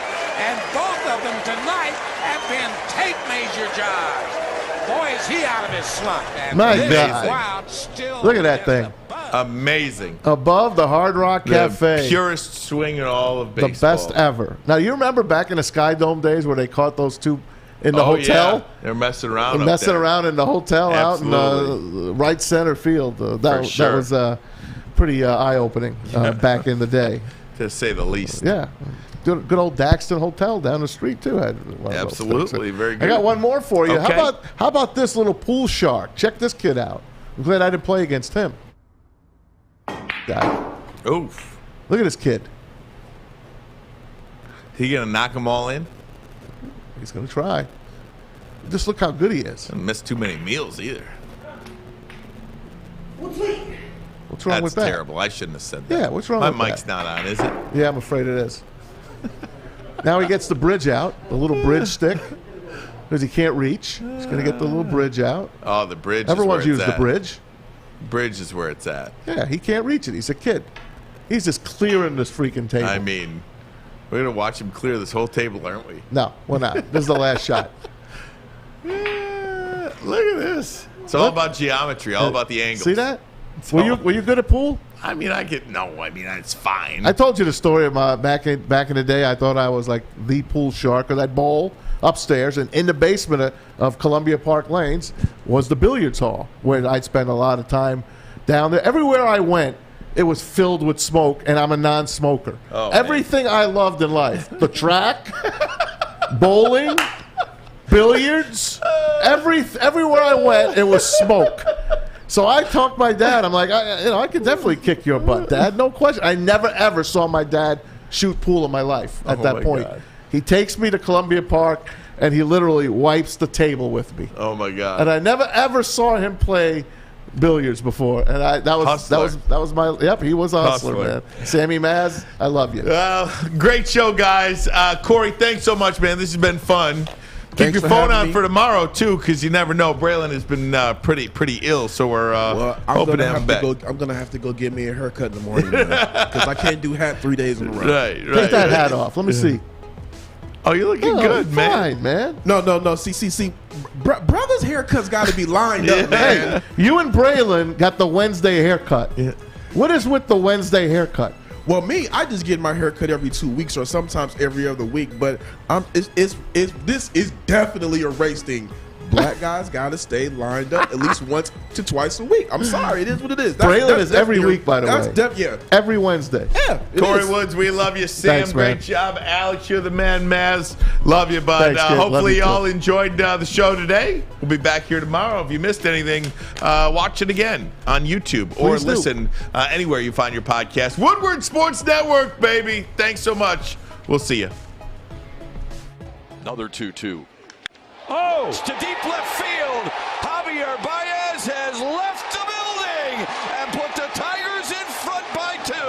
and both of them tonight have been tape measure jobs. Boy, is he out of his slump. And My this God. crowd still Look at that thing. Amazing. Above the Hard Rock Cafe. The purest swing in all of The baseball. best ever. Now, you remember back in the Sky Dome days where they caught those two in the hotel? Yeah. They're messing around They're up messing there. around in the hotel Absolutely. out in the right center field. That sure. was pretty eye-opening back in the day. To say the least. Yeah. Good old Daxton Hotel down the street, too. Had one of those Absolutely. things. Very good. I got one more for you. Okay. How about this little pool shark? Check this kid out. I'm glad I didn't play against him. God. Oof. Look at this kid. He going to knock them all in? He's going to try. Just look how good he is. Don't miss too many meals either. What's wrong with that? That's terrible. I shouldn't have said that. Yeah, what's wrong My with that? mic's not on, is it? Yeah, I'm afraid it is. Now he gets the bridge out, the little bridge stick, because he can't reach. He's going to get the little bridge out. Oh, the bridge Everyone's is where used it's the at. bridge. Bridge is where it's at. Yeah, he can't reach it. He's a kid. He's just clearing this freaking table. I mean, we're going to watch him clear this whole table, aren't we? No, we're not. This is the last shot. Look at this. It's all about geometry, all about the angles. See that? Were you good at pool? I mean, it's fine. I told you the story of my back in the day. I thought I was like the pool shark, or that bowl upstairs, and in the basement of Columbia Park Lanes was the billiards hall, where I'd spend a lot of time down there. Everywhere I went, it was filled with smoke, and I'm a non-smoker. Oh, Everything I loved in life, the track, bowling, billiards, everywhere I went, it was smoke. So I talked my dad. I'm like, I could definitely kick your butt, Dad. No question. I never, ever saw my dad shoot pool in my life at that point. God. He takes me to Columbia Park, and he literally wipes the table with me. Oh, my God. And I never, ever saw him play billiards before. And that was my, yep, he was a hustler, man. Sammy Maz, I love you. Great show, guys. Corey, thanks so much, man. This has been fun. Keep Thanks your for phone having on me. for tomorrow, too, because you never know. Braylon has been pretty ill, so we're hoping to have him back. I'm gonna have to go get me a haircut in the morning because I can't do hat 3 days in a row. Right. Take that hat off. Let me see. Oh, you're looking good, man. Fine, man. No. See. Brother's haircut's got to be lined up, man. Hey, you and Braylon got the Wednesday haircut. Yeah. What is with the Wednesday haircut? Well, me, I just get my hair cut every 2 weeks or sometimes every other week. But this is definitely a race thing. black guys got to stay lined up at least once to twice a week. I'm sorry. It is what it is. Braylon is every week, by the way. Yeah. Every Wednesday. Yeah. Kory Woods, we love you. Sam, Thanks, man. great job. Alex, you're the man. Maz, love you, bud. Thanks, kid. Love Hopefully you, you all too. enjoyed the show today. We'll be back here tomorrow. If you missed anything, watch it again on YouTube or Please do. listen anywhere you find your podcast. Woodward Sports Network, baby. Thanks so much. We'll see you. Another 2-2. Oh, to deep left field. Javier Baez has left the building.